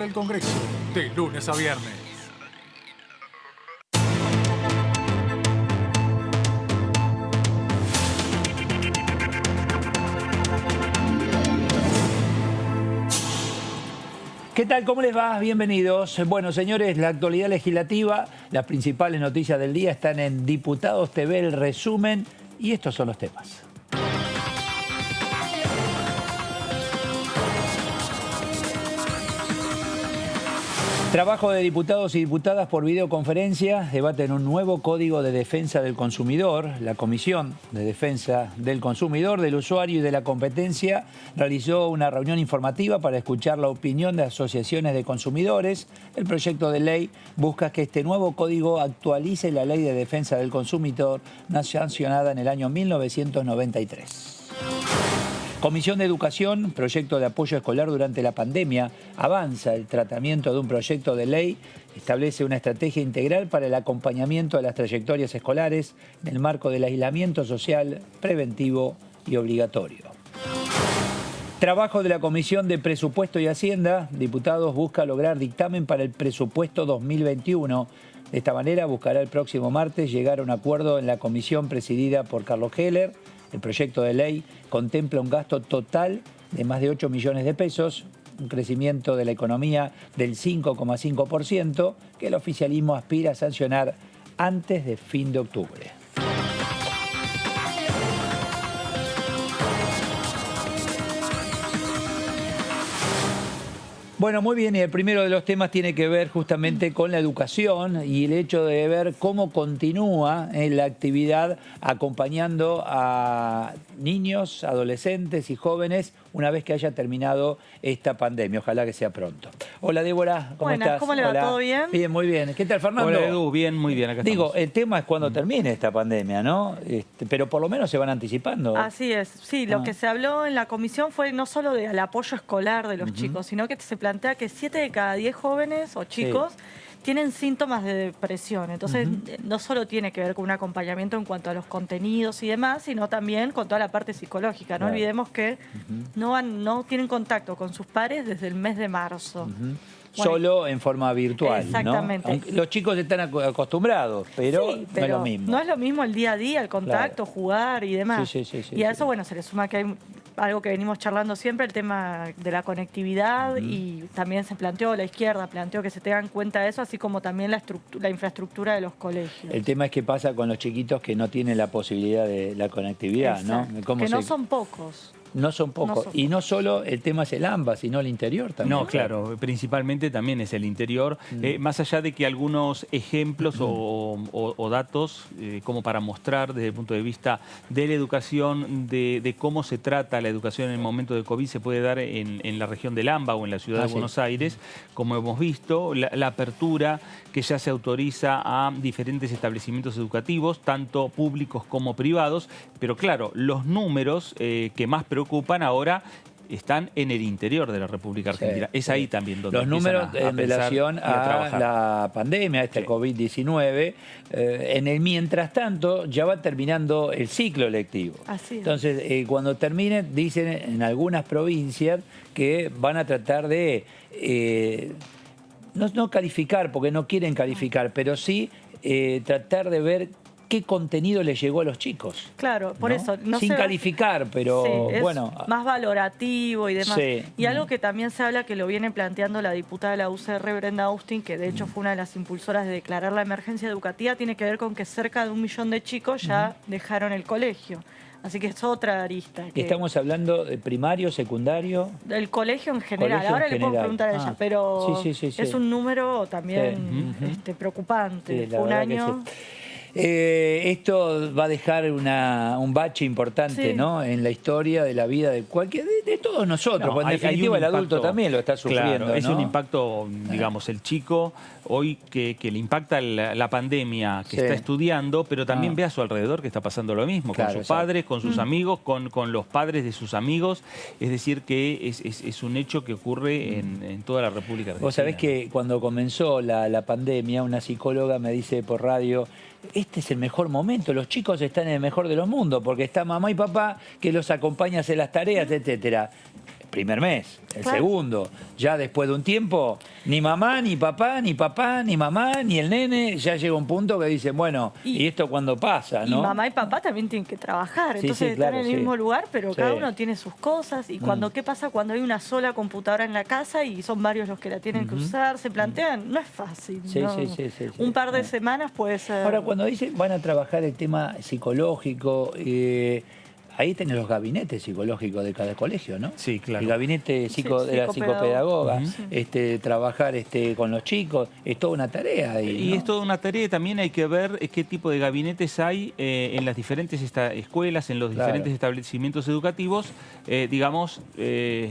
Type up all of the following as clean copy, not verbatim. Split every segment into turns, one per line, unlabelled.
del Congreso, de lunes a viernes.
¿Qué tal? ¿Cómo les va? Bienvenidos. Bueno, señores, la actualidad legislativa, las principales noticias del día están en Diputados TV, el resumen, y estos son los temas. Trabajo de diputados y diputadas por videoconferencia, debaten un nuevo código de defensa del consumidor. La Comisión de Defensa del Consumidor, del Usuario y de la Competencia realizó una reunión informativa para escuchar la opinión de asociaciones de consumidores. El proyecto de ley busca que este nuevo código actualice la Ley de Defensa del Consumidor sancionada en el año 1993. Comisión de Educación, proyecto de apoyo escolar durante la pandemia. Avanza el tratamiento de un proyecto de ley. Establece una estrategia integral para el acompañamiento de las trayectorias escolares en el marco del aislamiento social preventivo y obligatorio. Trabajo de la Comisión de Presupuesto y Hacienda. Diputados busca lograr dictamen para el presupuesto 2021. De esta manera buscará el próximo martes llegar a un acuerdo en la comisión presidida por Carlos Heller. El proyecto de ley contempla un gasto total de más de 8 millones de pesos, un crecimiento de la economía del 5,5% que el oficialismo aspira a sancionar antes de fin de octubre. Bueno, muy bien, y el primero de los temas tiene que ver justamente con la educación y el hecho de ver cómo continúa la actividad acompañando a niños, adolescentes y jóvenes una vez que haya terminado esta pandemia. Ojalá que sea pronto. Hola, Débora, ¿cómo estás?
¿Cómo le va?
Hola.
¿Todo bien?
Bien, muy bien. ¿Qué tal, Fernando?
Hola, Edu, bien, muy bien. Acá
Digo,
estamos.
el tema es cuando termine esta pandemia, ¿no? Pero por lo menos se van anticipando.
Así es. Sí, lo que se habló en la comisión fue no solo del apoyo escolar de los chicos, sino que se plantea que 7 de cada 10 jóvenes o chicos tienen síntomas de depresión. Entonces, no solo tiene que ver con un acompañamiento en cuanto a los contenidos y demás, sino también con toda la parte psicológica. No olvidemos que no tienen contacto con sus pares desde el mes de marzo.
Bueno, solo
solo
en forma virtual,
exactamente.
¿no? Aunque los chicos están acostumbrados, pero,
sí,
no es lo mismo.
No es lo mismo el día a día, el contacto, jugar y demás.
Sí.
Y a eso, bueno, se le suma que hay algo que venimos charlando siempre, el tema de la conectividad, y también se planteó, la izquierda planteó que se tengan en cuenta eso, así como también la infraestructura de los colegios.
El tema es qué pasa con los chiquitos que no tienen la posibilidad de la conectividad, ¿no?
Que no son pocos.
No son pocos. Y no solo el tema es el AMBA, sino el interior también.
No, claro, principalmente también es el interior. Más allá de que algunos ejemplos o datos, como para mostrar desde el punto de vista de la educación, de cómo se trata la educación en el momento de COVID, se puede dar en la región del AMBA o en la ciudad de Buenos Aires, como hemos visto, la apertura que ya se autoriza a diferentes establecimientos educativos, tanto públicos como privados, pero claro, los números que más preocupan ahora están en el interior de la República Argentina. Es ahí también donde
los números en relación
a
la pandemia, esta COVID-19, en el mientras tanto ya va terminando el ciclo lectivo.
Así es.
Entonces, cuando termine, dicen en algunas provincias que van a tratar de no calificar, porque no quieren calificar, pero sí tratar de ver qué contenido les llegó a los chicos.
Claro, por
¿no?
eso.
Sin calificar, pero
es
bueno.
más valorativo y demás.
Sí.
Y algo que también se habla, que lo viene planteando la diputada de la UCR, Brenda Austin, que de hecho fue una de las impulsoras de declarar la emergencia educativa, tiene que ver con que cerca de 1 millón de chicos ya dejaron el colegio. Así que es otra arista.
Estamos hablando de primario, secundario.
Del colegio en general.
Colegio
Ahora
en
le puedo
general.
preguntar a ella, pero
Sí.
es un número también preocupante.
Sí, la
fue un
verdad que
año...
sí. Esto va a dejar un bache importante, ¿no? En la historia de la vida de todos nosotros.
No,
Porque en definitiva el adulto también lo está sufriendo.
Claro, es
¿no?
un impacto, digamos, el chico hoy que le impacta la pandemia, que está estudiando, pero también ve a su alrededor que está pasando lo mismo, con sus padres, con sus amigos, con los padres de sus amigos. Es decir, que es un hecho que ocurre en toda la República Argentina.
Vos sabés que cuando comenzó la pandemia, una psicóloga me dice por radio: este es el mejor momento, los chicos están en el mejor de los mundos, porque está mamá y papá que los acompaña a hacer las tareas, etcétera. primer mes, el
Claro.
segundo. Ya después de un tiempo, ni mamá, ni papá, ni papá, ni mamá, ni el nene, ya llega un punto que dicen, bueno, ¿y esto cuándo pasa?
Y
¿no?
mamá y papá también tienen que trabajar,
Sí,
entonces
sí, claro,
están en el
sí.
mismo lugar, pero
Sí.
cada uno tiene sus cosas. Y ¿qué pasa cuando hay una sola computadora en la casa y son varios los que la tienen que usar? Se plantean, no es fácil.
Sí,
¿no?
sí, sí, sí, sí.
Un par de semanas puede ser.
Ahora, cuando dicen van a trabajar el tema psicológico, ahí tenés los gabinetes psicológicos de cada colegio, ¿no?
Sí, claro.
El gabinete de la psicopedagoga, trabajar con los chicos, es toda una tarea ahí,
Y
¿no?
es toda una tarea, también hay que ver qué tipo de gabinetes hay en las diferentes escuelas, en los
Claro.
diferentes establecimientos educativos, digamos,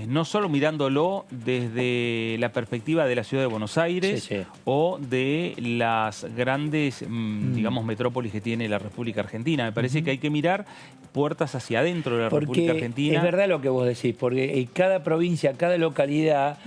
no solo mirándolo desde la perspectiva de la ciudad de Buenos Aires
Sí, sí.
o de las grandes, digamos, metrópolis que tiene la República Argentina. Me parece que hay que mirar puertas hacia adentro de la República
Porque
Argentina.
es verdad lo que vos decís, porque cada provincia, cada localidad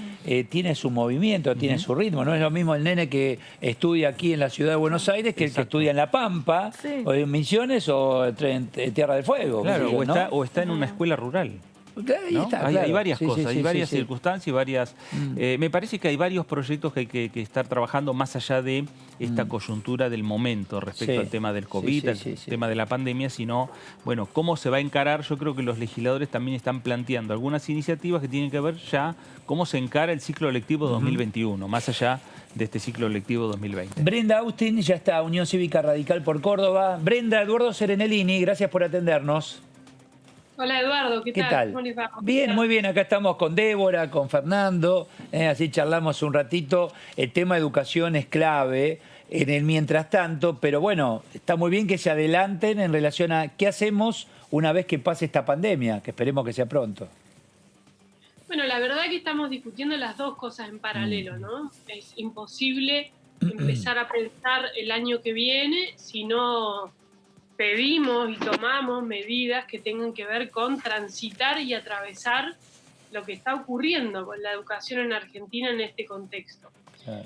tiene su movimiento, tiene su ritmo. No es lo mismo el nene que estudia aquí en la ciudad de Buenos Aires que el que
Exacto.
estudia en La Pampa,
Sí.
o en Misiones, o en Tierra del Fuego.
Claro,
qué sé yo,
o está en una escuela rural.
Ahí
¿no?
está,
Hay
claro.
varias
Sí,
cosas,
sí,
hay
sí,
varias
sí, sí.
circunstancias, varias... me parece que hay varios proyectos que hay que estar trabajando más allá de esta coyuntura del momento respecto
Sí.
al tema del
Sí,
COVID,
sí,
al
sí, sí.
tema de la pandemia, sino, bueno, cómo se va a encarar. Yo creo que los legisladores también están planteando algunas iniciativas que tienen que ver ya cómo se encara el ciclo lectivo 2021, más allá de este ciclo lectivo 2020.
Brenda Austin ya está, Unión Cívica Radical por Córdoba. Brenda, Eduardo Serenellini, gracias por atendernos.
Hola Eduardo, ¿qué
¿Qué
tal?
tal?
¿Cómo les va?
Bien, muy bien. Acá estamos con Débora, con Fernando. Así charlamos un ratito. El tema educación es clave en el mientras tanto, pero bueno, está muy bien que se adelanten en relación a qué hacemos una vez que pase esta pandemia, que esperemos que sea pronto.
Bueno, la verdad que estamos discutiendo las dos cosas en paralelo, ¿no? Es imposible empezar a pensar el año que viene si no pedimos y tomamos medidas que tengan que ver con transitar y atravesar lo que está ocurriendo con la educación en Argentina en este contexto.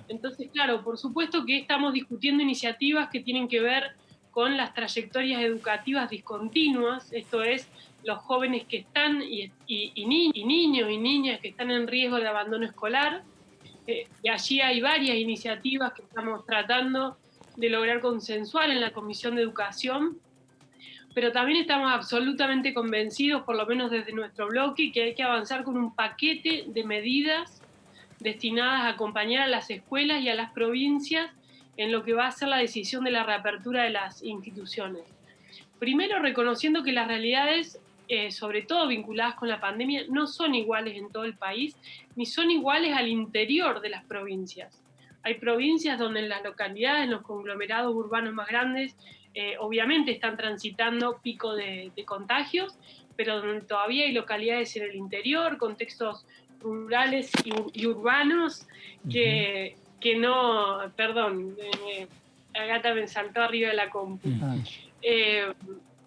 Entonces, claro, por supuesto que estamos discutiendo iniciativas que tienen que ver con las trayectorias educativas discontinuas, esto es, los jóvenes que están y niños y niñas que están en riesgo de abandono escolar. Y allí hay varias iniciativas que estamos tratando de lograr consensuar en la Comisión de Educación, pero también estamos absolutamente convencidos, por lo menos desde nuestro bloque, que hay que avanzar con un paquete de medidas destinadas a acompañar a las escuelas y a las provincias en lo que va a ser la decisión de la reapertura de las instituciones. Primero, reconociendo que las realidades, sobre todo vinculadas con la pandemia, no son iguales en todo el país, ni son iguales al interior de las provincias. Hay provincias donde en las localidades, en los conglomerados urbanos más grandes, obviamente están transitando pico de contagios, pero donde todavía hay localidades en el interior, contextos rurales y urbanos que no, perdón, Agata me saltó arriba de la compu,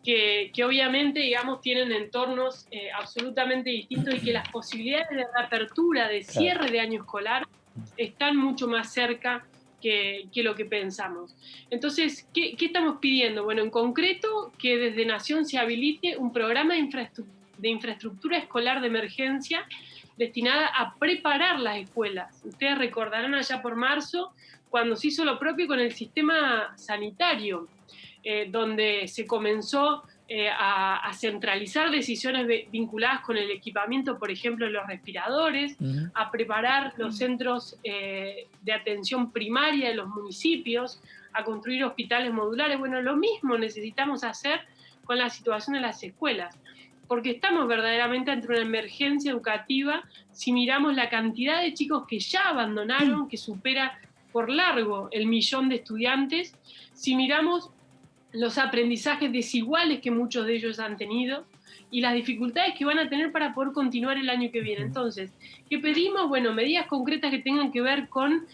que obviamente, digamos, tienen entornos absolutamente distintos y que las posibilidades de reapertura, de cierre de año escolar, están mucho más cerca que lo que pensamos. Entonces, ¿qué estamos pidiendo? Bueno, en concreto, que desde Nación se habilite un programa de infraestructura escolar de emergencia destinada a preparar las escuelas. Ustedes recordarán allá por marzo, cuando se hizo lo propio con el sistema sanitario, donde se comenzó a centralizar decisiones vinculadas con el equipamiento, por ejemplo, de los respiradores, a preparar los centros de atención primaria de los municipios, a construir hospitales modulares. Bueno, lo mismo necesitamos hacer con la situación de las escuelas, porque estamos verdaderamente ante una emergencia educativa si miramos la cantidad de chicos que ya abandonaron, que supera por largo el 1.000.000 de estudiantes, si miramos los aprendizajes desiguales que muchos de ellos han tenido y las dificultades que van a tener para poder continuar el año que viene. Entonces, ¿qué pedimos? Bueno, medidas concretas que tengan que ver con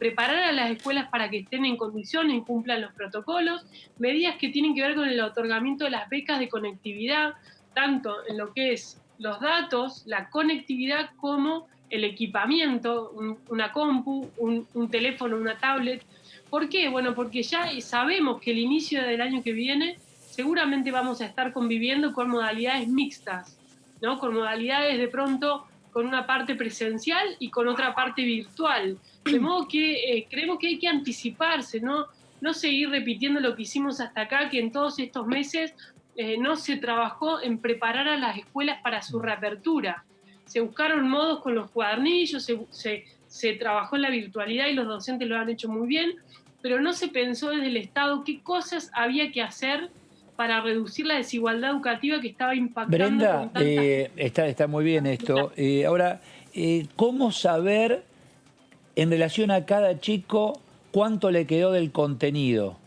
preparar a las escuelas para que estén en condiciones y cumplan los protocolos, medidas que tienen que ver con el otorgamiento de las becas de conectividad, tanto en lo que es los datos, la conectividad, como el equipamiento, una compu, un teléfono, una tablet. ¿Por qué? Bueno, porque ya sabemos que el inicio del año que viene seguramente vamos a estar conviviendo con modalidades mixtas, ¿no? Con modalidades de pronto con una parte presencial y con otra parte virtual. De modo que creemos que hay que anticiparse, no seguir repitiendo lo que hicimos hasta acá, que en todos estos meses no se trabajó en preparar a las escuelas para su reapertura. Se buscaron modos con los cuadernillos, se trabajó en la virtualidad y los docentes lo han hecho muy bien, pero no se pensó desde el Estado qué cosas había que hacer para reducir la desigualdad educativa que estaba impactando.
Brenda,
con
está muy bien esto. Ahora, ¿cómo saber en relación a cada chico cuánto le quedó del contenido?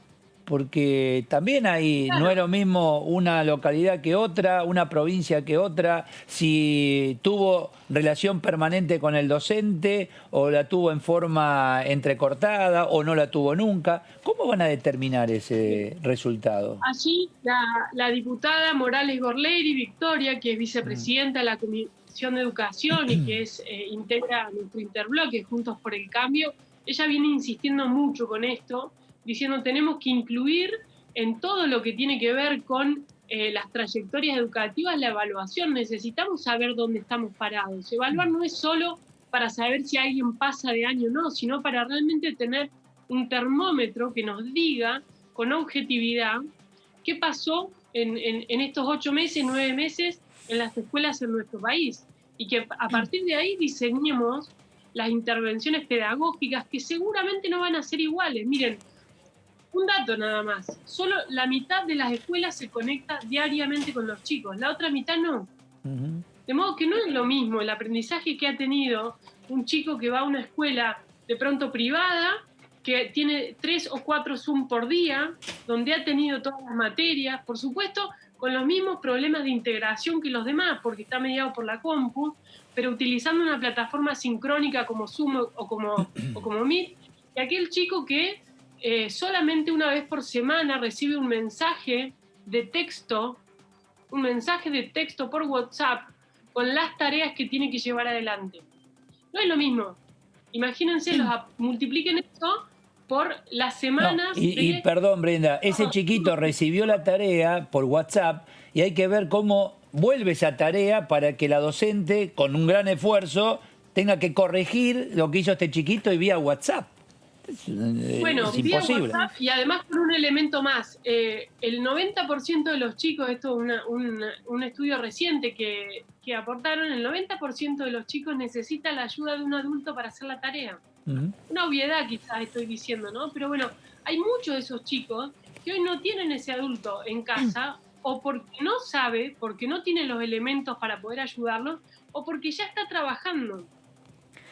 Porque también hay, no es lo mismo una localidad que otra, una provincia que otra, si tuvo relación permanente con el docente o la tuvo en forma entrecortada o no la tuvo nunca. ¿Cómo van a determinar ese resultado?
Allí la diputada Morales Gorleri Victoria, que es vicepresidenta de la Comisión de Educación y que integra nuestro interbloque Juntos por el Cambio, ella viene insistiendo mucho con esto, diciendo tenemos que incluir en todo lo que tiene que ver con las trayectorias educativas la evaluación. Necesitamos saber dónde estamos parados. Evaluar no es solo para saber si alguien pasa de año o no, sino para realmente tener un termómetro que nos diga con objetividad qué pasó en estos 8 meses, 9 meses en las escuelas en nuestro país. Y que a partir de ahí diseñemos las intervenciones pedagógicas que seguramente no van a ser iguales. Miren, un dato nada más. Solo la mitad de las escuelas se conecta diariamente con los chicos, la otra mitad no. De modo que no es lo mismo el aprendizaje que ha tenido un chico que va a una escuela de pronto privada, que tiene 3 o 4 Zoom por día, donde ha tenido todas las materias, por supuesto, con los mismos problemas de integración que los demás, porque está mediado por la compu, pero utilizando una plataforma sincrónica como Zoom o como Meet, y aquel chico que solamente una vez por semana recibe un mensaje de texto por WhatsApp con las tareas que tiene que llevar adelante. No es lo mismo. Imagínense, multipliquen esto por las semanas.
Y perdón, Brenda, ese chiquito recibió la tarea por WhatsApp y hay que ver cómo vuelve esa tarea para que la docente, con un gran esfuerzo, tenga que corregir lo que hizo este chiquito y vía WhatsApp.
Bueno,
es imposible.
WhatsApp, y además con un elemento más, el 90% de los chicos, esto es un estudio reciente que aportaron, el 90% de los chicos necesita la ayuda de un adulto para hacer la tarea. Una obviedad quizás estoy diciendo, ¿no? Pero bueno, hay muchos de esos chicos que hoy no tienen ese adulto en casa, o porque no sabe, porque no tiene los elementos para poder ayudarlos, o porque ya está trabajando.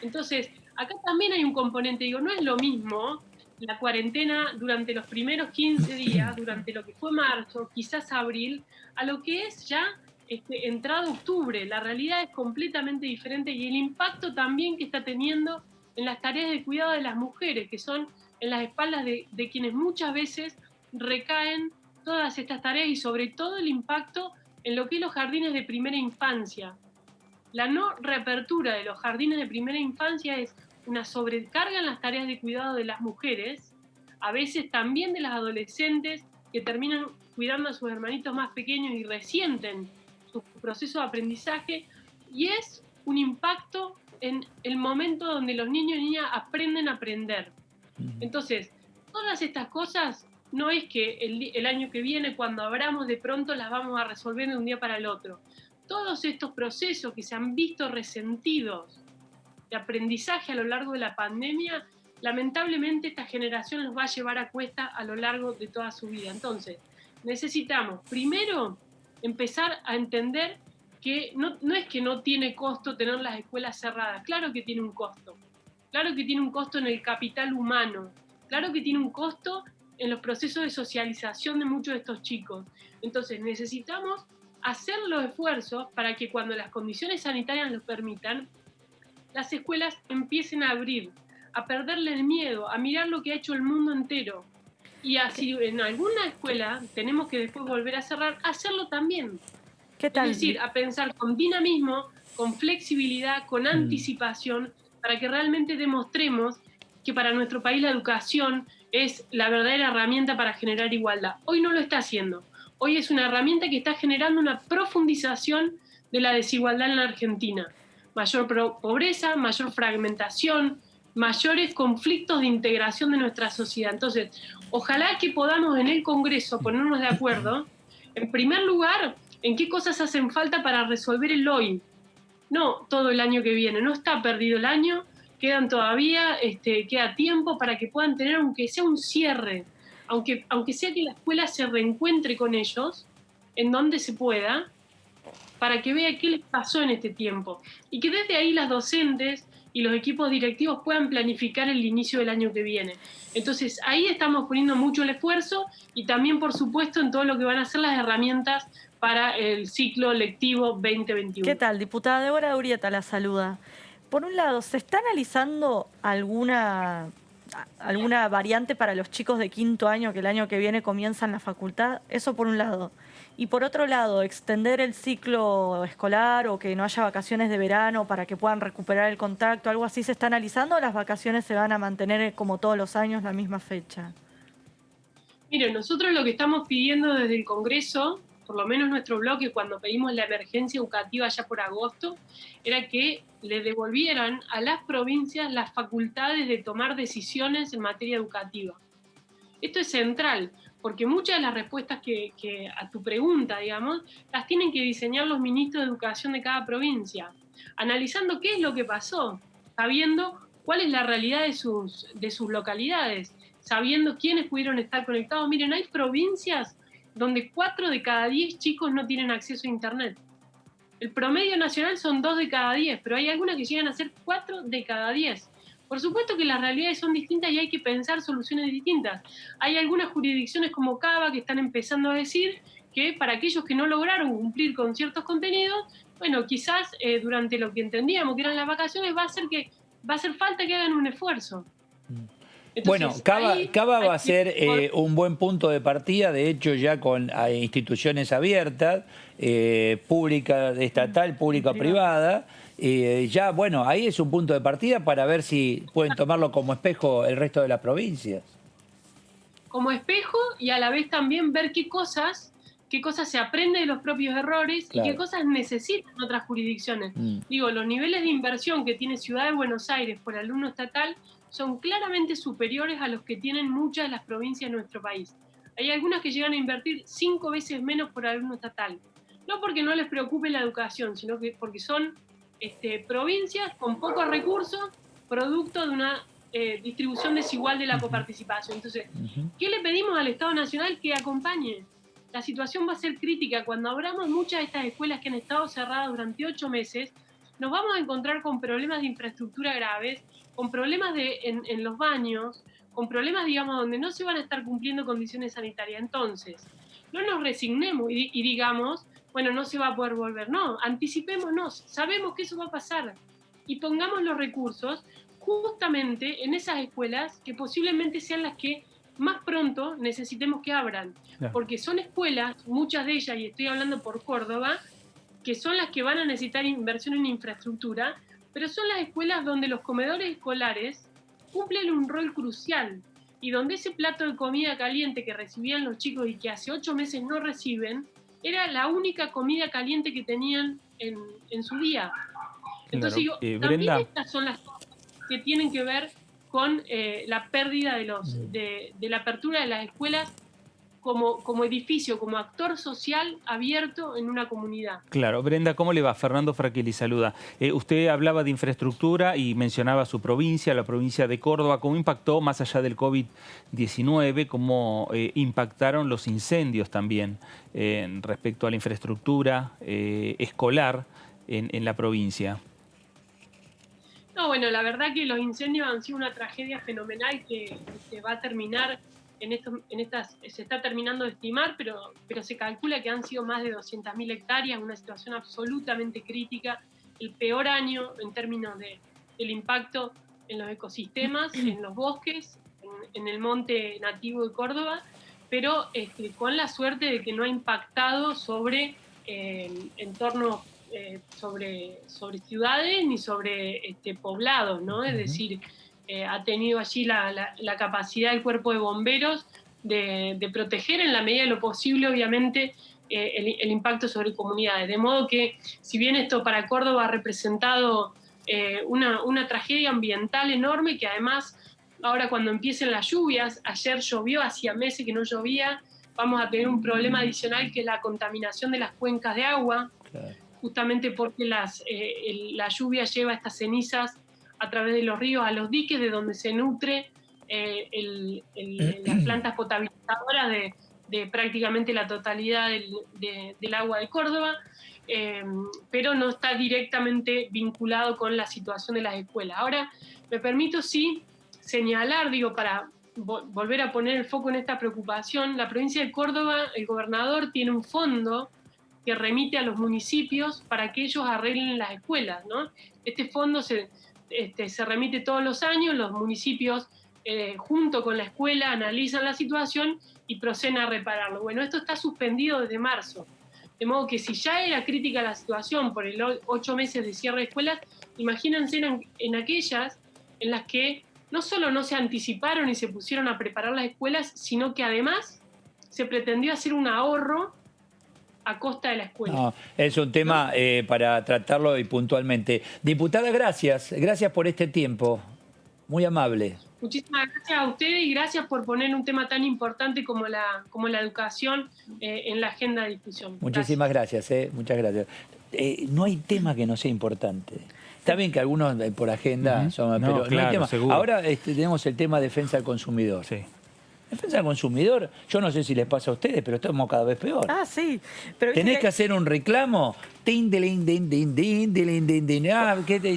Entonces, acá también hay un componente, digo, no es lo mismo la cuarentena durante los primeros 15 días, durante lo que fue marzo, quizás abril, a lo que es ya entrado octubre. La realidad es completamente diferente y el impacto también que está teniendo en las tareas de cuidado de las mujeres, que son en las espaldas de quienes muchas veces recaen todas estas tareas, y sobre todo el impacto en lo que es los jardines de primera infancia. La no reapertura de los jardines de primera infancia es una sobrecarga en las tareas de cuidado de las mujeres, a veces también de las adolescentes que terminan cuidando a sus hermanitos más pequeños y resienten su proceso de aprendizaje, y es un impacto en el momento donde los niños y niñas aprenden a aprender. Entonces, todas estas cosas no es que el año que viene, cuando abramos, de pronto las vamos a resolver de un día para el otro. Todos estos procesos que se han visto resentidos de aprendizaje a lo largo de la pandemia, lamentablemente esta generación los va a llevar a cuesta a lo largo de toda su vida. Entonces, necesitamos primero empezar a entender que no es que no tiene costo tener las escuelas cerradas, claro que tiene un costo. Claro que tiene un costo en el capital humano, claro que tiene un costo en los procesos de socialización de muchos de estos chicos. Entonces, necesitamos hacer los esfuerzos para que cuando las condiciones sanitarias lo permitan, las escuelas empiecen a abrir, a perderle el miedo, a mirar lo que ha hecho el mundo entero. Y así en alguna escuela tenemos que después volver a cerrar, hacerlo también.
¿Qué tal?
Es decir, a pensar con dinamismo, con flexibilidad, con anticipación, para que realmente demostremos que para nuestro país la educación es la verdadera herramienta para generar igualdad. Hoy no lo está haciendo. Hoy es una herramienta que está generando una profundización de la desigualdad en la Argentina. mayor pobreza, mayor fragmentación, mayores conflictos de integración de nuestra sociedad. Entonces, ojalá que podamos en el Congreso ponernos de acuerdo, en primer lugar, en qué cosas hacen falta para resolver el hoy, no todo el año que viene. No está perdido el año, quedan todavía, queda tiempo para que puedan tener, aunque sea un cierre, aunque sea que la escuela se reencuentre con ellos, en donde se pueda, para que vea qué les pasó en este tiempo. Y que desde ahí las docentes y los equipos directivos puedan planificar el inicio del año que viene. Entonces, ahí estamos poniendo mucho el esfuerzo y también, por supuesto, en todo lo que van a ser las herramientas para el ciclo lectivo 2021.
¿Qué tal? Diputada Débora Urieta la saluda. Por un lado, ¿se está analizando alguna variante para los chicos de quinto año que el año que viene comienzan la facultad? Eso por un lado. Y por otro lado, extender el ciclo escolar o que no haya vacaciones de verano para que puedan recuperar el contacto, ¿algo así se está analizando o las vacaciones se van a mantener como todos los años la misma fecha?
Mire, nosotros lo que estamos pidiendo desde el Congreso, por lo menos nuestro bloque, cuando pedimos la emergencia educativa ya por agosto, era que le devolvieran a las provincias las facultades de tomar decisiones en materia educativa. Esto es central, porque muchas de las respuestas que a tu pregunta, digamos, las tienen que diseñar los ministros de educación de cada provincia, analizando qué es lo que pasó, sabiendo cuál es la realidad de sus localidades, sabiendo quiénes pudieron estar conectados. Miren, hay provincias donde 4 de cada 10 chicos no tienen acceso a Internet. El promedio nacional son 2 de cada 10, pero hay algunas que llegan a ser 4 de cada 10. Por supuesto que las realidades son distintas y hay que pensar soluciones distintas. Hay algunas jurisdicciones como Cava que están empezando a decir que para aquellos que no lograron cumplir con ciertos contenidos, bueno, quizás durante lo que entendíamos que eran las vacaciones va a hacer falta que hagan un esfuerzo. Entonces,
bueno, Cava va a ser un buen punto de partida, de hecho ya con instituciones abiertas, pública, estatal, pública, privada. Ya, bueno, ahí es un punto de partida para ver si pueden tomarlo como espejo el resto de las provincias.
Como espejo y a la vez también ver qué cosas se aprende de los propios errores, claro, y qué cosas necesitan otras jurisdicciones. Digo, los niveles de inversión que tiene Ciudad de Buenos Aires por alumno estatal son claramente superiores a los que tienen muchas de las provincias de nuestro país. Hay algunas que llegan a invertir 5 veces menos por alumno estatal. No porque no les preocupe la educación, sino que porque son provincias con pocos recursos, producto de una distribución desigual de la coparticipación. Entonces, ¿qué le pedimos al Estado Nacional? Que acompañe. La situación va a ser crítica. Cuando abramos muchas de estas escuelas que han estado cerradas durante 8 meses, nos vamos a encontrar con problemas de infraestructura graves, con problemas en los baños, con problemas, digamos, donde no se van a estar cumpliendo condiciones sanitarias. Entonces, no nos resignemos y digamos, bueno, no se va a poder volver. No, anticipémonos, sabemos que eso va a pasar y pongamos los recursos justamente en esas escuelas que posiblemente sean las que más pronto necesitemos que abran. Claro. Porque son escuelas, muchas de ellas, y estoy hablando por Córdoba, que son las que van a necesitar inversión en infraestructura, pero son las escuelas donde los comedores escolares cumplen un rol crucial y donde ese plato de comida caliente que recibían los chicos y que hace 8 meses no reciben, era la única comida caliente que tenían en su día. Entonces
claro.
digo, también
Brenda,
estas son las cosas que tienen que ver con la pérdida de la apertura de las escuelas como edificio, como actor social abierto en una comunidad.
Claro. Brenda, ¿cómo le va? Fernando Fraquelli saluda. Usted hablaba de infraestructura y mencionaba su provincia, la provincia de Córdoba. ¿Cómo impactó, más allá del COVID-19, cómo impactaron los incendios también respecto a la infraestructura escolar en la provincia?
No, bueno, la verdad que los incendios han sido una tragedia fenomenal que se va a terminar se está terminando de estimar, pero se calcula que han sido más de 200.000 hectáreas, una situación absolutamente crítica, el peor año en términos del impacto en los ecosistemas, en los bosques, en el monte nativo de Córdoba, pero con la suerte de que no ha impactado sobre entornos, sobre ciudades ni sobre poblados, ¿no? Es decir, ha tenido allí la capacidad del cuerpo de bomberos de proteger en la medida de lo posible, obviamente, el impacto sobre comunidades. De modo que, si bien esto para Córdoba ha representado una tragedia ambiental enorme, que además ahora cuando empiecen las lluvias, ayer llovió, hacía meses que no llovía, vamos a tener un problema adicional que es la contaminación de las cuencas de agua, claro, justamente porque la lluvia lleva estas cenizas a través de los ríos a los diques, de donde se nutre las plantas potabilizadoras de prácticamente la totalidad del agua de Córdoba, pero no está directamente vinculado con la situación de las escuelas. Ahora, me permito sí señalar, para volver a poner el foco en esta preocupación, la provincia de Córdoba, el gobernador tiene un fondo que remite a los municipios para que ellos arreglen las escuelas, ¿no? Este fondo se remite todos los años, los municipios junto con la escuela analizan la situación y proceden a repararlo. Bueno, esto está suspendido desde marzo, de modo que si ya era crítica la situación por el 8 meses de cierre de escuelas, imagínense en aquellas en las que no solo no se anticiparon y se pusieron a preparar las escuelas, sino que además se pretendió hacer un ahorro a costa de la escuela.
No, es un tema para tratarlo y puntualmente. Diputada, gracias por este tiempo. Muy amable.
Muchísimas gracias a ustedes y gracias por poner un tema tan importante como la educación en la agenda de discusión.
Muchísimas gracias, muchas gracias. No hay tema que no sea importante. Está bien que algunos por agenda son, pero
claro,
no hay tema.
Seguro.
Ahora tenemos el tema defensa del consumidor.
Sí.
Defensa del consumidor, yo no sé si les pasa a ustedes, pero estamos cada vez peor.
Ah, sí. Pero
tenés que hacer un reclamo,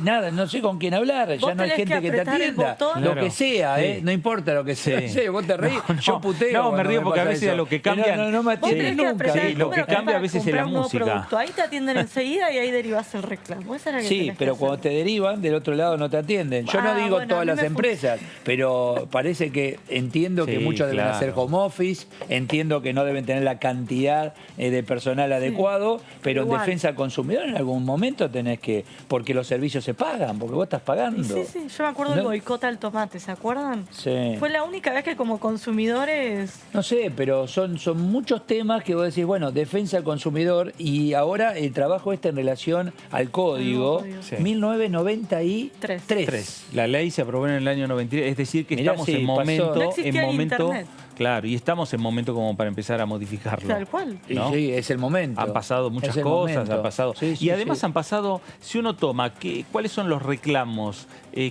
nada, no sé con quién hablar, ya no hay gente que te atienda, lo que sea, no importa lo que sea. Sí, vos te reís, yo puteo.
No, me río porque a veces lo que cambia...
No me atienden nunca.
Sí, lo que cambia a veces es la música.
Ahí te atienden enseguida y ahí derivas el reclamo.
Sí, pero cuando te derivan, del otro lado no te atienden. Yo no digo todas las empresas, pero parece que entiendo que muchos deben hacer home office, entiendo que no deben tener la cantidad de personal adecuado, pero en defensa del consumidor en algún momento tenés que, porque los servicios se pagan, porque vos estás pagando.
Sí, yo me acuerdo del boicot al tomate, ¿se acuerdan?
Sí.
Fue la única vez que como consumidores...
No sé, pero son muchos temas que vos decís, bueno, defensa del consumidor, y ahora el trabajo en relación al código, 1993.
La ley se aprobó en el año 93, es decir que estamos en momento...
No existía el internet.
Claro, y estamos en momento como para empezar a modificarlo.
Tal cual.
¿No? Sí, es el momento.
Han pasado muchas cosas, han pasado. Y además han pasado, si uno toma, ¿cuáles son los reclamos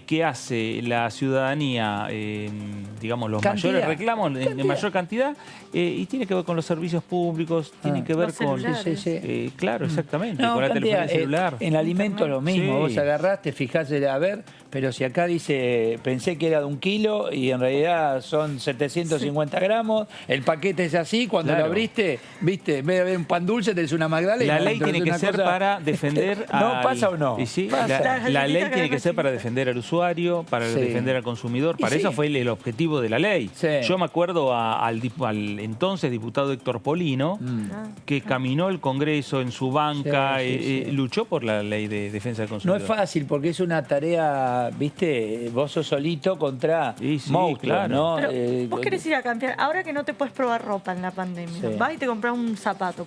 que hace la ciudadanía, digamos, los mayores reclamos en mayor cantidad? Y tiene que ver con los servicios públicos, tiene que ver con... claro, exactamente, con la telefonía celular.
En alimentos lo mismo, vos agarrás, te fijás, a ver, pero si acá dice, pensé que era de 1 kilo y en realidad son 750 gramos, el paquete es así, cuando lo abriste, viste, en vez de ver un pan dulce tenés una magdalena.
La ley tiene que ser para defender
¿No pasa o no?
Y sí, la ley tiene que ser para defender al usuario, para defender al consumidor, para eso fue el objetivo de la ley. Yo me acuerdo al entonces diputado Héctor Polino, que caminó el Congreso en su banca, luchó por la ley de defensa del consumidor.
No es fácil porque es una tarea, viste, vos sos solito contra monstruos,
claro,
¿no?
Vos querés ir a cambiar, ahora que no te puedes probar ropa en la pandemia, vas y te compras un zapato,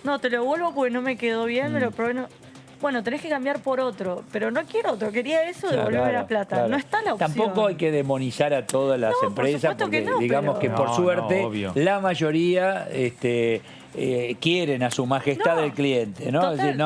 no, te lo vuelvo porque no me quedó bien, me lo probé, no. Bueno, tenés que cambiar por otro, pero no quiero otro, quería eso, devolverme la plata. No está la opción.
Tampoco hay que demonizar a todas las empresas, porque digamos que por suerte la mayoría quieren a su majestad del cliente, ¿no? Es decir,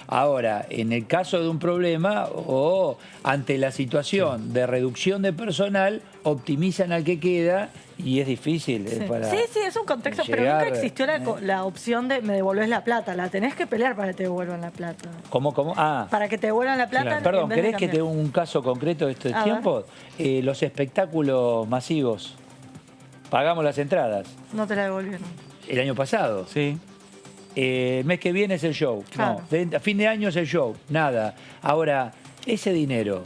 ahora, en el caso de un problema o ante la situación de reducción de personal, optimizan al que queda y es difícil.
Sí, es un contexto, pero nunca existió la opción de me devolvés la plata. La tenés que pelear para que te devuelvan la plata.
¿Cómo?
Para que te devuelvan la plata.
Perdón, ¿querés que te dé un caso concreto de estos tiempos? Los espectáculos masivos. Pagamos las entradas.
No te la devolvieron.
El año pasado.
Sí.
El mes que viene es el show.
Claro.
No, a fin de año es el show. Nada. Ahora, ese dinero,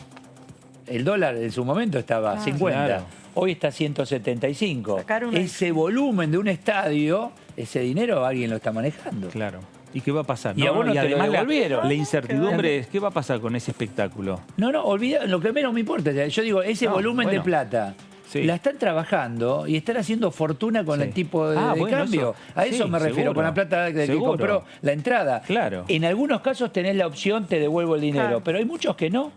el dólar en su momento estaba 50. Claro. Hoy está 175. Ese volumen de un estadio, ese dinero alguien lo está manejando.
Claro. ¿Y qué va a pasar?
Y además
la incertidumbre es ¿qué va a pasar con ese espectáculo?
No, olvida, lo que menos me importa. Yo digo, ese volumen de plata.
Sí.
la están trabajando y están haciendo fortuna con
Sí.
el tipo de
Bueno,
cambio. A eso
sí,
me refiero,
seguro.
con la plata que
Seguro.
compró la entrada.
Claro.
En algunos casos tenés la opción, te devuelvo el dinero,
Claro.
pero hay muchos que no.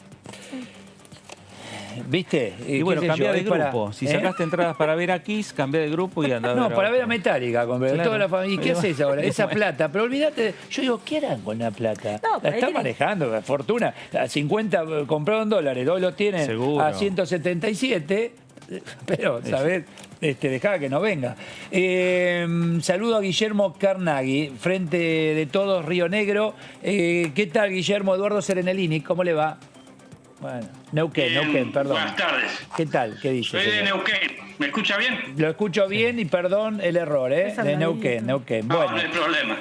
¿Viste?
Y bueno,
qué sé
cambia
yo,
de
es para-
grupo. Si
¿eh?
sacaste entradas para ver a Kiss, cambia de grupo y anda a
No,
ver
para ver a
otro.
Metallica, compré.
Claro.
Toda la familia. ¿Y qué
Ahí va.
haces ahora? Esa
Bueno.
plata. Pero olvídate, yo digo, ¿qué harán con la plata?
No,
La
pero ahí
están
tenés-
manejando, la fortuna. A 50 compraron dólares, hoy los tienen
Seguro.
a 177. Pero, ¿sabés? Dejá que no venga. Saludo a Guillermo Carnaghi, Frente de Todos, Río Negro. ¿Qué tal, Guillermo? Eduardo Serenellini, ¿cómo le va? Bueno, Neuquén, perdón.
Buenas tardes.
¿Qué tal? ¿Qué dice?
Soy de
señor?
Neuquén. ¿Me escucha bien?
Lo escucho bien y perdón el error, ¿eh?
Es
De
al
Neuquén.
No,
Bueno.
no hay problema.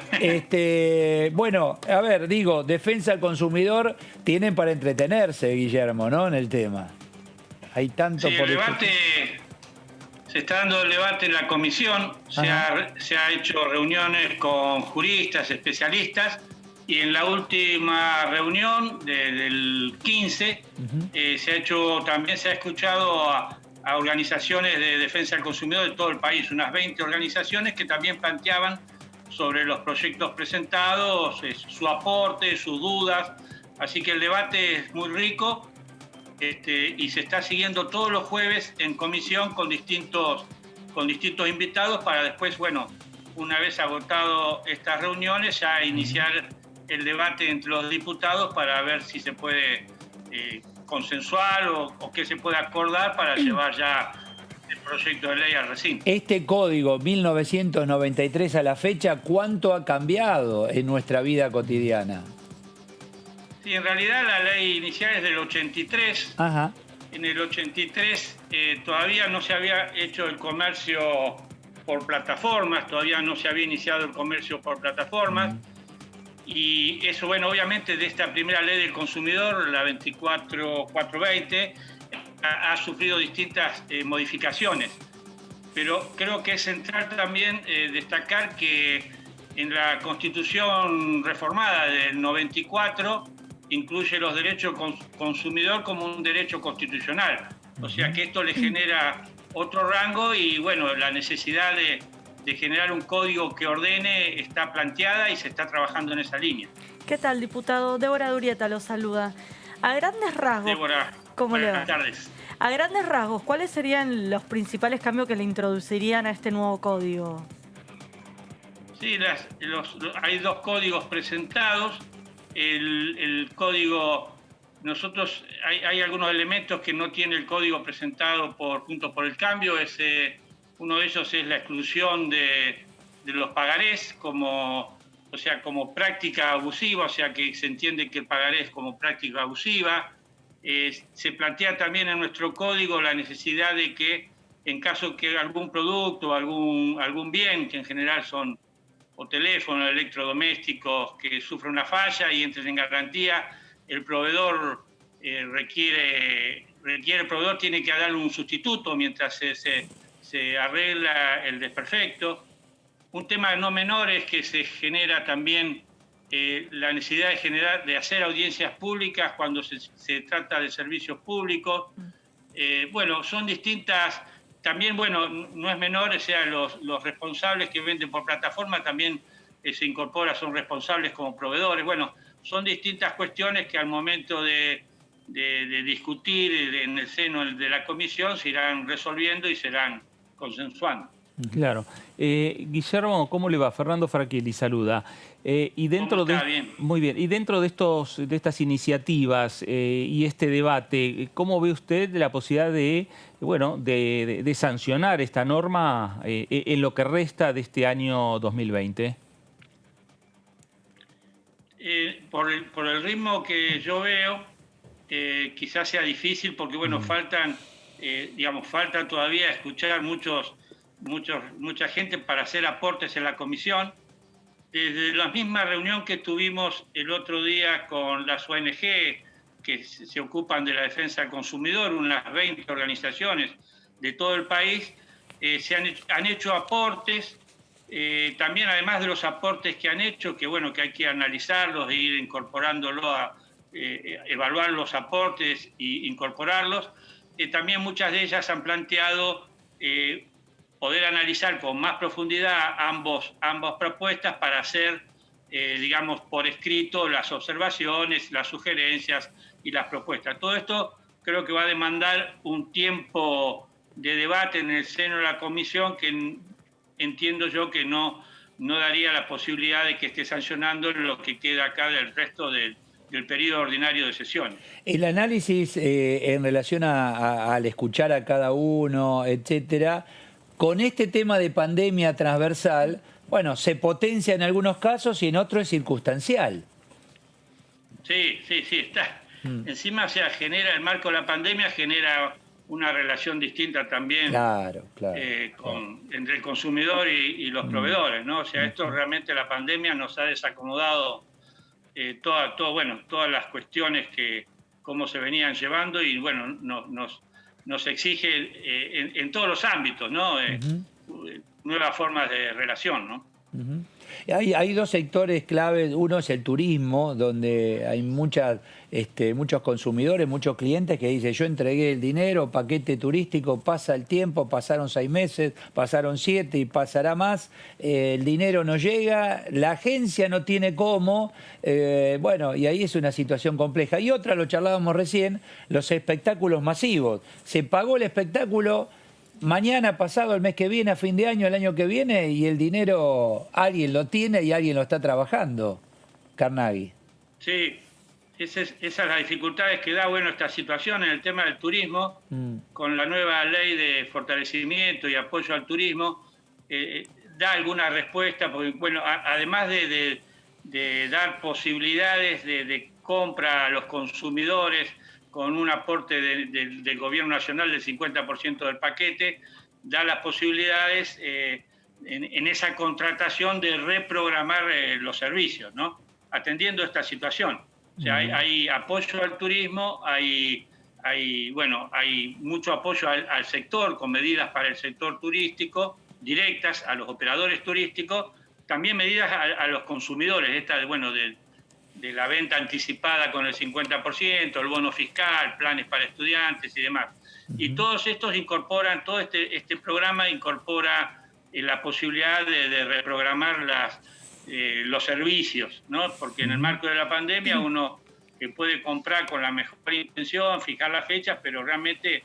Bueno, a ver, digo, defensa al consumidor, tienen para entretenerse, Guillermo, ¿no? En el tema. Hay tanto
Sí,
por
el
discutir.
debate, se está dando el debate en la comisión, se ha hecho reuniones con juristas, especialistas, y en la última reunión del 15 también se ha escuchado a organizaciones de defensa del consumidor de todo el país, unas 20 organizaciones que también planteaban sobre los proyectos presentados, su aporte, sus dudas, así que el debate es muy rico. Y se está siguiendo todos los jueves en comisión con distintos invitados para después, bueno, una vez agotado estas reuniones, ya iniciar el debate entre los diputados para ver si se puede consensuar o qué se puede acordar para llevar ya el proyecto de ley al recinto.
Este código 1993 a la fecha, ¿cuánto ha cambiado en nuestra vida cotidiana?
Sí, en realidad la ley inicial es del 83.
Ajá.
En el 83 todavía no se había hecho el comercio por plataformas, todavía no se había iniciado el comercio por plataformas. Y eso, bueno, obviamente de esta primera ley del consumidor, la 24420, ha sufrido distintas modificaciones. Pero creo que es central también destacar que en la Constitución reformada del 94 incluye los derechos consumidor como un derecho constitucional. O sea que esto le genera otro rango y bueno, la necesidad de generar un código que ordene está planteada y se está trabajando en esa línea.
¿Qué tal, diputado? Débora Durieta lo saluda. A grandes rasgos,
Débora,
¿cómo le va?
buenas tardes.
A grandes rasgos, ¿cuáles serían los principales cambios que le introducirían a este nuevo código?
Sí, hay dos códigos presentados. El código, hay algunos elementos que no tiene el código presentado por Juntos por el Cambio. Uno de ellos es la exclusión de los pagarés como práctica abusiva, o sea que se entiende que el pagaré es como práctica abusiva. Se plantea también en nuestro código la necesidad de que en caso que algún producto, algún bien, que en general son o teléfonos, electrodomésticos, que sufren una falla y entren en garantía, el proveedor el proveedor tiene que darle un sustituto mientras se arregla el desperfecto. Un tema no menor es que se genera también la necesidad de hacer audiencias públicas cuando se trata de servicios públicos. Bueno, son distintas. También, bueno, no es menor, o sea, los responsables que venden por plataforma también se incorporan, son responsables como proveedores. Bueno, son distintas cuestiones que al momento de discutir en el seno de la comisión se irán resolviendo y serán consensuando.
Claro. Guillermo, ¿cómo le va? Fernando Frachielli saluda. Y dentro
¿Cómo está? Bien.
Muy bien. Y dentro de estas iniciativas y este debate, ¿cómo ve usted la posibilidad de sancionar esta norma en lo que resta de este año 2020?
Por el ritmo que yo veo, quizás sea difícil porque, bueno, falta todavía escuchar mucha gente para hacer aportes en la comisión. Desde la misma reunión que tuvimos el otro día con las ONG que se ocupan de la defensa del consumidor, unas 20 organizaciones de todo el país, han hecho aportes. También, además de los aportes que han hecho, que bueno, que hay que analizarlos e ir incorporándolos, evaluar los aportes e incorporarlos, también muchas de ellas han planteado poder analizar con más profundidad ambas propuestas para hacer, digamos, por escrito las observaciones, las sugerencias y las propuestas. Todo esto creo que va a demandar un tiempo de debate en el seno de la comisión que entiendo yo que no daría la posibilidad de que esté sancionando lo que queda acá del resto del periodo ordinario de sesiones.
El análisis en relación al escuchar a cada uno, etcétera, con este tema de pandemia transversal, bueno, se potencia en algunos casos y en otros es circunstancial.
Sí, está. Encima, o sea, genera, el marco de la pandemia genera una relación distinta también
claro.
entre el consumidor y los proveedores, ¿no? O sea, esto realmente, la pandemia nos ha desacomodado todas las cuestiones cómo se venían llevando y, bueno, nos exige en todos los ámbitos, ¿no? Nuevas formas de relación, ¿no?
Hay dos sectores claves. Uno es el turismo, donde hay muchos consumidores, muchos clientes que dicen: yo entregué el dinero, paquete turístico, pasa el tiempo, pasaron 6 meses, pasaron 7 y pasará más, el dinero no llega, la agencia no tiene cómo, bueno, y ahí es una situación compleja. Y otra, lo charlábamos recién, los espectáculos masivos. Se pagó el espectáculo mañana, pasado, el mes que viene, a fin de año, el año que viene, y el dinero alguien lo tiene y alguien lo está trabajando. Carnaghi.
Sí, esas las dificultades que da, bueno, esta situación en el tema del turismo, con la nueva ley de fortalecimiento y apoyo al turismo, da alguna respuesta, porque, bueno, además de dar posibilidades de compra a los consumidores, con un aporte del Gobierno Nacional del 50% del paquete, da las posibilidades en esa contratación de reprogramar los servicios, ¿no? Atendiendo esta situación. O sea, hay apoyo al turismo, hay mucho apoyo al sector, con medidas para el sector turístico, directas a los operadores turísticos, también medidas a los consumidores, de la venta anticipada con el 50%, el bono fiscal, planes para estudiantes y demás. Y todos estos incorporan, todo este programa incorpora la posibilidad de reprogramar los servicios, ¿no? Porque en el marco de la pandemia uno puede comprar con la mejor intención, fijar las fechas, pero realmente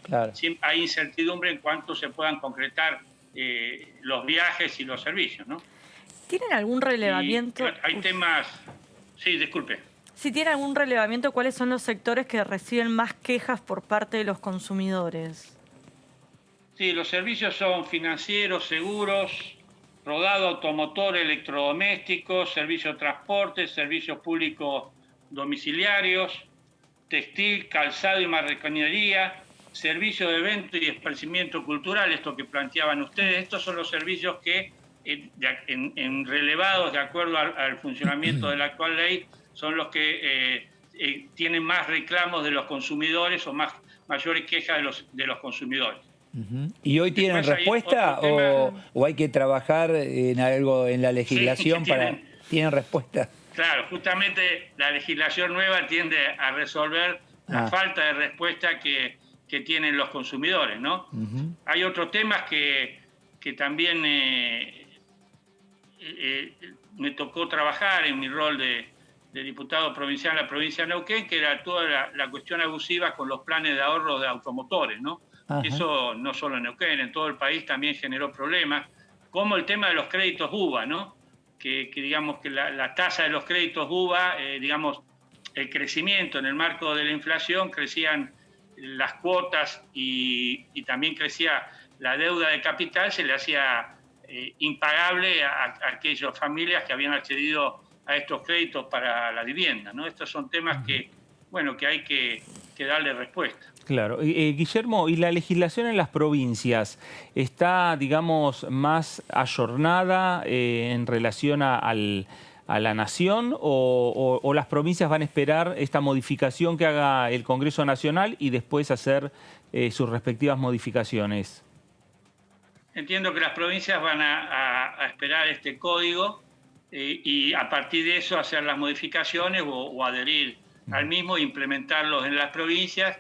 hay incertidumbre en cuanto se puedan concretar los viajes y los servicios, ¿no?
¿Tienen algún relevamiento?
Hay temas... Sí, disculpe.
Si tiene algún relevamiento, ¿cuáles son los sectores que reciben más quejas por parte de los consumidores?
Sí, los servicios son financieros, seguros, rodado automotor, electrodomésticos, servicio de transporte, servicios públicos domiciliarios, textil, calzado y marroquinería, servicio de evento y esparcimiento cultural, esto que planteaban ustedes. Estos son los servicios que en relevados de acuerdo al funcionamiento de la actual ley son los que tienen más reclamos de los consumidores o mayores quejas de los consumidores.
¿Y hoy tienen respuesta o hay que trabajar en algo en la legislación ¿Tienen respuesta?
Claro, justamente la legislación nueva tiende a resolver la falta de respuesta que tienen los consumidores, ¿no? Hay otros temas que también me tocó trabajar en mi rol de diputado provincial en la provincia de Neuquén, que era toda la cuestión abusiva con los planes de ahorro de automotores, ¿no? Eso no solo en Neuquén, en todo el país también generó problemas, como el tema de los créditos UVA, ¿no? Que digamos que la tasa de los créditos UVA, digamos, el crecimiento en el marco de la inflación, crecían las cuotas y también crecía la deuda de capital, se le hacía impagable a aquellas familias que habían accedido a estos créditos para la vivienda, ¿no? Estos son temas que hay que darle respuesta.
Claro. Guillermo, ¿y la legislación en las provincias está, digamos, más ayornada en relación a la nación o las provincias van a esperar esta modificación que haga el Congreso Nacional y después hacer sus respectivas modificaciones?
Entiendo que las provincias van a esperar este código y a partir de eso hacer las modificaciones o adherir al mismo e implementarlos en las provincias,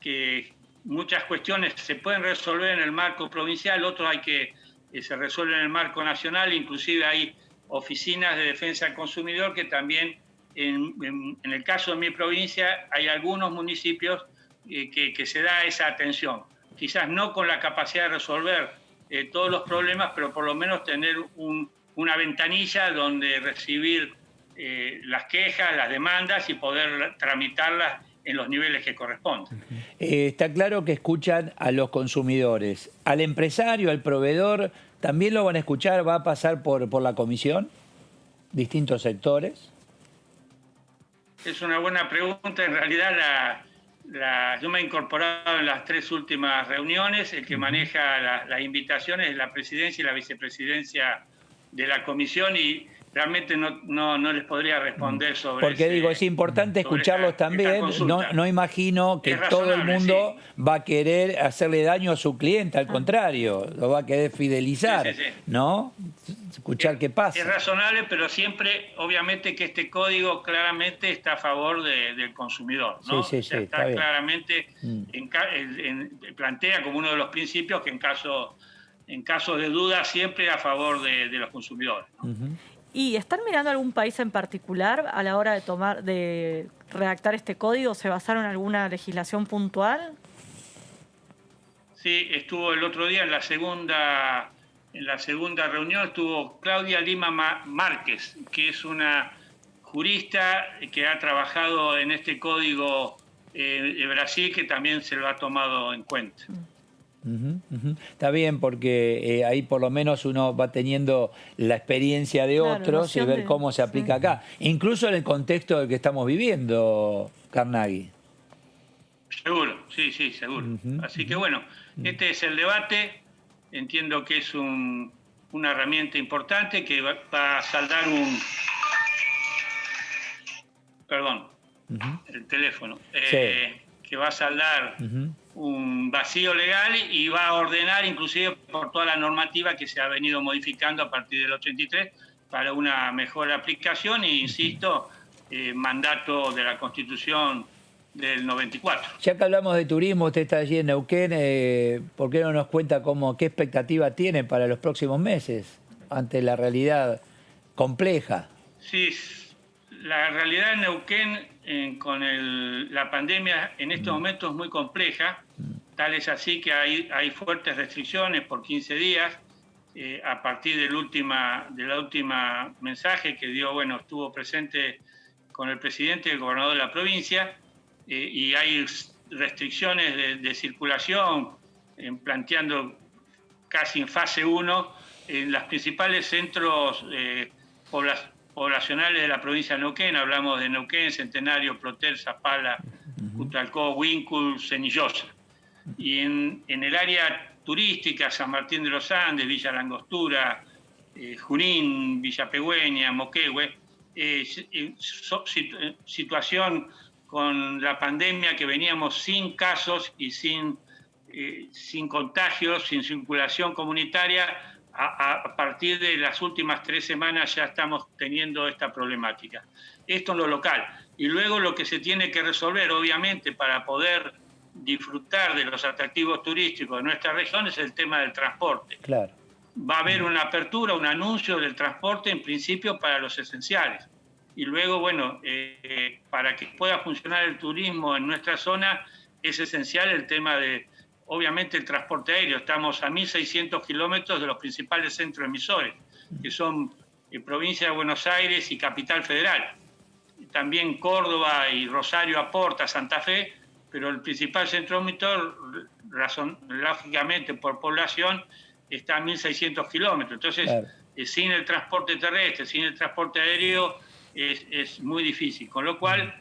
que muchas cuestiones se pueden resolver en el marco provincial, otros hay que se resuelven en el marco nacional, inclusive hay oficinas de defensa del consumidor que también, en el caso de mi provincia, hay algunos municipios que se da esa atención. Quizás no con la capacidad de resolver todos los problemas, pero por lo menos tener una ventanilla donde recibir las quejas, las demandas y poder tramitarlas en los niveles que corresponden.
Está claro que escuchan a los consumidores. ¿Al empresario, al proveedor, también lo van a escuchar? ¿Va a pasar por la comisión? ¿Distintos sectores?
Es una buena pregunta. En realidad yo me he incorporado en las 3 últimas reuniones. El que maneja las invitaciones es la presidencia y la vicepresidencia de la comisión, y realmente no les podría responder sobre
Porque digo, es importante escucharlos también. No imagino que todo el mundo va a querer hacerle daño a su cliente, al contrario, lo va a querer fidelizar, ¿no? Escuchar qué pasa.
Es razonable, pero siempre, obviamente, que este código claramente está a favor del consumidor, ¿no?
Sí,
está bien. Claramente plantea como uno de los principios que en caso de duda siempre a favor de los consumidores, ¿no?
¿Y están mirando algún país en particular a la hora de redactar este código? ¿Se basaron en alguna legislación puntual?
Sí, estuvo el otro día en la segunda reunión, estuvo Claudia Lima Márquez, que es una jurista que ha trabajado en este código de Brasil, que también se lo ha tomado en cuenta.
Está bien, porque ahí por lo menos uno va teniendo la experiencia de otros y ver cómo se aplica acá. Incluso en el contexto del que estamos viviendo, Carnaghi.
Seguro, sí, seguro. Así que bueno, este es el debate. Entiendo que es una herramienta importante que va a saldar el teléfono. Que va a saldar un vacío legal y va a ordenar, inclusive por toda la normativa que se ha venido modificando a partir del 83 para una mejor aplicación, e insisto, mandato de la Constitución del 94.
Ya que hablamos de turismo, usted está allí en Neuquén, ¿por qué no nos cuenta qué expectativa tiene para los próximos meses ante la realidad compleja?
Sí, la realidad en Neuquén con la pandemia en estos momentos es muy compleja, tal es así que hay fuertes restricciones por 15 días, a partir del última mensaje que dio, estuvo presente con el presidente y el gobernador de la provincia, y hay restricciones de circulación, planteando casi en fase 1 en los principales centros poblacionales de la provincia de Neuquén. Hablamos de Neuquén, Centenario, Ploter, Zapala, Cutralcó, Huíncul, Cenillosa. Y en el área turística, San Martín de los Andes, Villa Langostura, Junín, Villa Pegüeña, Moquehue, situación con la pandemia que veníamos sin casos y sin contagios, sin circulación comunitaria. A partir de las últimas 3 semanas ya estamos teniendo esta problemática. Esto en lo local. Y luego lo que se tiene que resolver, obviamente, para poder disfrutar de los atractivos turísticos de nuestra región es el tema del transporte.
Claro.
Va a haber una apertura, un anuncio del transporte, en principio para los esenciales. Y luego, para que pueda funcionar el turismo en nuestra zona, es esencial el tema de, obviamente, el transporte aéreo. Estamos a 1.600 kilómetros de los principales centros emisores, que son provincia de Buenos Aires y Capital Federal. También Córdoba y Rosario aporta, Santa Fe, pero el principal centro emisor, lógicamente por población, está a 1.600 kilómetros. Entonces, claro, sin el transporte terrestre, sin el transporte aéreo, es muy difícil. Con lo cual,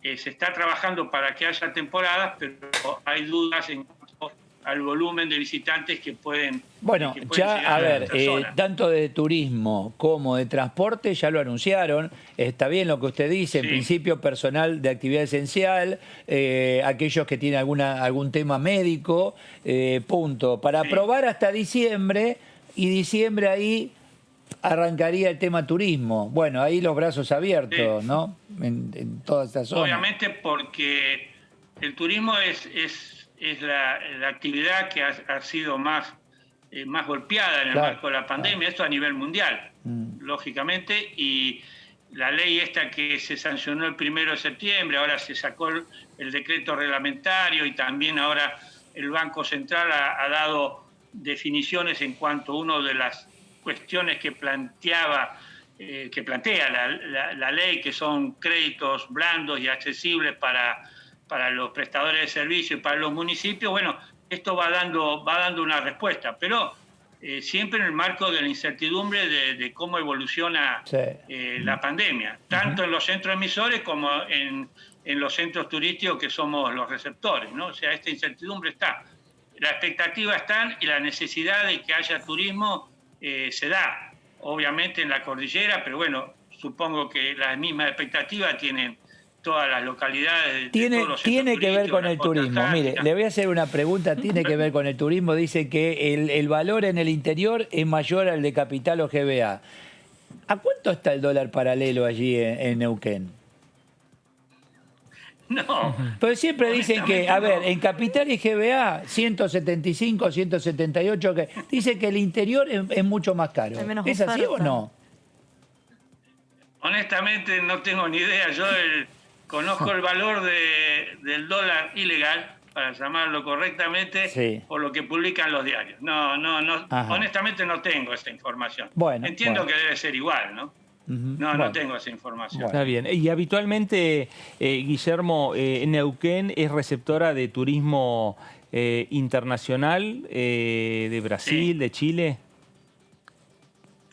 se está trabajando para que haya temporadas, pero hay dudas en cuanto al volumen de visitantes que pueden...
Bueno, ya, a ver, tanto de turismo como de transporte ya lo anunciaron. Está bien lo que usted dice, en principio personal de actividad esencial, aquellos que tienen algún tema médico, punto. Para aprobar hasta diciembre, y diciembre ahí arrancaría el tema turismo. Bueno, ahí los brazos abiertos, ¿no? En toda esta zona.
Obviamente porque el turismo es es la actividad que ha sido más golpeada en el marco de la pandemia, esto a nivel mundial, lógicamente, y la ley esta que se sancionó el 1 de septiembre, ahora se sacó el decreto reglamentario y también ahora el Banco Central ha dado definiciones en cuanto a una de las cuestiones que plantea la ley, que son créditos blandos y accesibles para los prestadores de servicios y para los municipios. Bueno, esto va dando una respuesta, pero siempre en el marco de la incertidumbre de cómo evoluciona la pandemia, tanto en los centros emisores como en los centros turísticos que somos los receptores, ¿no? O sea, esta incertidumbre está, la expectativa está y la necesidad de que haya turismo se da, obviamente en la cordillera, pero bueno, supongo que las mismas expectativas tienen todas las localidades.
Tiene que ver con el turismo. Mire, le voy a hacer una pregunta, tiene que ver con el turismo. Dice que el valor en el interior es mayor al de Capital o GBA. ¿A cuánto está el dólar paralelo allí en Neuquén?
No.
Pero siempre dicen que, a ver, en Capital y GBA, 175, 178, dice que el interior es mucho más caro. ¿Es así o no?
Honestamente no tengo ni idea. Yo conozco el valor del dólar ilegal, para llamarlo correctamente, por lo que publican los diarios. No, honestamente no tengo esa información. Entiendo que debe ser igual, ¿no? No tengo esa información.
Está bien. Y habitualmente, Guillermo, Neuquén es receptora de turismo internacional, de Brasil, de Chile.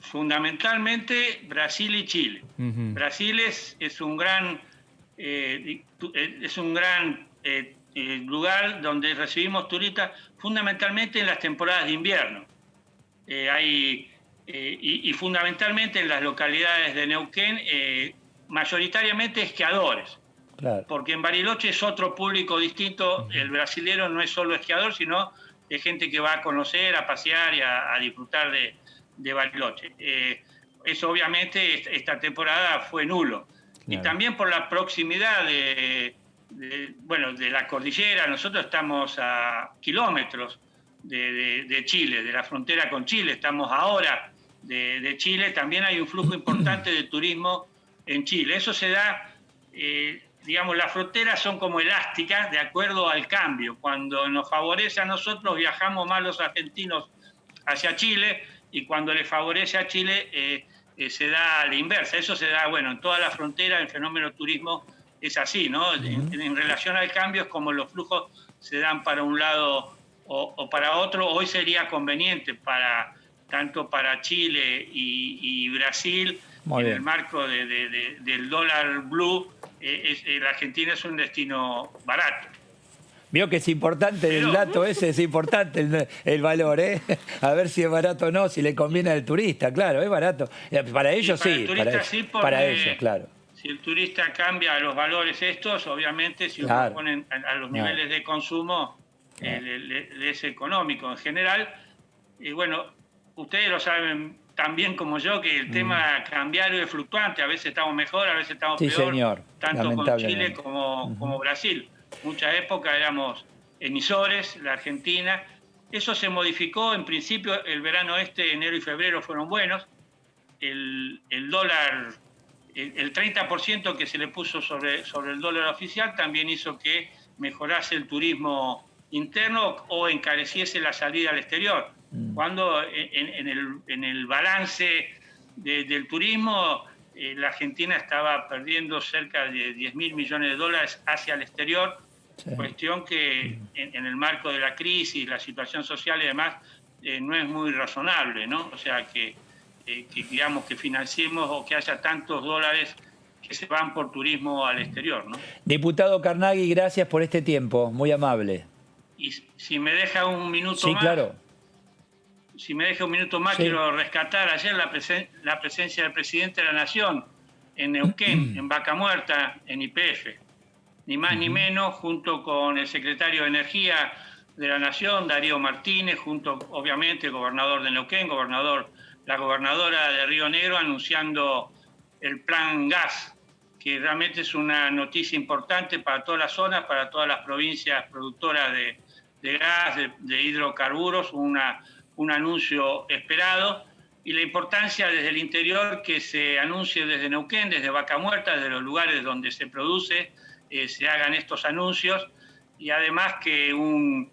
Fundamentalmente Brasil y Chile. Brasil es un gran lugar donde recibimos turistas fundamentalmente en las temporadas de invierno. Y fundamentalmente en las localidades de Neuquén, mayoritariamente esquiadores. Claro. Porque en Bariloche es otro público distinto. El brasilero no es solo esquiador, sino de gente que va a conocer, a pasear y a disfrutar de Bariloche. Eso obviamente esta temporada fue nulo. Claro. Y también por la proximidad de la cordillera. Nosotros estamos a kilómetros de Chile, de la frontera con Chile. Estamos ahora de Chile. También hay un flujo importante de turismo en Chile. Eso se da, digamos, las fronteras son como elásticas de acuerdo al cambio. Cuando nos favorece a nosotros, viajamos más los argentinos hacia Chile, y cuando le favorece a Chile se da la inversa. Eso se da, en toda la frontera. El fenómeno turismo es así, ¿no? En relación al cambio es como los flujos se dan para un lado o para otro. Hoy sería conveniente tanto para Chile y Brasil, el marco del dólar blue. La Argentina es un destino barato.
Vio que es importante el dato ese, es importante el valor, ¿eh? A ver si es barato o no, si le conviene al turista, claro, es barato. Para ellos sí, para ellos, claro.
Si el turista cambia los valores estos, obviamente si lo ponen a los niveles de consumo, le es económico en general. Y ustedes lo saben tan bien como yo que el tema cambiario es fluctuante, a veces estamos mejor, a veces estamos peor,
señor,
tanto con Chile como Brasil. Mucha época éramos emisores, la Argentina. Eso se modificó, en principio el verano enero y febrero fueron buenos. El dólar, el 30% que se le puso sobre el dólar oficial también hizo que mejorase el turismo interno o encareciese la salida al exterior. Cuando en el balance del turismo, la Argentina estaba perdiendo cerca de 10.000 millones de dólares hacia el exterior, cuestión que en el marco de la crisis, la situación social y demás, no es muy razonable, ¿no? O sea, que digamos que financiemos o que haya tantos dólares que se van por turismo al exterior, ¿no?
Diputado Carnaghi, gracias por este tiempo, muy amable.
Y si me deja un minuto más...
Sí, claro.
Si me deja un minuto más, quiero rescatar ayer la presencia del presidente de la Nación en Neuquén, en Vaca Muerta, en YPF. Ni más ni menos, junto con el secretario de Energía de la Nación, Darío Martínez, junto, obviamente, el gobernador de Neuquén, la gobernadora de Río Negro, anunciando el plan gas, que realmente es una noticia importante para toda la zona, para todas las provincias productoras de gas, de hidrocarburos, un anuncio esperado, y la importancia desde el interior que se anuncie desde Neuquén, desde Vaca Muerta, desde los lugares donde se produce, se hagan estos anuncios, y además que un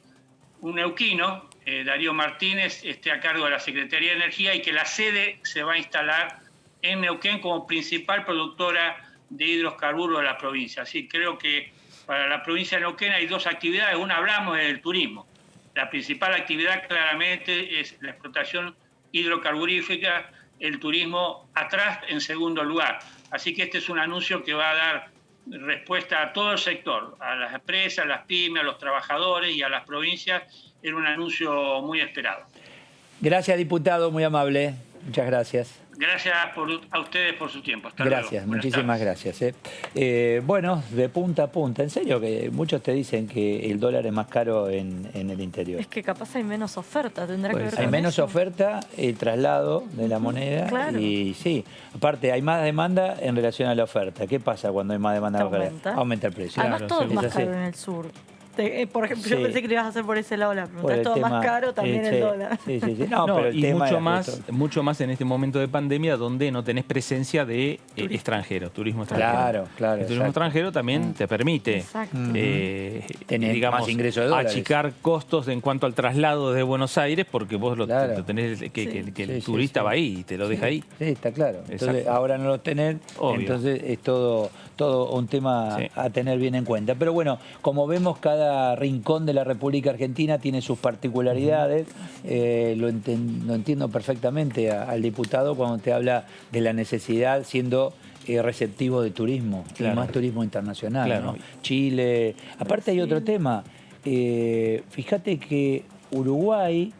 neuquino, Darío Martínez, esté a cargo de la Secretaría de Energía y que la sede se va a instalar en Neuquén como principal productora de hidrocarburos de la provincia. Así creo que para la provincia de Neuquén hay dos actividades. Una, hablamos del turismo. La principal actividad claramente es la explotación hidrocarburífera, el turismo atrás en segundo lugar. Así que este es un anuncio que va a dar respuesta a todo el sector, a las empresas, a las pymes, a los trabajadores y a las provincias. Era un anuncio muy esperado.
Gracias, diputado, muy amable. Muchas gracias.
Gracias a ustedes por su tiempo. Hasta
Gracias,
luego.
muchísimas gracias. Bueno, de punta a punta. En serio que muchos te dicen que el dólar es más caro en el interior.
Es que capaz hay menos oferta, tendrá que ver con
Hay menos
eso.
oferta, el traslado de la moneda.
Claro.
Y sí, aparte hay más demanda en relación a la oferta. ¿Qué pasa cuando hay más demanda en la oferta?
Aumenta.
Aumenta el precio.
Además, todo es
es
más
así.
caro en el sur. Por ejemplo,
Sí.
yo pensé que lo ibas a hacer por ese lado la pregunta.
Por
Es
el
todo
tema,
más caro, también
sí,
el dólar.
Sí, sí, sí. No,
No,
pero el
y
tema
mucho
era
más,
justo-
mucho más en este momento de pandemia donde no tenés presencia de extranjero, turismo extranjero.
Claro, claro,
El turismo
exacto.
extranjero también te permite
Exacto.
Tenés más ingresos de dólares.
achicar costos en cuanto al traslado de Buenos Aires porque vos lo
Claro.
tenés que
Sí.
el
Sí, sí,
turista
sí.
va ahí y te lo deja ahí.
Sí, está claro. Entonces,
Exacto.
ahora no lo tenés,
Obvio.
entonces es todo un tema
Sí.
a tener bien en cuenta. Pero bueno, como vemos, cada rincón de la República Argentina tiene sus particularidades. Lo entiendo perfectamente al diputado cuando te habla de la necesidad siendo receptivo de turismo,
Claro.
y más turismo internacional.
Claro.
¿no? Chile. Aparte hay otro tema. Fíjate que Uruguay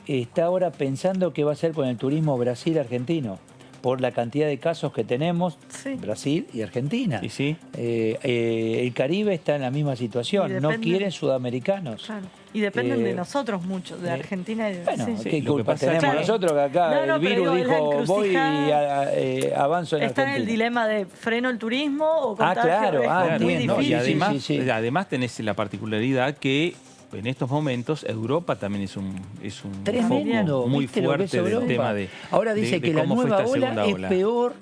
está ahora pensando qué va a hacer con el turismo Brasil-argentino, por la cantidad de casos que tenemos,
Sí.
Brasil y Argentina.
¿Y sí?
El Caribe está en la misma
Y
situación, no
depende-
quieren sudamericanos.
Claro. Y dependen de
Eh,
nosotros mucho, de Argentina y de...
Bueno,
sí.
¿qué
Lo que
culpa
pasa es
tenemos
que-
nosotros que acá
No, no,
el
pero
virus
digo, es la
dijo voy y
encrucijada.
avanzo en
Está en el
Argentina?
dilema de freno el turismo o
Ah,
contagio.
claro,
es
ah,
muy
entiendo.
No, y
difícil.
además,
Sí, sí.
además tenés la particularidad que en estos momentos Europa también es un
Tremendo,
foco muy
¿viste lo que es
fuerte del
Europa?
tema de
Ahora dice
de
que la
cómo fue
nueva
esta
ola
segunda
es
ola.
peor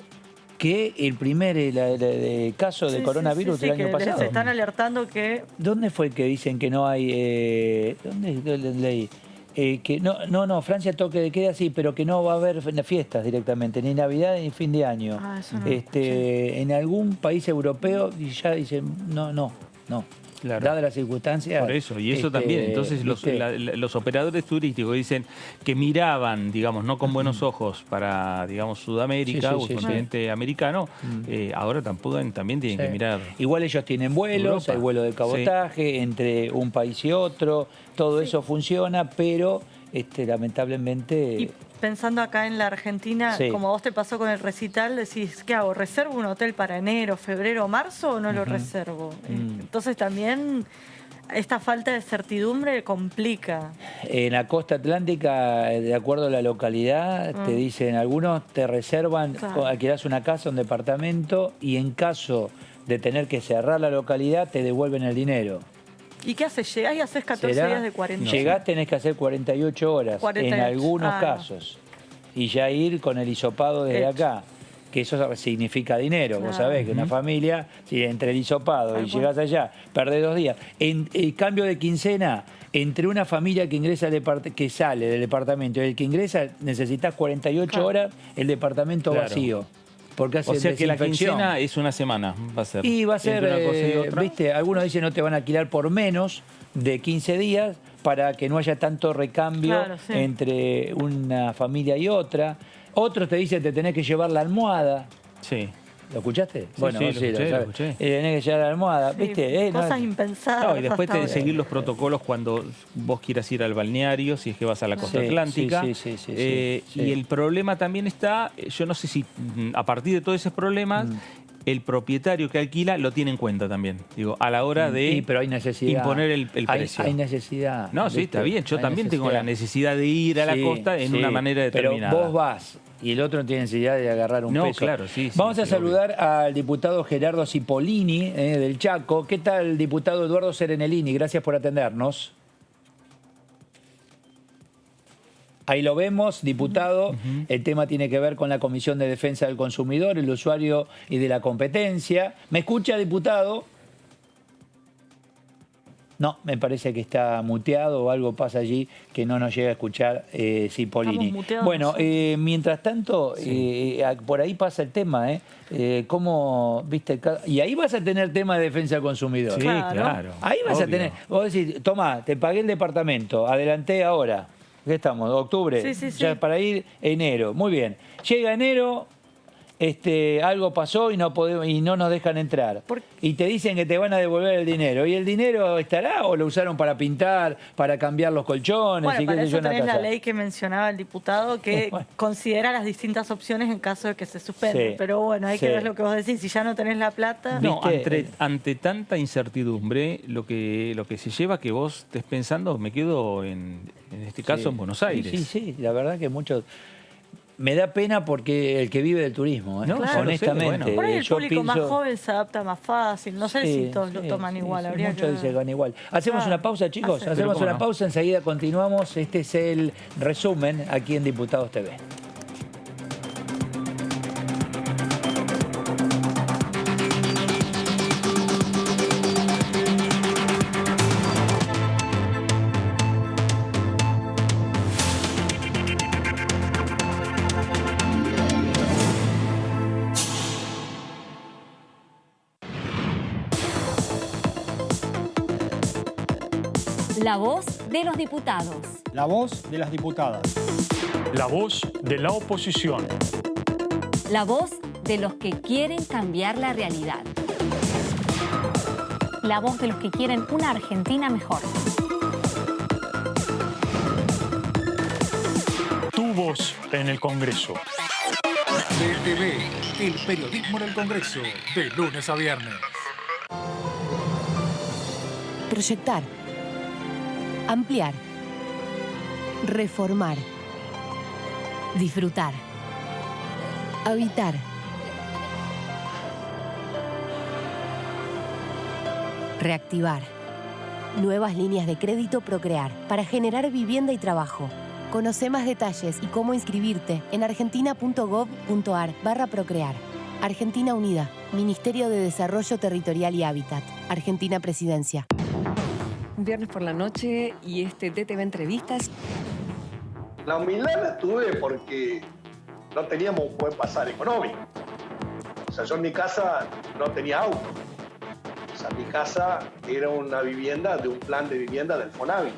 que el primer caso de
Sí, sí,
coronavirus
sí,
del
sí,
año
que
pasado.
se están alertando que...
¿Dónde fue que dicen que no hay... ¿Dónde leí? Que no, Francia toque de queda sí, pero que no va a haber fiestas directamente, ni Navidad ni fin de año.
Ah, eso no,
En algún país europeo y ya dicen no.
Claro.
Dadas las circunstancias.
Por eso, y eso también. Entonces
¿viste?
los operadores turísticos dicen que miraban, digamos, no con buenos ojos para, digamos, Sudamérica
Sí, sí,
o el
sí,
continente americano, ahora también tienen que
Sí.
mirar.
Igual ellos tienen vuelos,
Europa.
hay vuelo de cabotaje entre un país y otro, todo eso funciona, pero lamentablemente...
Y pensando acá en la Argentina,
Sí.
como a vos te pasó con el recital, decís, ¿qué hago? ¿Reservo un hotel para enero, febrero, marzo o no lo reservo? Entonces también esta falta de certidumbre complica.
En la costa atlántica, de acuerdo a la localidad, te dicen, algunos te reservan,
Claro.
alquilás una casa, un departamento, y en caso de tener que cerrar la localidad, te devuelven el dinero.
¿Y qué haces? ¿Llegás y haces 14
¿Será?
días de cuarentena?
Llegás, tenés que hacer 48 horas
48.
en algunos
Ah, no.
casos. Y ya ir con el hisopado desde
Hecho.
acá. Que eso significa dinero. Vos
Claro.
sabés que una familia, si entre el hisopado
Tal
y
cual.
llegás allá, perdés 2 días. En el cambio de quincena, entre una familia que ingresa que sale del departamento y el que ingresa, necesitas 48
Claro.
horas el departamento
Claro.
vacío. Porque hace
O sea que la
desinfección.
quincena es una semana, va a ser.
Y va a ser,
Entre una cosa y otra.
viste, algunos dicen no te van a alquilar por menos de 15 días para que no haya tanto recambio
Claro, sí.
entre una familia y otra. Otros te dicen te tenés que llevar la almohada.
Sí.
¿Lo escuchaste?
Sí, sí, lo
sabes.
escuché.
Tenés que llevar la almohada,
Sí,
¿viste? No,
cosas impensadas.
No, y después
hasta
de
ahora.
seguir los protocolos cuando vos quieras ir al balneario, si es que vas a la costa
Sí,
atlántica.
sí.
Y el problema también está, yo no sé si a partir de todos esos problemas, el propietario que alquila lo tiene en cuenta también. Digo, a la hora de
Sí, pero hay necesidad.
imponer el precio.
Hay necesidad.
No, sí,
¿viste?
está bien. Yo
Hay
también tengo la necesidad de ir a la
Sí,
costa en
sí,
una manera determinada.
Pero vos vas y el otro no tiene necesidad de agarrar un
No,
peso.
claro, sí,
Vamos a
sí,
saludar al diputado Gerardo Cipollini del Chaco. ¿Qué tal, diputado Eduardo Serenellini? Gracias por atendernos. Ahí lo vemos, diputado. El tema tiene que ver con la Comisión de Defensa del Consumidor, el usuario y de la competencia. ¿Me escucha, diputado? No, me parece que está muteado o algo pasa allí que no nos llega a escuchar Cipollini. Bueno, mientras tanto, por ahí pasa el tema, ¿cómo, viste? Y ahí vas a tener tema de defensa del consumidor.
Sí, claro.
Ahí vas a tener, vos decís, tomá, te pagué el departamento, adelanté ahora. ¿Qué estamos? ¿Octubre?
Sí.
Ya para ir enero. Muy bien. Llega enero, algo pasó y no podemos, y no nos dejan entrar. Y te dicen que te van a devolver el dinero. ¿Y el dinero estará o lo usaron para pintar, para cambiar los colchones?
Bueno,
y
para
qué sé yo
eso
en la
tenés la
casa?
ley que mencionaba el diputado que considera las distintas opciones en caso de que se suspenda.
Sí.
Pero bueno, hay que
Sí.
ver lo que vos decís. Si ya no tenés la plata...
No,
¿Viste?
ante tanta incertidumbre, lo que se lleva a que vos estés pensando, me quedo en este caso en Buenos Aires.
Sí, la verdad que muchos... Me da pena porque el que vive del turismo,
No,
claro,
honestamente.
bueno.
Por ahí el
yo
público más
pienso-
joven se adapta más fácil. No sé si todos lo toman igual. Habría
muchos
que...
dicen que van igual. Hacemos
Claro.
una pausa, chicos.
Hacemos.
Hacemos
¿Cómo
una
no?
pausa, enseguida continuamos. Este es el resumen aquí en Diputados TV.
La voz de los diputados.
La voz de las diputadas.
La voz de la oposición.
La voz de los que quieren cambiar la realidad. La voz de los que quieren una Argentina mejor.
Tu voz en el Congreso.
DTV, el periodismo en el Congreso, de lunes a viernes.
Proyectar, ampliar, reformar, disfrutar, habitar, reactivar, nuevas líneas de crédito Procrear para generar vivienda y trabajo. Conoce más detalles y cómo inscribirte en argentina.gov.ar/procrear. Argentina Unida, Ministerio de Desarrollo Territorial y Hábitat, Argentina Presidencia.
Un viernes por la noche y DTV Entrevistas.
La humildad la tuve porque no teníamos un buen pasar económico. O sea, yo en mi casa no tenía auto. O sea, mi casa era una vivienda de un plan de vivienda del Fonavi.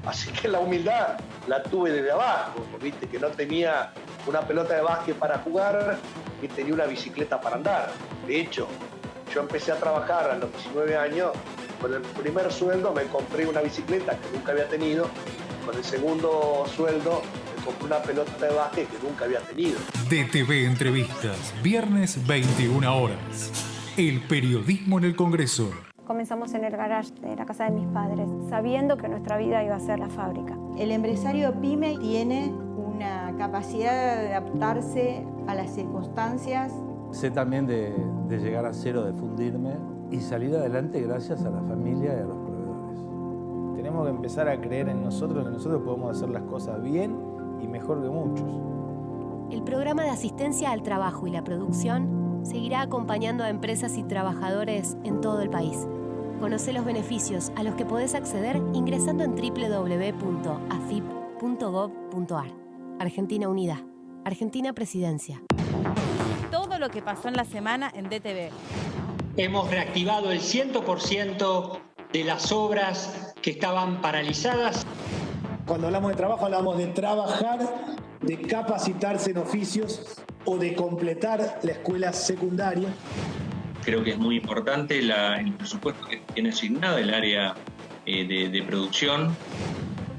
Así que la humildad la tuve desde abajo, viste, que no tenía una pelota de básquet para jugar ni tenía una bicicleta para andar. De hecho, yo empecé a trabajar a los 19 años. Con el primer sueldo me compré una bicicleta que nunca había tenido. Con el segundo sueldo me compré una pelota de básquet que nunca había tenido.
DTV Entrevistas, viernes 21 horas. El periodismo en el Congreso.
Comenzamos en el garage de la casa de mis padres, sabiendo que nuestra vida iba a ser la fábrica.
El empresario pyme tiene una capacidad de adaptarse a las circunstancias.
Sé también de llegar a cero, de fundirme y salir adelante gracias a la familia y a los proveedores.
Tenemos que empezar a creer en nosotros, que nosotros podemos hacer las cosas bien y mejor que muchos.
El programa de asistencia al trabajo y la producción seguirá acompañando a empresas y trabajadores en todo el país. Conoce los beneficios a los que podés acceder ingresando en www.afip.gov.ar. Argentina Unida. Argentina Presidencia.
Todo lo que pasó en la semana en DTV.
Hemos reactivado el 100% de las obras que estaban paralizadas.
Cuando hablamos de trabajo, hablamos de trabajar, de capacitarse en oficios o de completar la escuela secundaria.
Creo que es muy importante el presupuesto que tiene asignado el área de producción.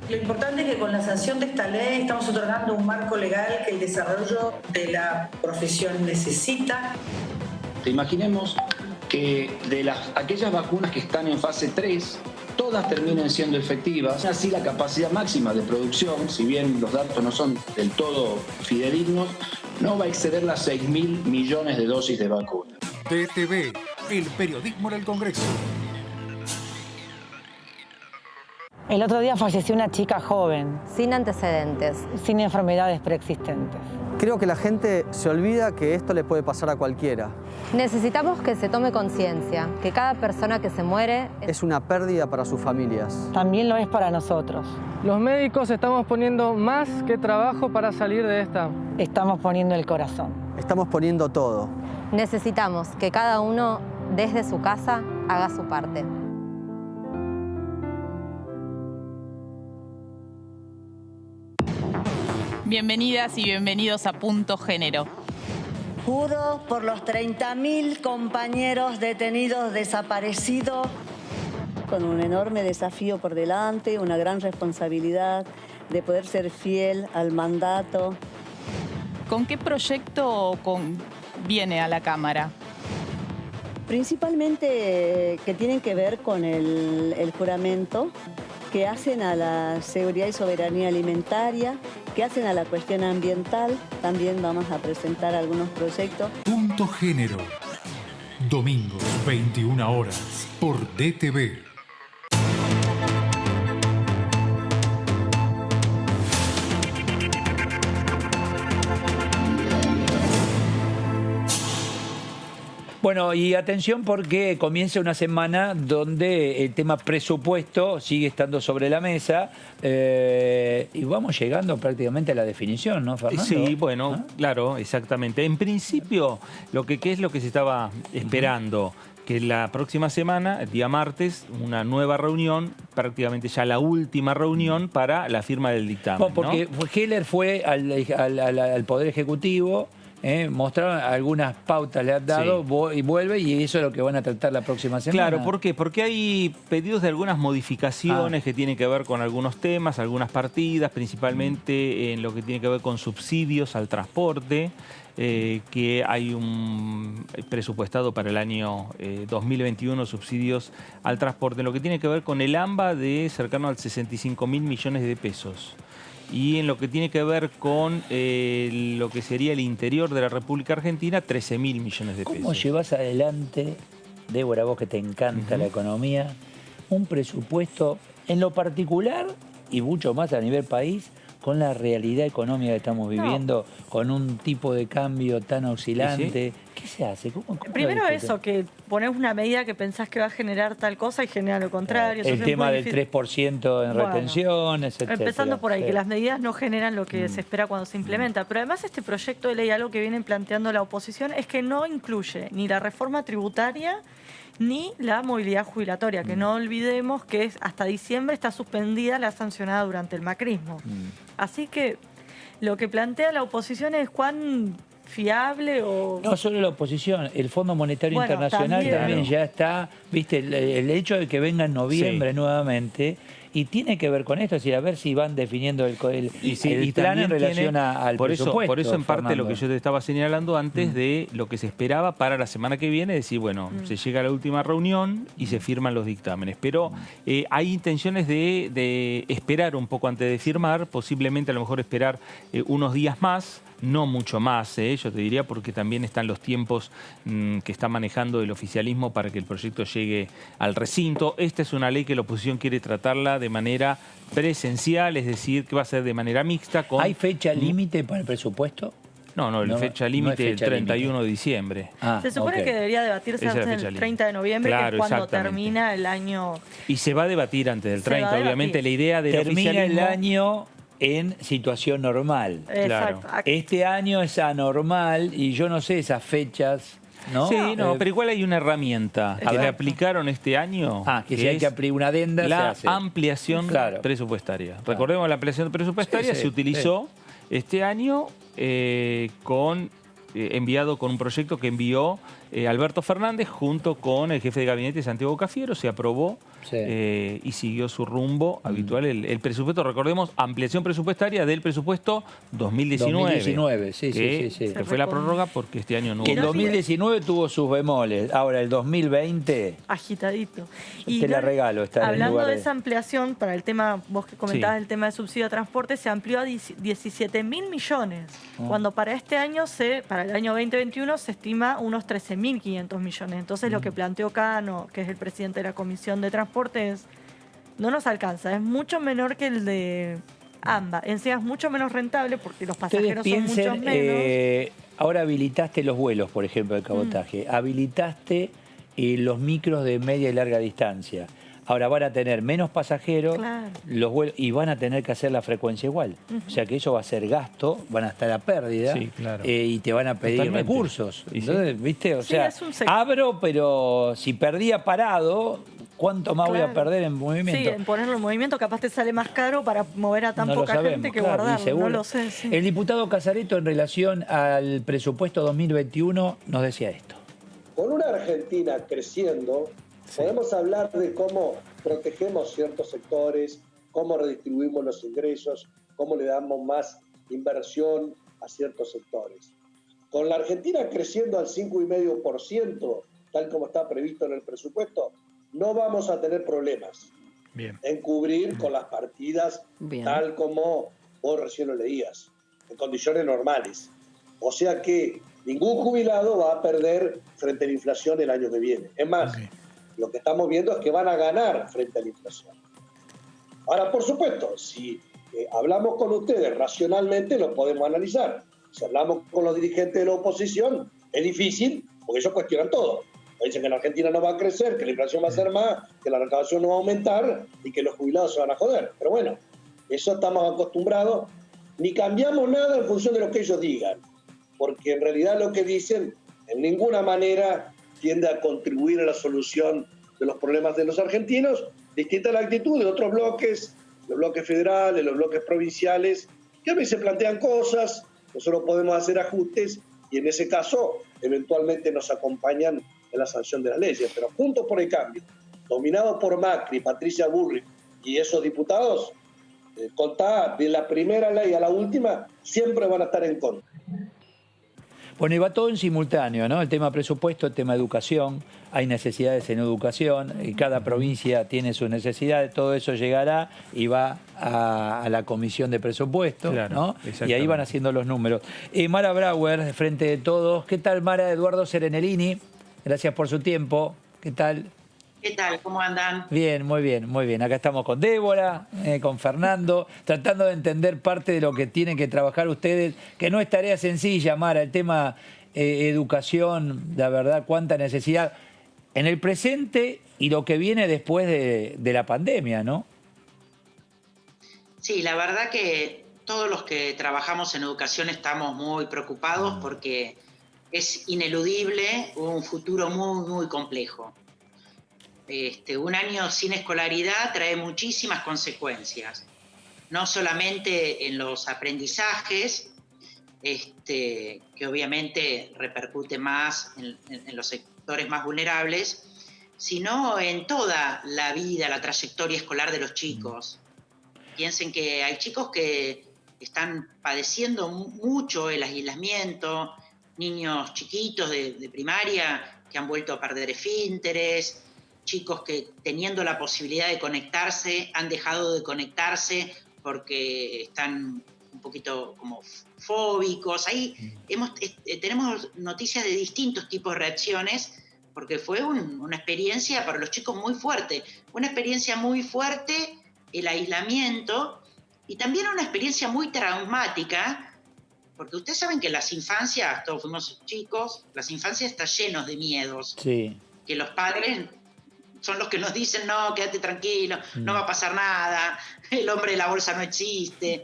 Lo importante es que con la sanción de esta ley estamos otorgando un marco legal que el desarrollo de la profesión necesita.
Imaginemos que de aquellas vacunas que están en fase 3, todas terminen siendo efectivas. Así la capacidad máxima de producción, si bien los datos no son del todo fidedignos, no va a exceder las 6.000 millones de dosis de vacuna.
DTV, el periodismo en el Congreso.
El otro día falleció una chica joven.
Sin antecedentes.
Sin enfermedades preexistentes.
Creo que la gente se olvida que esto le puede pasar a cualquiera.
Necesitamos que se tome conciencia, que cada persona que se muere
es una pérdida para sus familias.
También lo es para nosotros.
Los médicos estamos poniendo más que trabajo para salir de esta.
Estamos poniendo el corazón.
Estamos poniendo todo.
Necesitamos que cada uno, desde su casa, haga su parte.
Bienvenidas y bienvenidos a Punto Género.
Juro por los 30.000 compañeros detenidos desaparecidos.
Con un enorme desafío por delante, una gran responsabilidad de poder ser fiel al mandato.
¿Con qué proyecto viene a la Cámara?
Principalmente que tienen que ver con el juramento que hacen a la seguridad y soberanía alimentaria, que hacen a la cuestión ambiental. También vamos a presentar algunos proyectos.
Punto Género. Domingos, 21 horas, por DTV.
Bueno, y atención porque comienza una semana donde el tema presupuesto sigue estando sobre la mesa y vamos llegando prácticamente a la definición, ¿no, Fernando?
Sí, bueno, claro, exactamente. En principio, ¿qué es lo que se estaba esperando? Que la próxima semana, el día martes, una nueva reunión, prácticamente ya la última reunión para la firma del dictamen.
Bueno, porque Heller fue al Poder Ejecutivo. Mostraron algunas pautas, le han dado, sí, y vuelve, y eso es lo que van a tratar la próxima semana.
Claro, ¿por qué? Porque hay pedidos de algunas modificaciones que tienen que ver con algunos temas, algunas partidas, principalmente en lo que tiene que ver con subsidios al transporte, que hay un presupuestado para el año 2021 subsidios al transporte, en lo que tiene que ver con el AMBA de cercano al 65.000 millones de pesos. Y en lo que tiene que ver con lo que sería el interior de la República Argentina, 13.000 millones de pesos.
¿Cómo llevas adelante, Débora, vos que te encanta la economía, un presupuesto en lo particular y mucho más a nivel país, con la realidad económica que estamos viviendo, con un tipo de cambio tan oscilante? ¿Sí? ¿Qué se hace? ¿Cómo
Primero eso, que pones una medida que pensás que va a generar tal cosa y genera lo contrario.
El tema del 3% en retenciones, etc.
Empezando por ahí, que las medidas no generan lo que se espera cuando se implementa. Pero además este proyecto de ley, algo que viene planteando la oposición, es que no incluye ni la reforma tributaria ni la movilidad jubilatoria, que no olvidemos que hasta diciembre está suspendida la sancionada durante el macrismo. Así que lo que plantea la oposición es cuán fiable o...
No solo la oposición, el Fondo Monetario Internacional también ya está, viste, el hecho de que venga en noviembre nuevamente, y tiene que ver con esto, es decir, a ver si van definiendo el plan en relación al presupuesto.
Por eso en parte
Fernando,
lo que yo te estaba señalando antes de lo que se esperaba para la semana que viene, decir, bueno, se llega a la última reunión y se firman los dictámenes. Pero hay intenciones de esperar un poco antes de firmar, posiblemente a lo mejor esperar unos días más, no mucho más, yo te diría, porque también están los tiempos que está manejando el oficialismo para que el proyecto llegue al recinto. Esta es una ley que la oposición quiere tratarla de manera presencial, es decir, que va a ser de manera mixta.
¿Hay fecha límite para el presupuesto?
No, la fecha límite es el 31 de diciembre.
Se supone que debería debatirse antes del 30 de noviembre, que es cuando termina el año.
Y se va a debatir antes del 30, obviamente. La idea del oficialismo...
Termina el año en situación normal.
Exacto.
Claro. Este año es anormal y yo no sé esas fechas, ¿no?
Sí, pero igual hay una herramienta que le aplicaron este año.
Que si hay que aplicar una adenda,
la
se hace.
Ampliación presupuestaria. Recordemos, la ampliación presupuestaria se utilizó este año enviado con un proyecto que envió Alberto Fernández junto con el jefe de gabinete Santiago Cafiero, se aprobó y siguió su rumbo habitual el presupuesto. Recordemos, ampliación presupuestaria del presupuesto 2019.
2019, sí.
Que fue la prórroga porque este año no hubo.
El 2019 tuvo sus bemoles, ahora el 2020...
Agitadito.
Te la regalo.
Hablando de esa ampliación, para el tema, vos que comentabas el tema de subsidio a transporte, se amplió a 17.000 millones, cuando para este año, para el año 2021, se estima unos 13.500 millones. Entonces lo que planteó Cano, que es el presidente de la Comisión de Transporte, es no nos alcanza. Es mucho menor que el de AMBA. Encima es mucho menos rentable porque los pasajeros son muchos menos.
Ahora habilitaste los vuelos, por ejemplo, de cabotaje. habilitaste los micros de media y larga distancia. Ahora van a tener menos pasajeros los vuelos, y van a tener que hacer la frecuencia igual. O sea que eso va a ser gasto, van a estar a pérdida y te van a pedir recursos. Entonces, ¿viste? O sea, abro, pero si perdía parado, ¿cuánto más voy a perder en movimiento?
Sí, en ponerlo en movimiento capaz te sale más caro para mover a tan poca gente que guardarlo. No lo sé. Sí.
El diputado Casareto, en relación al presupuesto 2021, nos decía esto.
Con una Argentina creciendo, podemos hablar de cómo protegemos ciertos sectores, cómo redistribuimos los ingresos, cómo le damos más inversión a ciertos sectores. Con la Argentina creciendo al 5,5%, tal como está previsto en el presupuesto, no vamos a tener problemas en cubrir con las partidas tal como vos recién lo leías, en condiciones normales. O sea que ningún jubilado va a perder frente a la inflación el año que viene. Es más, lo que estamos viendo es que van a ganar frente a la inflación. Ahora, por supuesto, si hablamos con ustedes racionalmente, lo podemos analizar. Si hablamos con los dirigentes de la oposición, es difícil, porque ellos cuestionan todo. Dicen que la Argentina no va a crecer, que la inflación va a ser más, que la recaudación no va a aumentar y que los jubilados se van a joder. Pero bueno, eso estamos acostumbrados. Ni cambiamos nada en función de lo que ellos digan, porque en realidad lo que dicen en ninguna manera tiende a contribuir a la solución de los problemas de los argentinos, distinta a la actitud de otros bloques, los bloques federales, los bloques provinciales, que a veces plantean cosas, nosotros podemos hacer ajustes y en ese caso eventualmente nos acompañan en la sanción de las leyes. Pero Juntos por el Cambio, dominado por Macri, Patricia Bullrich y esos diputados, contá de la primera ley a la última, siempre van a estar en contra.
Bueno, y va todo en simultáneo, ¿no? El tema presupuesto, el tema educación, hay necesidades en educación, y cada provincia tiene sus necesidades, todo eso llegará y va a la comisión de presupuesto, ¿no? Y ahí van haciendo los números. Mara Brauer, de Frente de Todos. ¿Qué tal, Mara? Eduardo Serenellini, gracias por su tiempo. ¿Qué tal?
¿Qué tal? ¿Cómo andan?
Bien, muy bien, muy bien. Acá estamos con Débora, con Fernando, tratando de entender parte de lo que tienen que trabajar ustedes, que no es tarea sencilla, Mara, el tema educación, la verdad, cuánta necesidad en el presente y lo que viene después de la pandemia, ¿no?
Sí, la verdad que todos los que trabajamos en educación estamos muy preocupados porque es ineludible un futuro muy, muy complejo. Un año sin escolaridad trae muchísimas consecuencias, no solamente en los aprendizajes, que obviamente repercute más en los sectores más vulnerables, sino en toda la vida, la trayectoria escolar de los chicos. Piensen que hay chicos que están padeciendo mucho el aislamiento, niños chiquitos de primaria que han vuelto a perder esfínteres, chicos que teniendo la posibilidad de conectarse han dejado de conectarse porque están un poquito como fóbicos. Ahí tenemos noticias de distintos tipos de reacciones porque fue una experiencia para los chicos muy fuerte. Una experiencia muy fuerte, el aislamiento, y también una experiencia muy traumática, porque ustedes saben que las infancias, todos fuimos chicos, las infancias están llenos de miedos.
Sí.
Que los padres son los que nos dicen, no, quédate tranquilo, no va a pasar nada, el hombre de la bolsa no existe.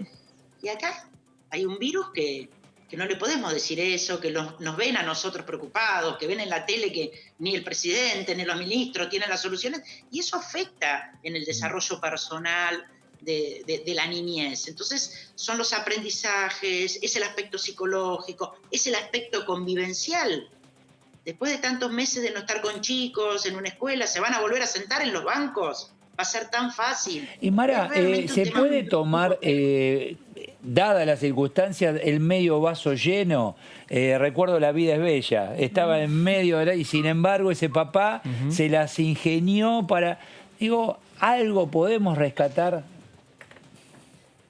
Y acá hay un virus que no le podemos decir eso, que nos ven a nosotros preocupados, que ven en la tele que ni el presidente ni los ministros tienen las soluciones, y eso afecta en el desarrollo personal de la niñez. Entonces son los aprendizajes, es el aspecto psicológico, es el aspecto convivencial. Después de tantos meses de no estar con chicos en una escuela, ¿se van a volver a sentar en los bancos? Va a ser tan fácil.
Y Mara, ¿se puede tomar, dada las circunstancias, el medio vaso lleno? Recuerdo La vida es bella, estaba en medio y sin embargo ese papá se las ingenió para... Digo, ¿algo podemos rescatar?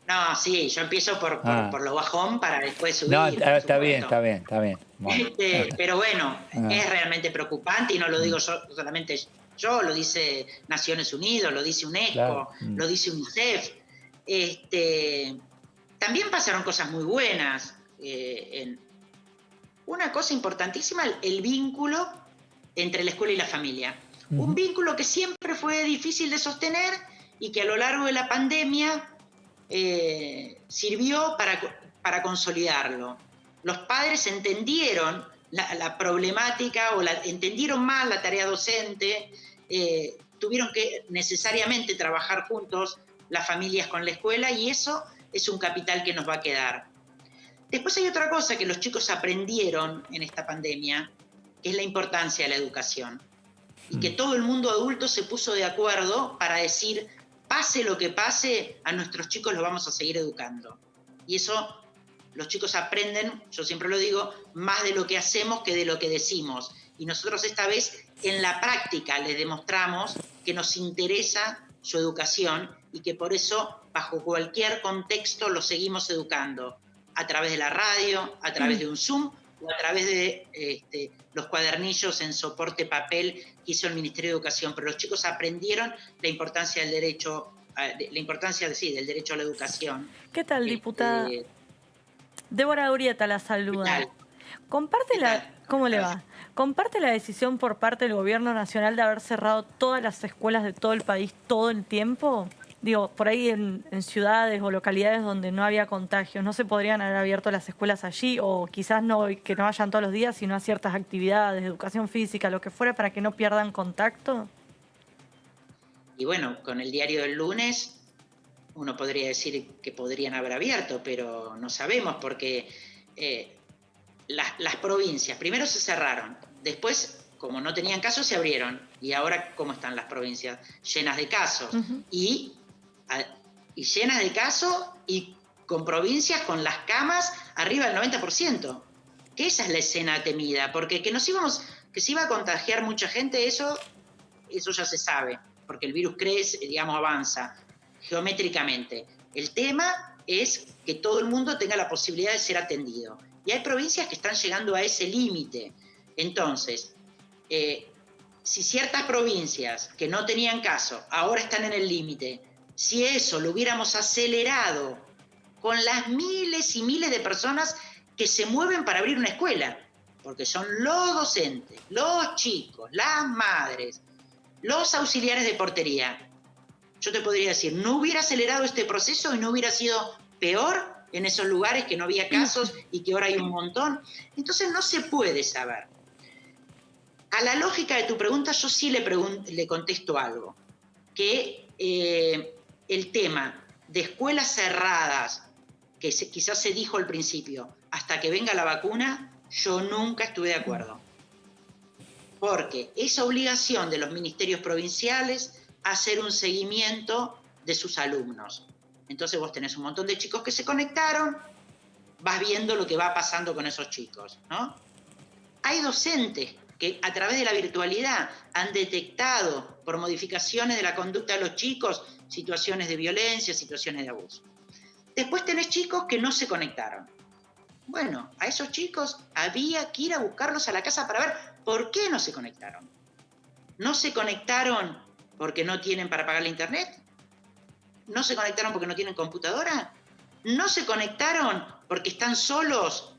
No, sí, yo empiezo por lo bajón para después subir.
No, está bien. Bueno.
Pero bueno, es realmente preocupante y no lo digo yo solamente yo, lo dice Naciones Unidas, lo dice UNESCO,
Claro.
lo dice UNICEF. También pasaron cosas muy buenas. Una cosa importantísima, el vínculo entre la escuela y la familia. Un vínculo que siempre fue difícil de sostener y que a lo largo de la pandemia sirvió para consolidarlo. Los padres entendieron la problemática entendieron más la tarea docente, tuvieron que necesariamente trabajar juntos las familias con la escuela y eso es un capital que nos va a quedar. Después hay otra cosa que los chicos aprendieron en esta pandemia, que es la importancia de la educación. Y que todo el mundo adulto se puso de acuerdo para decir, pase lo que pase, a nuestros chicos los vamos a seguir educando. Y eso los chicos aprenden, yo siempre lo digo, más de lo que hacemos que de lo que decimos. Y nosotros esta vez en la práctica les demostramos que nos interesa su educación y que por eso, bajo cualquier contexto, los seguimos educando. A través de la radio, a través de un Zoom o a través de los cuadernillos en soporte papel que hizo el Ministerio de Educación. Pero los chicos aprendieron la importancia del derecho, del derecho a la educación.
¿Qué tal, diputada? Débora Urrieta la saluda. ¿Cómo le va? ¿Comparte la decisión por parte del Gobierno Nacional de haber cerrado todas las escuelas de todo el país todo el tiempo? Digo, por ahí en ciudades o localidades donde no había contagios, ¿no se podrían haber abierto las escuelas allí? O quizás que no vayan todos los días, sino a ciertas actividades, educación física, lo que fuera, para que no pierdan contacto.
Y bueno, con el diario del lunes, uno podría decir que podrían haber abierto, pero no sabemos porque las provincias primero se cerraron, después, como no tenían casos, se abrieron. Y ahora, ¿cómo están las provincias? Llenas de casos. Y llenas de casos y con provincias con las camas arriba del 90%. Que esa es la escena temida, porque que se iba a contagiar mucha gente, eso ya se sabe, porque el virus crece, avanza geométricamente. El tema es que todo el mundo tenga la posibilidad de ser atendido. Y hay provincias que están llegando a ese límite. Entonces, si ciertas provincias que no tenían caso ahora están en el límite, si eso lo hubiéramos acelerado con las miles y miles de personas que se mueven para abrir una escuela, porque son los docentes, los chicos, las madres, los auxiliares de portería, yo te podría decir, no hubiera acelerado este proceso y no hubiera sido peor en esos lugares que no había casos y que ahora hay un montón. Entonces no se puede saber. A la lógica de tu pregunta, yo sí le contesto algo, que el tema de escuelas cerradas, que quizás se dijo al principio, hasta que venga la vacuna, yo nunca estuve de acuerdo. Porque es obligación de los ministerios provinciales hacer un seguimiento de sus alumnos. Entonces vos tenés un montón de chicos que se conectaron, vas viendo lo que va pasando con esos chicos, ¿no? Hay docentes que a través de la virtualidad han detectado por modificaciones de la conducta de los chicos situaciones de violencia, situaciones de abuso. Después tenés chicos que no se conectaron. Bueno, a esos chicos había que ir a buscarlos a la casa para ver por qué no se conectaron. ¿No se conectaron porque no tienen para pagar la internet? ¿No se conectaron porque no tienen computadora? ¿No se conectaron porque están solos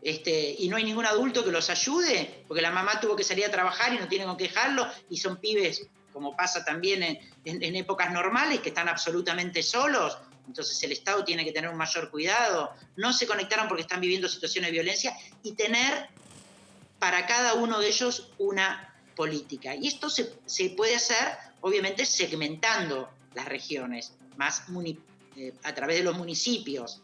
y no hay ningún adulto que los ayude? Porque la mamá tuvo que salir a trabajar y no tiene con qué dejarlo y son pibes, como pasa también en épocas normales, que están absolutamente solos. Entonces el Estado tiene que tener un mayor cuidado. No se conectaron porque están viviendo situaciones de violencia y tener para cada uno de ellos una política. Y esto se puede hacer, obviamente, segmentando las regiones, más a través de los municipios.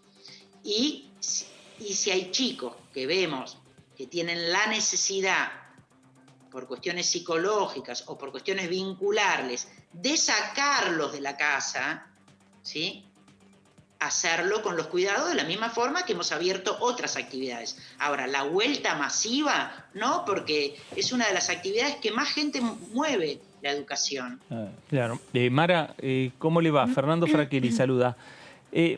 Y si hay chicos que vemos que tienen la necesidad, por cuestiones psicológicas o por cuestiones vinculares, de sacarlos de la casa, ¿sí?, hacerlo con los cuidados de la misma forma que hemos abierto otras actividades. Ahora, la vuelta masiva, no, porque es una de las actividades que más gente mueve, la educación.
Claro. Mara, ¿cómo le va? Fernando Fraquelli saluda.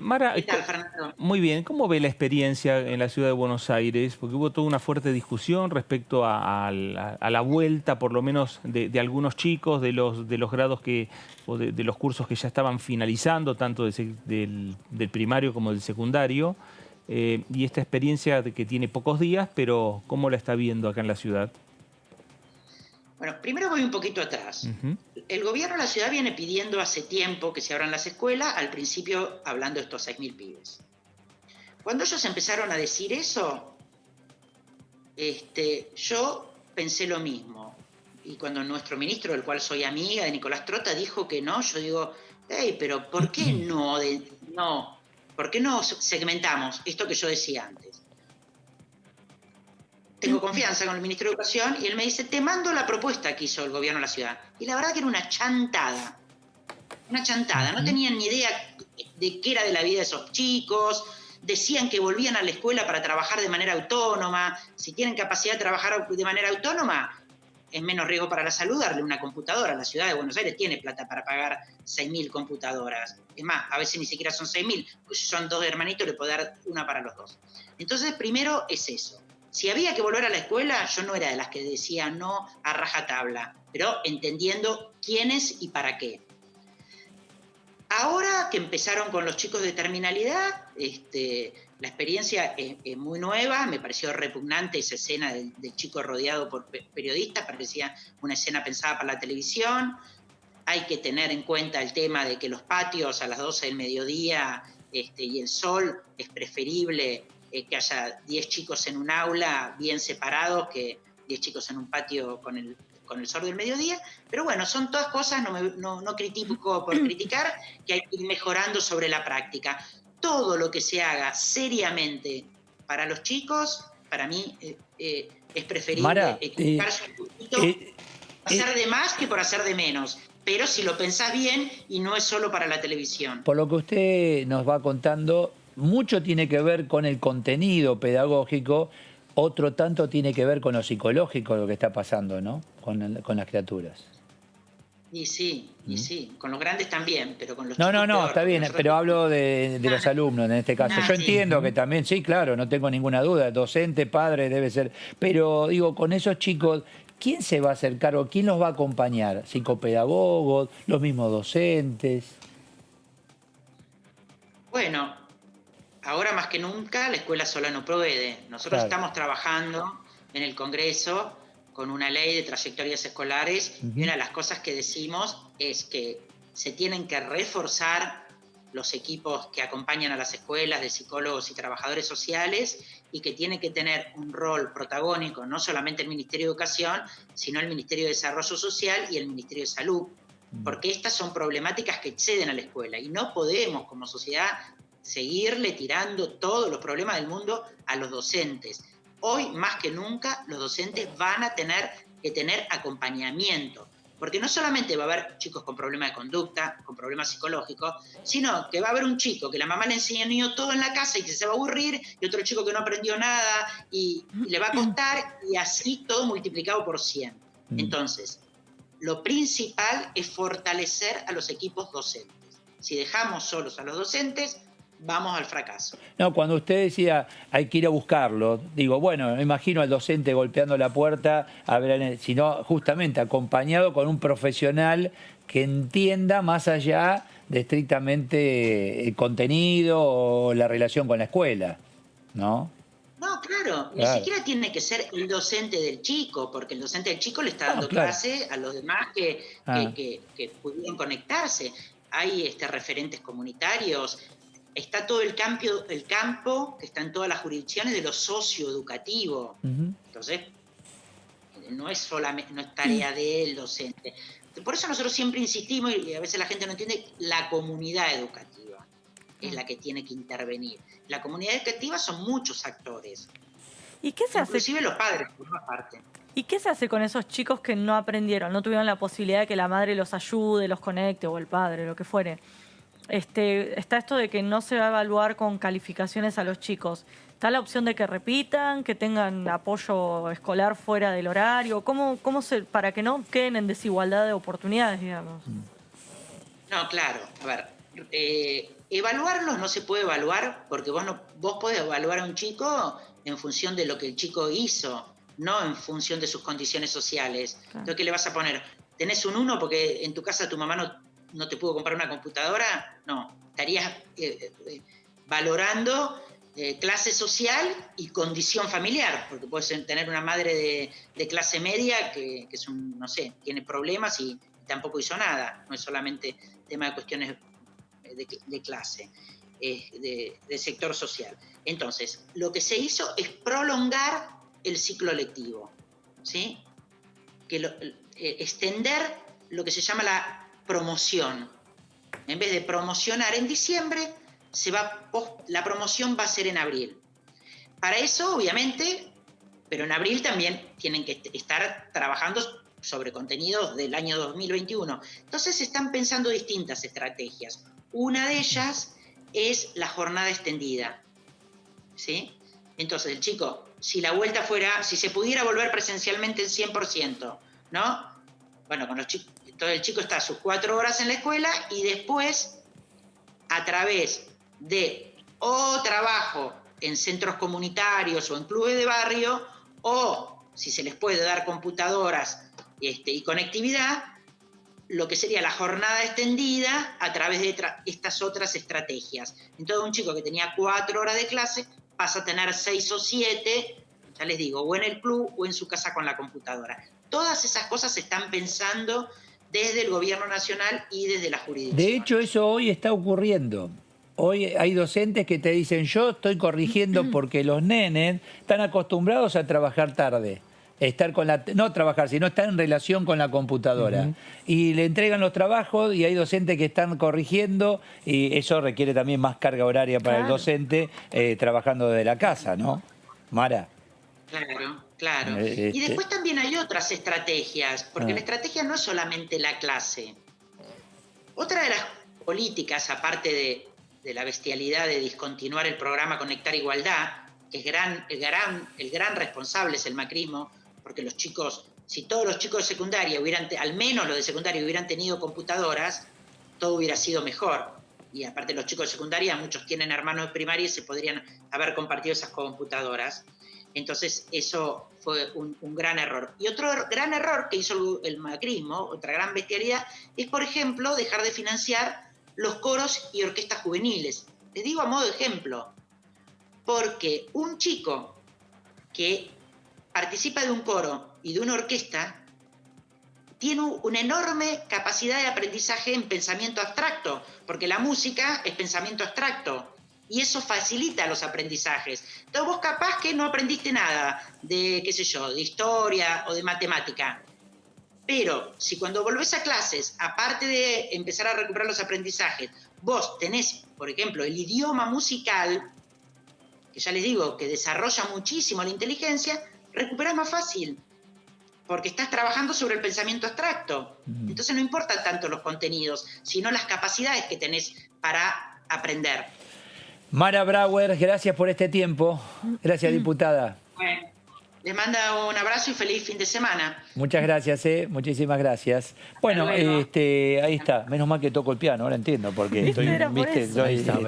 Mara,
¿Qué tal, Fernando?
muy bien, ¿cómo ve la experiencia en la ciudad de Buenos Aires? Porque hubo toda una fuerte discusión respecto a la vuelta, por lo menos, de algunos chicos, de los grados de los cursos que ya estaban finalizando, tanto del primario como del secundario. Y esta experiencia que tiene pocos días, pero ¿cómo la está viendo acá en la ciudad?
Bueno, primero voy un poquito atrás. El gobierno de la ciudad viene pidiendo hace tiempo que se abran las escuelas, al principio hablando de estos 6.000 pibes. Cuando ellos empezaron a decir eso, yo pensé lo mismo. Y cuando nuestro ministro, del cual soy amiga, de Nicolás Trota, dijo que no, yo digo, hey, pero ¿por qué no? ¿Por qué no segmentamos esto que yo decía antes? Tengo confianza con el ministro de Educación y él me dice, te mando la propuesta que hizo el gobierno de la ciudad. Y la verdad que era una chantada. Una chantada. No tenían ni idea de qué era de la vida de esos chicos. Decían que volvían a la escuela para trabajar de manera autónoma. Si tienen capacidad de trabajar de manera autónoma, es menos riesgo para la salud darle una computadora. La ciudad de Buenos Aires tiene plata para pagar 6.000 computadoras. Es más, a veces ni siquiera son 6.000. Pues si son 2 hermanitos, le puedo dar una para los 2. Entonces, primero es eso. Si había que volver a la escuela, yo no era de las que decía no a rajatabla, pero entendiendo quiénes y para qué. Ahora que empezaron con los chicos de terminalidad, la experiencia es muy nueva, me pareció repugnante esa escena del chico rodeado por periodistas, parecía una escena pensada para la televisión. Hay que tener en cuenta el tema de que los patios a las 12 del mediodía y el sol es preferible que haya 10 chicos en un aula bien separados que 10 chicos en un patio con el sol del mediodía. Pero bueno, son todas cosas, no critico por criticar, que hay que ir mejorando sobre la práctica. Todo lo que se haga seriamente para los chicos, para mí es preferible
Mara,
equivocarse un poquito, hacer de más que por hacer de menos. Pero si lo pensás bien y no es solo para la televisión.
Por lo que usted nos va contando, mucho tiene que ver con el contenido pedagógico, otro tanto tiene que ver con lo psicológico, lo que está pasando, ¿no? Con las criaturas.
Y sí, con los grandes también, pero con los
No,
chicos peor,
está bien, pero hablo de los alumnos en este caso. Yo entiendo que también, sí, claro, no tengo ninguna duda, docente, padre, debe ser. Pero digo, con esos chicos, ¿quién se va a acercar o quién los va a acompañar? ¿Psicopedagogos, los mismos docentes?
Bueno, ahora más que nunca la escuela sola no provee. Nosotros estamos trabajando en el Congreso con una ley de trayectorias escolares y una de las cosas que decimos es que se tienen que reforzar los equipos que acompañan a las escuelas de psicólogos y trabajadores sociales y que tiene que tener un rol protagónico no solamente el Ministerio de Educación, sino el Ministerio de Desarrollo Social y el Ministerio de Salud, porque estas son problemáticas que exceden a la escuela y no podemos como sociedad seguirle tirando todos los problemas del mundo a los docentes. Hoy, más que nunca, los docentes van a tener que tener acompañamiento, porque no solamente va a haber chicos con problemas de conducta, con problemas psicológicos, sino que va a haber un chico que la mamá le enseñó todo en la casa y que se va a aburrir, y otro chico que no aprendió nada y le va a costar, y así todo multiplicado por 100. Entonces, lo principal es fortalecer a los equipos docentes. Si dejamos solos a los docentes, vamos al fracaso.
No, cuando usted decía hay que ir a buscarlo, digo, bueno, me imagino al docente golpeando la puerta, sino justamente acompañado con un profesional que entienda más allá de estrictamente el contenido o la relación con la escuela, ¿no?
No, claro, ni siquiera tiene que ser el docente del chico, porque el docente del chico le está dando clase a los demás que pudieron conectarse. Hay referentes comunitarios. Está todo el campo que está en todas las jurisdicciones de lo socioeducativo. Entonces, no es tarea del docente. Por eso nosotros siempre insistimos, y a veces la gente no entiende, la comunidad educativa es la que tiene que intervenir. La comunidad educativa son muchos actores.
¿Y qué se hace?
Inclusive los padres, por una parte.
¿Y qué se hace con esos chicos que no aprendieron, no tuvieron la posibilidad de que la madre los ayude, los conecte, o el padre, lo que fuere? Está esto de que no se va a evaluar con calificaciones a los chicos. ¿Está la opción de que repitan, que tengan apoyo escolar fuera del horario? para que no queden en desigualdad de oportunidades, digamos?
No, claro. A ver, evaluarlos no se puede evaluar porque vos podés evaluar a un chico en función de lo que el chico hizo, no en función de sus condiciones sociales. Entonces, ¿qué le vas a poner? ¿Tenés un 1 porque en tu casa tu mamá no te pudo comprar una computadora? No, estarías valorando clase social y condición familiar, porque puedes tener una madre de clase media que es no sé, tiene problemas y tampoco hizo nada. No es solamente tema de cuestiones de clase, de sector social. Entonces, lo que se hizo es prolongar el ciclo lectivo, ¿sí? Extender lo que se llama la promoción. En vez de promocionar en diciembre, la promoción va a ser en abril. Para eso, obviamente, pero en abril también tienen que estar trabajando sobre contenidos del año 2021. Entonces se están pensando distintas estrategias. Una de ellas es la jornada extendida, ¿sí? Entonces el chico, si la vuelta fuera, si se pudiera volver presencialmente el 100%, ¿no? Bueno, con los chicos, entonces el chico está sus 4 horas en la escuela y después, a través de o trabajo en centros comunitarios o en clubes de barrio, o si se les puede dar computadoras y conectividad, lo que sería la jornada extendida a través de estas otras estrategias. Entonces un chico que tenía 4 horas de clase pasa a tener 6 o 7, ya les digo, o en el club o en su casa con la computadora. Todas esas cosas se están pensando desde el gobierno nacional y desde la jurisdicción.
De hecho, eso hoy está ocurriendo. Hoy hay docentes que te dicen, yo estoy corrigiendo porque los nenes están acostumbrados a trabajar tarde. No trabajar, sino estar en relación con la computadora. Y le entregan los trabajos y hay docentes que están corrigiendo y eso requiere también más carga horaria para el docente trabajando desde la casa, ¿no? Mara.
Claro. Y después también hay otras estrategias, porque la estrategia no es solamente la clase. Otra de las políticas, aparte de la bestialidad de discontinuar el programa Conectar Igualdad, que es el gran responsable es el macrismo, porque los chicos, si todos los chicos de secundaria al menos los de secundaria hubieran tenido computadoras, todo hubiera sido mejor. Y aparte los chicos de secundaria, muchos tienen hermanos de primaria y se podrían haber compartido esas computadoras. Entonces eso fue un gran error. Y otro gran error que hizo el macrismo, otra gran bestialidad, es por ejemplo dejar de financiar los coros y orquestas juveniles. Les digo a modo de ejemplo, porque un chico que participa de un coro y de una orquesta tiene una enorme capacidad de aprendizaje en pensamiento abstracto, porque la música es pensamiento abstracto y eso facilita los aprendizajes. Entonces vos capaz que no aprendiste nada de, qué sé yo, de historia o de matemática, pero si cuando volvés a clases, aparte de empezar a recuperar los aprendizajes, vos tenés, por ejemplo, el idioma musical, que ya les digo, que desarrolla muchísimo la inteligencia, recuperás más fácil, porque estás trabajando sobre el pensamiento abstracto. Entonces no importan tanto los contenidos, sino las capacidades que tenés para aprender.
Mara Brauer, gracias por este tiempo. Gracias, diputada.
Bueno, les manda un abrazo y feliz fin de semana.
Muchas gracias, muchísimas gracias. Bueno, ahí está. Menos mal que toco el piano, ahora entiendo, porque estoy,
ahí está.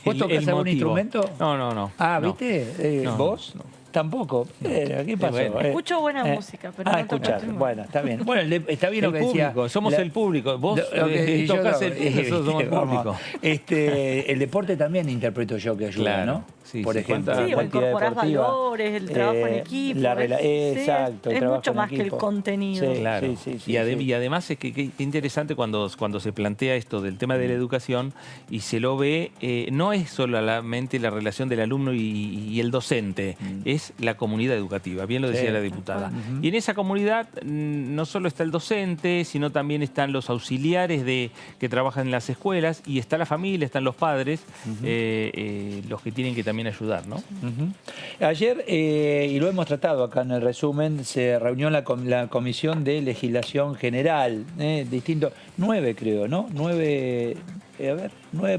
¿Vos tocás algún instrumento?
No.
Ah, ¿viste? ¿Vos?
No.
Tampoco. ¿Qué pasó?
Escucho buena música, pero no
escuchar. Bueno, está bien. Bueno, está bien lo que decía.
Somos el público. Vos tocás nosotros somos el público.
El deporte también interpreto yo que ayuda, ¿no?
Sí,
por ejemplo,
sí, incorporás valores, el trabajo en equipo.
Exacto,
es mucho más que el contenido.
Sí, claro. Y además es que interesante cuando se plantea esto del tema de la educación y se lo ve, no es solamente la relación del alumno y el docente, es la comunidad educativa, bien lo decía la diputada. Y en esa comunidad no solo está el docente, sino también están los auxiliares que trabajan en las escuelas y está la familia, están los padres, los que tienen que también ayudar, ¿no?
Ayer, y lo hemos tratado acá en el resumen, se reunió la Comisión de Legislación General, distintos, 9 creo, ¿no? 9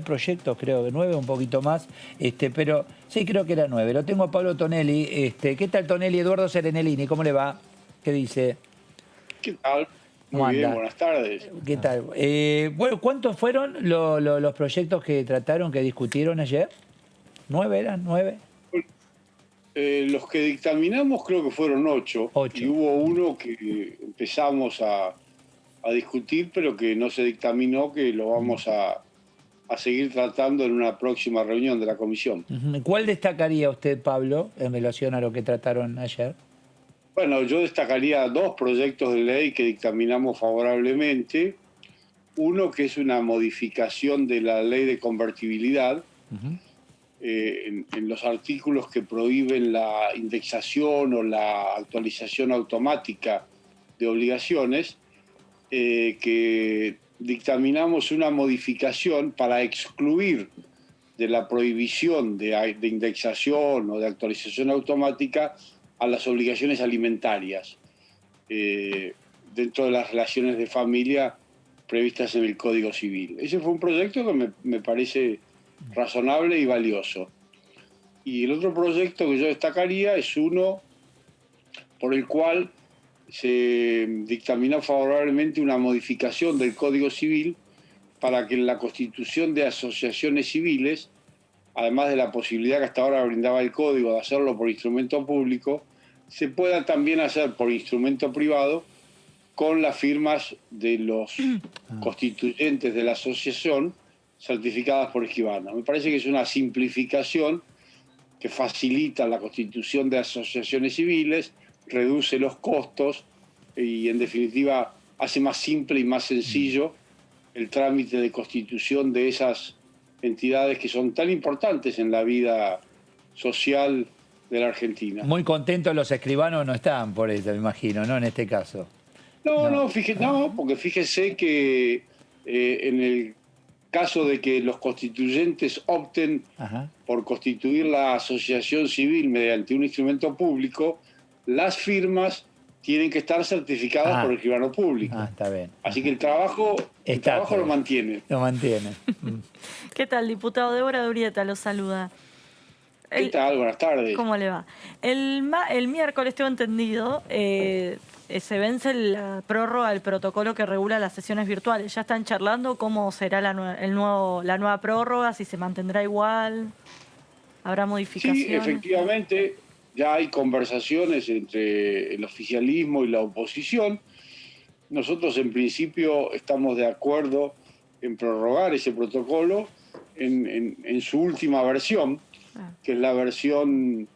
proyectos creo, 9 un poquito más, pero sí creo que era 9. Lo tengo a Pablo Tonelli. ¿Qué tal, Tonelli? Eduardo Serenellini, ¿cómo le va? ¿Qué dice?
¿Qué tal?
Muy
bien, buenas tardes.
¿Qué tal? Bueno, ¿cuántos fueron los proyectos que trataron, que discutieron ayer? ¿9 eran? ¿9?
Los que dictaminamos creo que fueron 8. Y hubo uno que empezamos a discutir, pero que no se dictaminó, que lo vamos a seguir tratando en una próxima reunión de la comisión.
¿Cuál destacaría usted, Pablo, en relación a lo que trataron ayer?
Bueno, yo destacaría 2 proyectos de ley que dictaminamos favorablemente. Uno que es una modificación de la ley de convertibilidad, en los artículos que prohíben la indexación o la actualización automática de obligaciones, que dictaminamos una modificación para excluir de la prohibición de indexación o de actualización automática a las obligaciones alimentarias dentro de las relaciones de familia previstas en el Código Civil. Ese fue un proyecto que me parece razonable y valioso. Y el otro proyecto que yo destacaría es uno por el cual se dictaminó favorablemente una modificación del Código Civil para que en la constitución de asociaciones civiles, además de la posibilidad que hasta ahora brindaba el Código de hacerlo por instrumento público, se pueda también hacer por instrumento privado con las firmas de los constituyentes de la asociación certificadas por escribano. Me parece que es una simplificación que facilita la constitución de asociaciones civiles, reduce los costos y, en definitiva, hace más simple y más sencillo el trámite de constitución de esas entidades que son tan importantes en la vida social de la Argentina.
Muy contentos los escribanos no están por eso, me imagino, ¿no? En este caso.
No, porque fíjese que en el caso de que los constituyentes opten por constituir la asociación civil mediante un instrumento público, las firmas tienen que estar certificadas por el escribano público.
Está bien.
Así que el trabajo lo mantiene.
Lo mantiene.
¿Qué tal, diputado? Débora de Urieta lo saluda.
¿Qué tal? Buenas tardes.
¿Cómo le va? El miércoles, tengo entendido, se vence la prórroga del protocolo que regula las sesiones virtuales. ¿Ya están charlando cómo será la nueva prórroga? ¿Si se mantendrá igual? ¿Habrá modificaciones?
Sí, efectivamente, ya hay conversaciones entre el oficialismo y la oposición. Nosotros, en principio, estamos de acuerdo en prorrogar ese protocolo en su última versión, que es la versión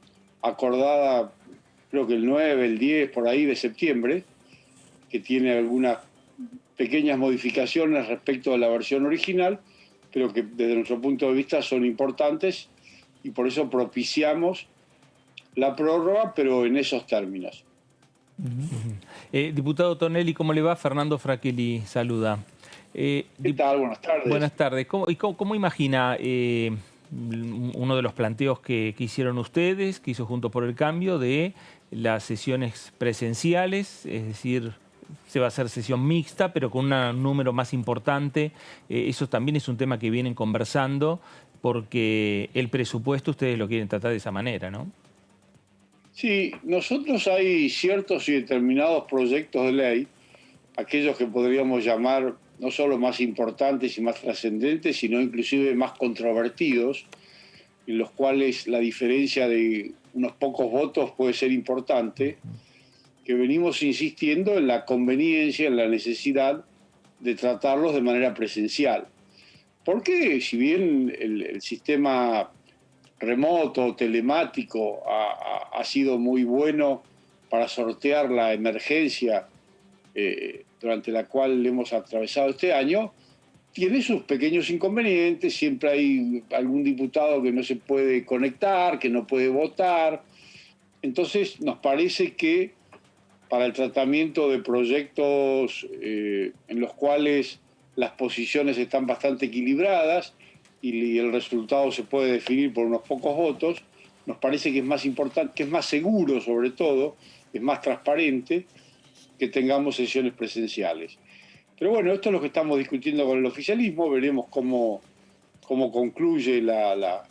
acordada, creo que el 9, el 10, por ahí de septiembre, que tiene algunas pequeñas modificaciones respecto a la versión original, pero que desde nuestro punto de vista son importantes y por eso propiciamos la prórroga, pero en esos términos.
Diputado Tonelli, ¿cómo le va? Fernando Fraquelli saluda.
¿Qué tal? Buenas tardes.
Buenas tardes. ¿Cómo imagina uno de los planteos que hicieron ustedes, que hizo Juntos por el Cambio, de las sesiones presenciales? Es decir, se va a hacer sesión mixta, pero con un número más importante. Eso también es un tema que vienen conversando, porque el presupuesto ustedes lo quieren tratar de esa manera, ¿no?
Sí, nosotros hay ciertos y determinados proyectos de ley, aquellos que podríamos llamar no solo más importantes y más trascendentes, sino inclusive más controvertidos, en los cuales la diferencia de unos pocos votos puede ser importante, que venimos insistiendo en la conveniencia, en la necesidad de tratarlos de manera presencial. Porque si bien el sistema remoto, telemático, ha sido muy bueno para sortear la emergencia durante la cual hemos atravesado este año, tiene sus pequeños inconvenientes. Siempre hay algún diputado que no se puede conectar, que no puede votar. Entonces nos parece que para el tratamiento de proyectos en los cuales las posiciones están bastante equilibradas y el resultado se puede definir por unos pocos votos, nos parece que es más importante, que es más seguro sobre todo, es más transparente que tengamos sesiones presenciales. Pero bueno, esto es lo que estamos discutiendo con el oficialismo, veremos cómo concluye la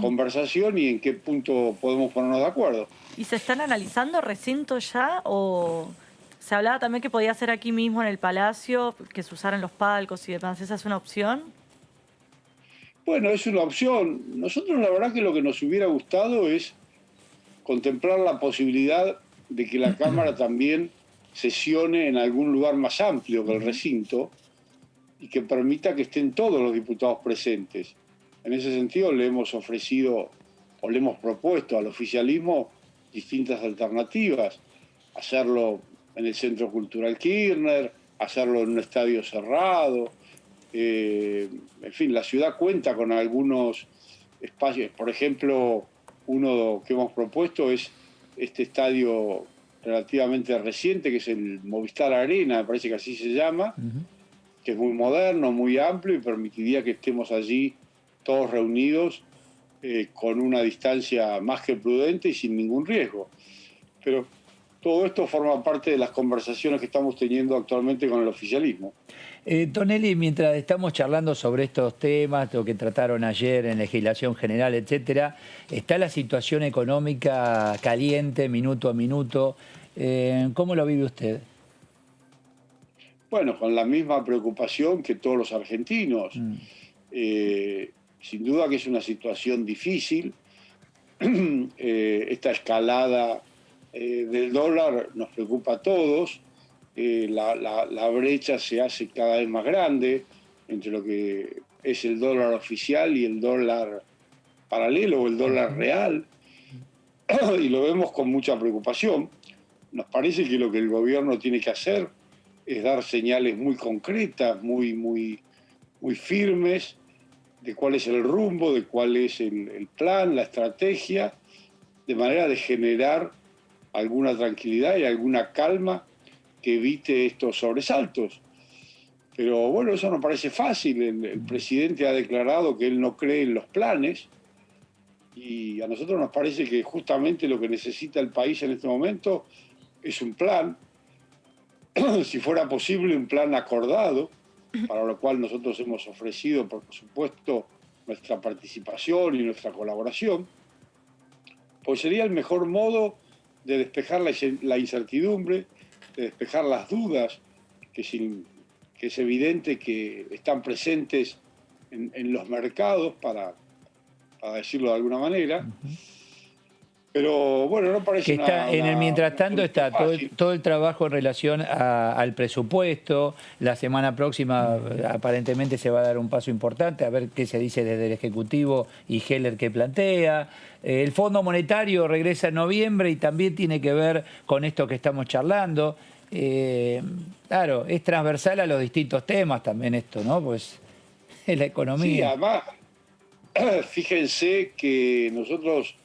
conversación y en qué punto podemos ponernos de acuerdo.
¿Y se están analizando recintos ya o Se hablaba también que podía ser aquí mismo en el Palacio, que se usaran los palcos y demás. ¿Esa es una opción?
Bueno, es una opción. Nosotros la verdad que lo que nos hubiera gustado es contemplar la posibilidad de que la Cámara también sesione en algún lugar más amplio que el recinto y que permita que estén todos los diputados presentes. En ese sentido le hemos ofrecido o le hemos propuesto al oficialismo distintas alternativas. Hacerlo en el Centro Cultural Kirchner, hacerlo en un estadio cerrado. En fin, la ciudad cuenta con algunos espacios. Por ejemplo, uno que hemos propuesto es este estadio relativamente reciente, que es el Movistar Arena, me parece que así se llama, que es muy moderno, muy amplio y permitiría que estemos allí todos reunidos con una distancia más que prudente y sin ningún riesgo. Pero todo esto forma parte de las conversaciones que estamos teniendo actualmente con el oficialismo.
Tonelli, mientras estamos charlando sobre estos temas, lo que trataron ayer en legislación general, etcétera, está la situación económica caliente, minuto a minuto. ¿Cómo lo vive usted?
Bueno, con la misma preocupación que todos los argentinos. Sin duda que es una situación difícil. Esta escalada del dólar nos preocupa a todos. La brecha se hace cada vez más grande entre lo que es el dólar oficial y el dólar paralelo o el dólar real. Y lo vemos con mucha preocupación. Nos parece que lo que el gobierno tiene que hacer es dar señales muy concretas, muy firmes de cuál es el rumbo, de cuál es el plan, la estrategia, de manera de generar alguna tranquilidad y alguna calma que evite estos sobresaltos. Pero bueno, eso no parece fácil. El presidente ha declarado que él no cree en los planes y a nosotros nos parece que justamente lo que necesita el país en este momento es un plan, si fuera posible un plan acordado, para lo cual nosotros hemos ofrecido, por supuesto, nuestra participación y nuestra colaboración, pues sería el mejor modo de despejar la incertidumbre, de despejar las dudas, que es evidente que están presentes en los mercados, para decirlo de alguna manera. Pero bueno, no parece
que está en el mientras tanto está todo el trabajo en relación al presupuesto. La semana próxima aparentemente se va a dar un paso importante, a ver qué se dice desde el Ejecutivo y Heller qué plantea. El Fondo Monetario regresa en noviembre y también tiene que ver con esto que estamos charlando. Claro, es transversal a los distintos temas también esto, ¿no? Pues es la economía.
Sí, además, fíjense que nosotros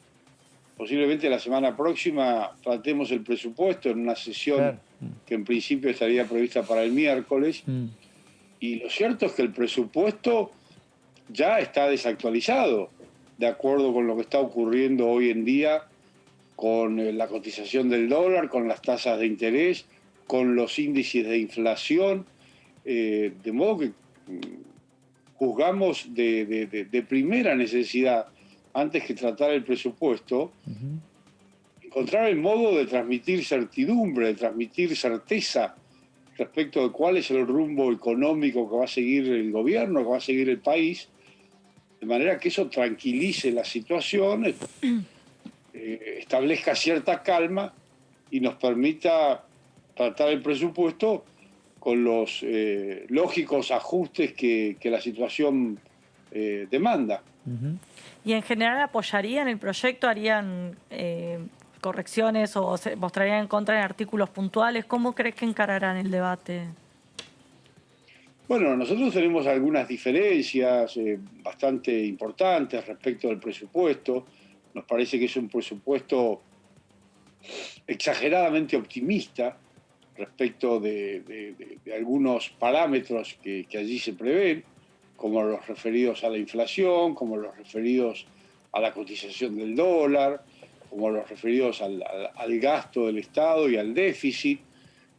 posiblemente la semana próxima tratemos el presupuesto en una sesión que en principio estaría prevista para el miércoles. Y lo cierto es que el presupuesto ya está desactualizado, de acuerdo con lo que está ocurriendo hoy en día con la cotización del dólar, con las tasas de interés, con los índices de inflación. De modo que juzgamos de primera necesidad, antes que tratar el presupuesto, encontrar el modo de transmitir certidumbre, de transmitir certeza respecto de cuál es el rumbo económico que va a seguir el gobierno, que va a seguir el país, de manera que eso tranquilice la situación, establezca cierta calma y nos permita tratar el presupuesto con los lógicos ajustes que la situación demanda.
¿Y en general apoyarían el proyecto? ¿Harían correcciones o se mostrarían en contra en artículos puntuales? ¿Cómo crees que encararán el debate?
Bueno, nosotros tenemos algunas diferencias bastante importantes respecto del presupuesto. Nos parece que es un presupuesto exageradamente optimista respecto de algunos parámetros que allí se prevén, como los referidos a la inflación, como los referidos a la cotización del dólar, como los referidos al gasto del Estado y al déficit.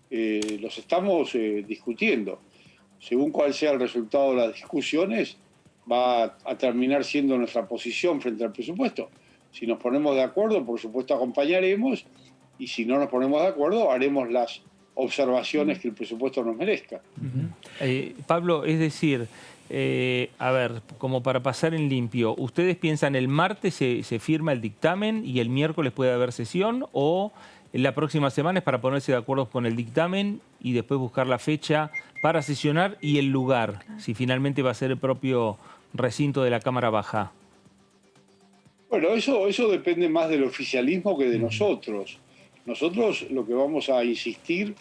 Los estamos discutiendo. Según cuál sea el resultado de las discusiones, va a terminar siendo nuestra posición frente al presupuesto. Si nos ponemos de acuerdo, por supuesto acompañaremos, y si no nos ponemos de acuerdo, haremos las observaciones que el presupuesto nos merezca.
Pablo, es decir, a ver, como para pasar en limpio, ¿ustedes piensan el martes se firma el dictamen y el miércoles puede haber sesión, o en la próxima semana es para ponerse de acuerdo con el dictamen y después buscar la fecha para sesionar y el lugar, si finalmente va a ser el propio recinto de la Cámara Baja?
Bueno, eso depende más del oficialismo que de nosotros. Nosotros lo que vamos a insistir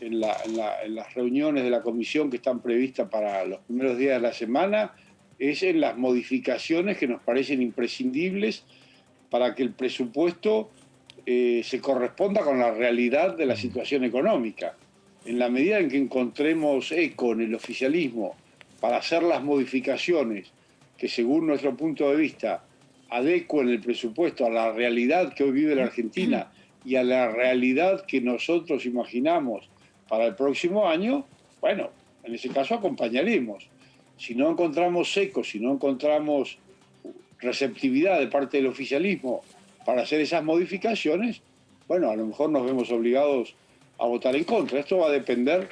en las reuniones de la comisión que están previstas para los primeros días de la semana es en las modificaciones que nos parecen imprescindibles para que el presupuesto se corresponda con la realidad de la situación económica. En la medida en que encontremos eco en el oficialismo para hacer las modificaciones que, según nuestro punto de vista, adecuen el presupuesto a la realidad que hoy vive la Argentina y a la realidad que nosotros imaginamos para el próximo año, bueno, en ese caso acompañaremos. Si no encontramos eco, si no encontramos receptividad de parte del oficialismo para hacer esas modificaciones, bueno, a lo mejor nos vemos obligados a votar en contra. Esto va a depender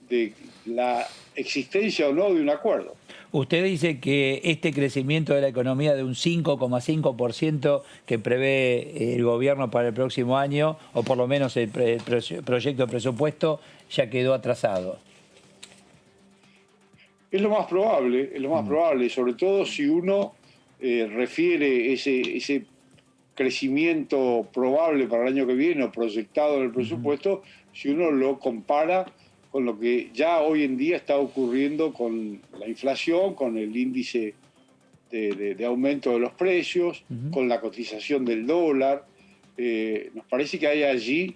de la existencia o no de un acuerdo.
Usted dice que este crecimiento de la economía de un 5,5% que prevé el gobierno para el próximo año, o por lo menos el proyecto de presupuesto, ya quedó atrasado.
Es lo más probable, sobre todo si uno refiere ese crecimiento probable para el año que viene o proyectado en el presupuesto, si uno lo compara con lo que ya hoy en día está ocurriendo con la inflación, con el índice de aumento de los precios, con la cotización del dólar. Nos parece que hay allí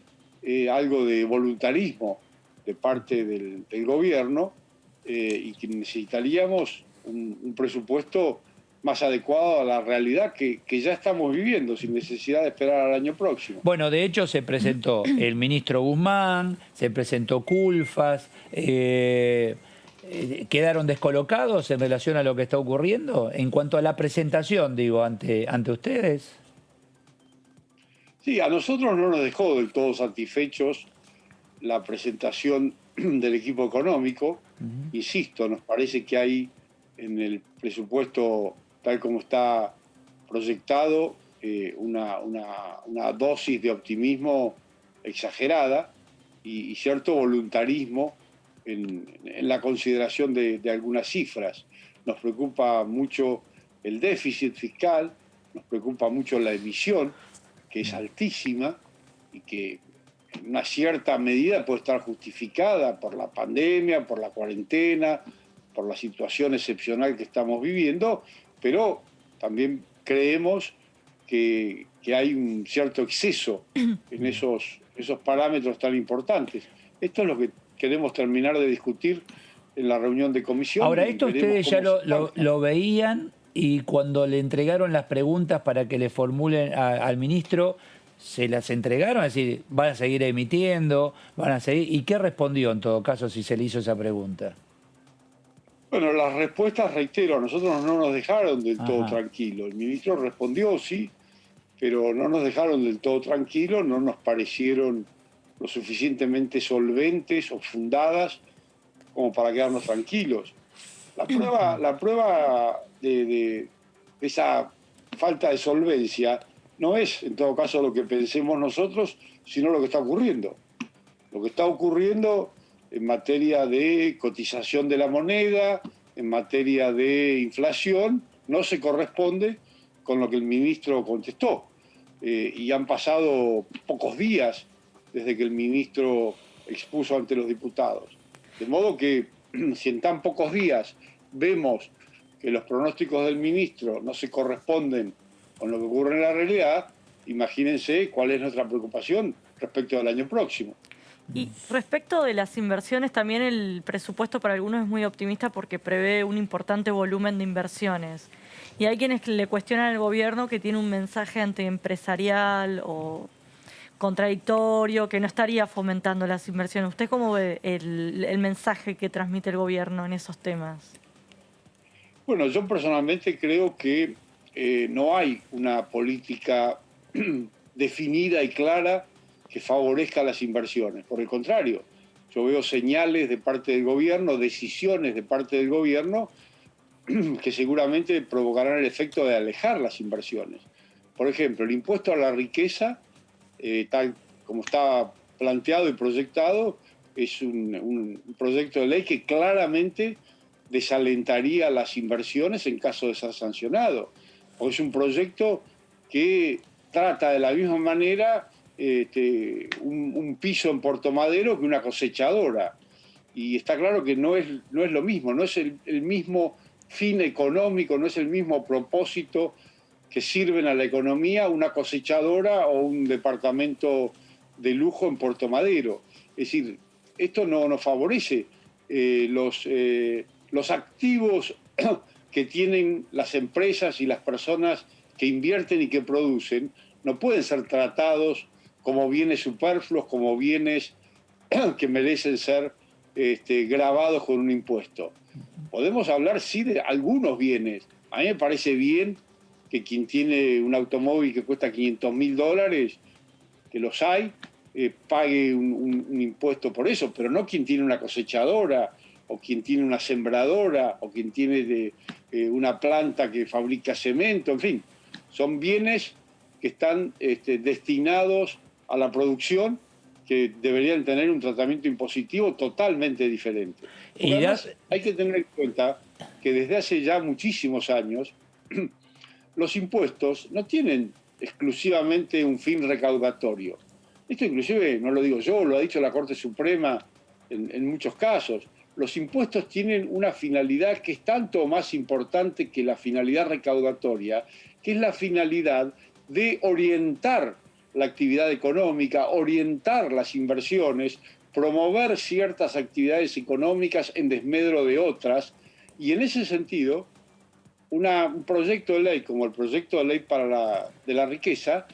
algo de voluntarismo de parte del gobierno y que necesitaríamos un presupuesto más adecuado a la realidad que ya estamos viviendo, sin necesidad de esperar al año próximo.
Bueno, de hecho se presentó el ministro Guzmán, se presentó Culfas, ¿quedaron descolocados en relación a lo que está ocurriendo? En cuanto a la presentación, digo, ante ustedes.
Sí, a nosotros no nos dejó del todo satisfechos la presentación del equipo económico. Insisto, nos parece que hay en el presupuesto tal como está proyectado, una dosis de optimismo exagerada y cierto voluntarismo en la consideración de algunas cifras. Nos preocupa mucho el déficit fiscal, nos preocupa mucho la emisión, que es altísima y que en una cierta medida puede estar justificada por la pandemia, por la cuarentena, por la situación excepcional que estamos viviendo, pero también creemos que hay un cierto exceso en esos parámetros tan importantes. Esto es lo que queremos terminar de discutir en la reunión de comisión.
Ahora, esto ustedes ya lo veían, y cuando le entregaron las preguntas para que le formulen al ministro, ¿se las entregaron? Es decir, ¿van a seguir emitiendo? ¿Van a seguir? ¿Y qué respondió en todo caso si se le hizo esa pregunta?
Bueno, las respuestas, reitero, a nosotros no nos dejaron del todo tranquilos. El ministro respondió, sí, pero no nos dejaron del todo tranquilos, no nos parecieron lo suficientemente solventes o fundadas como para quedarnos tranquilos. La prueba de esa falta de solvencia no es, en todo caso, lo que pensemos nosotros, sino lo que está ocurriendo. Lo que está ocurriendo en materia de cotización de la moneda, en materia de inflación, no se corresponde con lo que el ministro contestó. Y han pasado pocos días desde que el ministro expuso ante los diputados. De modo que, si en tan pocos días vemos que los pronósticos del ministro no se corresponden con lo que ocurre en la realidad, imagínense cuál es nuestra preocupación respecto del año próximo.
Y respecto de las inversiones, también el presupuesto para algunos es muy optimista porque prevé un importante volumen de inversiones. Y hay quienes le cuestionan al gobierno que tiene un mensaje antiempresarial o contradictorio, que no estaría fomentando las inversiones. ¿Usted cómo ve el mensaje que transmite el gobierno en esos temas?
Bueno, yo personalmente creo que no hay una política definida y clara que favorezca las inversiones. Por el contrario, yo veo señales de parte del gobierno, decisiones de parte del gobierno que seguramente provocarán el efecto de alejar las inversiones. Por ejemplo, el impuesto a la riqueza, tal como está planteado y proyectado, es un proyecto de ley que claramente desalentaría las inversiones en caso de ser sancionado. Porque es un proyecto que trata de la misma manera un piso en Puerto Madero que una cosechadora. Y está claro que no es lo mismo, no es el mismo fin económico, no es el mismo propósito que sirven a la economía una cosechadora o un departamento de lujo en Puerto Madero. Es decir, esto no favorece los activos que tienen las empresas y las personas que invierten y que producen, no pueden ser tratados como bienes superfluos, como bienes que merecen ser gravados con un impuesto. Podemos hablar, sí, de algunos bienes. A mí me parece bien que quien tiene un automóvil que cuesta $500.000, que los hay, pague un impuesto por eso, pero no quien tiene una cosechadora, o quien tiene una sembradora, o quien tiene una planta que fabrica cemento, en fin. Son bienes que están destinados a la producción, que deberían tener un tratamiento impositivo totalmente diferente. Y además, hay que tener en cuenta que desde hace ya muchísimos años los impuestos no tienen exclusivamente un fin recaudatorio. Esto inclusive no lo digo yo, lo ha dicho la Corte Suprema en muchos casos. Los impuestos tienen una finalidad que es tanto o más importante que la finalidad recaudatoria, que es la finalidad de orientar la actividad económica, orientar las inversiones, promover ciertas actividades económicas en desmedro de otras. Y en ese sentido, un proyecto de ley como el proyecto de ley de la riqueza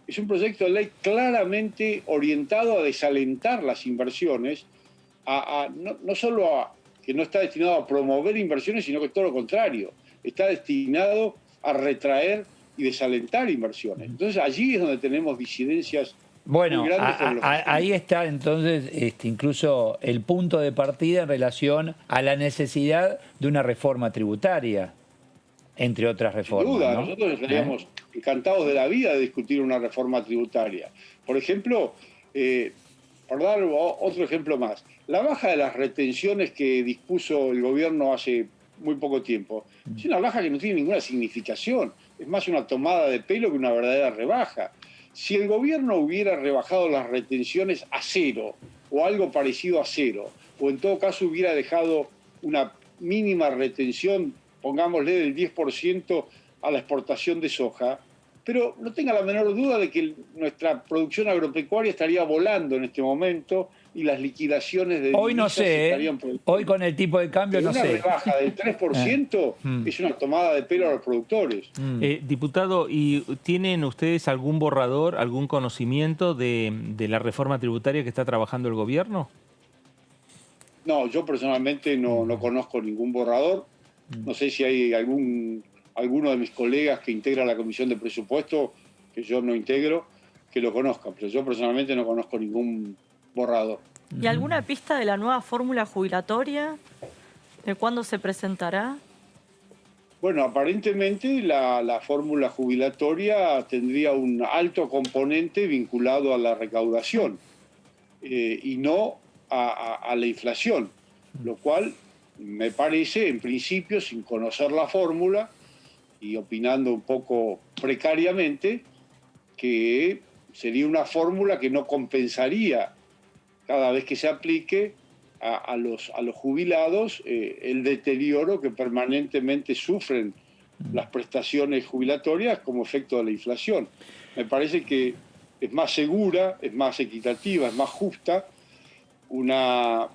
es un proyecto de ley claramente orientado a desalentar las inversiones, no solo que no está destinado a promover inversiones, sino que todo lo contrario, está destinado a retraer y desalentar inversiones. Entonces allí es donde tenemos disidencias muy grandes con los
ahí está entonces incluso el punto de partida en relación a la necesidad de una reforma tributaria, entre otras reformas.
Sin duda,
¿no?
nosotros estaríamos encantados de la vida de discutir una reforma tributaria. Por ejemplo, por dar otro ejemplo más, la baja de las retenciones que dispuso el gobierno hace muy poco tiempo es una baja que no tiene ninguna significación, es más una tomada de pelo que una verdadera rebaja. Si el gobierno hubiera rebajado las retenciones a cero o algo parecido a cero, o en todo caso hubiera dejado una mínima retención, pongámosle del 10% a la exportación de soja, pero no tenga la menor duda de que nuestra producción agropecuaria estaría volando en este momento y las liquidaciones de
hoy no
divisas
sé,
estarían produciendo.
Hoy con el tipo de cambio
Pero
no
una
sé.
Una rebaja del 3% es una tomada de pelo a los productores.
Diputado, ¿y tienen ustedes algún borrador, algún conocimiento de la reforma tributaria que está trabajando el gobierno?
No, yo personalmente no conozco ningún borrador. No sé si hay alguno de mis colegas que integra la Comisión de Presupuesto, que yo no integro, que lo conozcan, pero yo personalmente no conozco ningún borrador.
¿Y alguna pista de la nueva fórmula jubilatoria? ¿De cuándo se presentará?
Bueno, aparentemente la fórmula jubilatoria tendría un alto componente vinculado a la recaudación y no a la inflación, lo cual me parece, en principio, sin conocer la fórmula y opinando un poco precariamente, que sería una fórmula que no compensaría cada vez que se aplique a los jubilados el deterioro que permanentemente sufren las prestaciones jubilatorias como efecto de la inflación. Me parece que es más segura, es más equitativa, es más justa una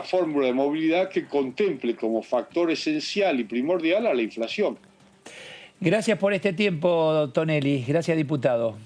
fórmula de movilidad que contemple como factor esencial y primordial a la inflación.
Gracias por este tiempo, Tonelli. Gracias, diputado.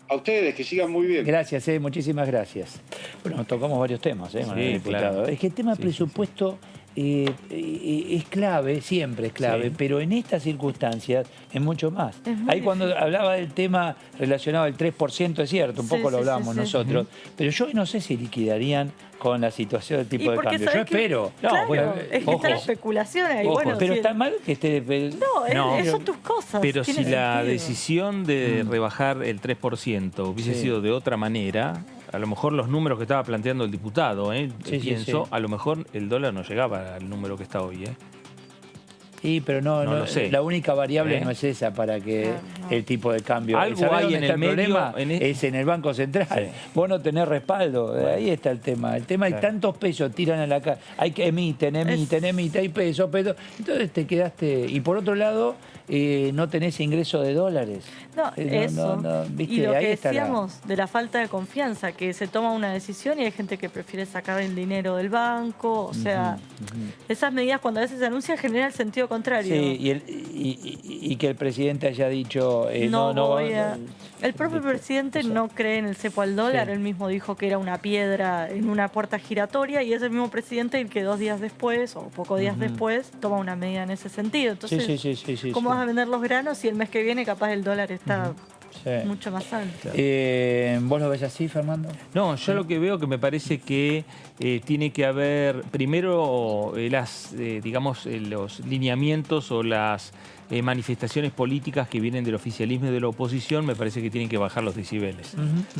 A ustedes, que sigan muy bien.
Gracias, muchísimas gracias. Bueno, tocamos varios temas con el diputado. Claro. Es que el tema presupuesto es clave, siempre es clave,
Sí.
pero en estas circunstancias es mucho más.
Es muy
Ahí cuando
difícil.
hablaba del tema relacionado al 3%, es cierto, un
Sí,
poco lo
sí,
hablábamos
sí.
nosotros, pero yo no sé si liquidarían con la situación del tipo
Y
de
porque
cambio. Yo
sabés que-
espero.
claro,
bueno,
es que está la especulación ahí.
ojo,
Bueno,
pero
si
está
el-
mal que esté...
No,
No.
son tus cosas.
Pero
tiene
si la
sentido.
decisión de rebajar el 3% hubiese
Sí.
sido de otra manera, a lo mejor los números que estaba planteando el diputado,
Sí, sí,
pienso,
sí.
a lo mejor el dólar no llegaba al número que está hoy.
Sí, pero no
lo sé.
la única variable
¿Eh?
no es esa para que el tipo de cambio...
Algo
¿Sabés
hay
dónde
en
está
el medio,
problema?
en
Es en el Banco Central. Vos no tenés respaldo, ahí está el tema. El tema hay
Claro.
tantos pesos tiran a la calle, hay que emiten, hay pesos, entonces te quedaste... Y por otro lado, no tenés ingreso de dólares.
No, eso.
¿viste?
Y lo
Ahí
que
está la-
decíamos de la falta de confianza, que se toma una decisión y hay gente que prefiere sacar el dinero del banco. O sea, esas medidas cuando a veces se anuncian generan el sentido contrario.
Sí, y que el presidente haya dicho...
No voy a... El propio presidente no cree en el cepo al dólar.
Sí.
Él mismo dijo que era una piedra en una puerta giratoria y es el mismo presidente el que 2 días después o pocos días después toma una medida en ese sentido. Entonces,
sí,
¿cómo
sí.
vas a vender los granos si el mes que viene capaz el dólar está
Sí.
mucho más alto?
¿Vos lo ves así, Fernando?
No, yo lo que veo que me parece que tiene que haber primero digamos, los lineamientos o las manifestaciones políticas que vienen del oficialismo y de la oposición, me parece que tienen que bajar los decibeles.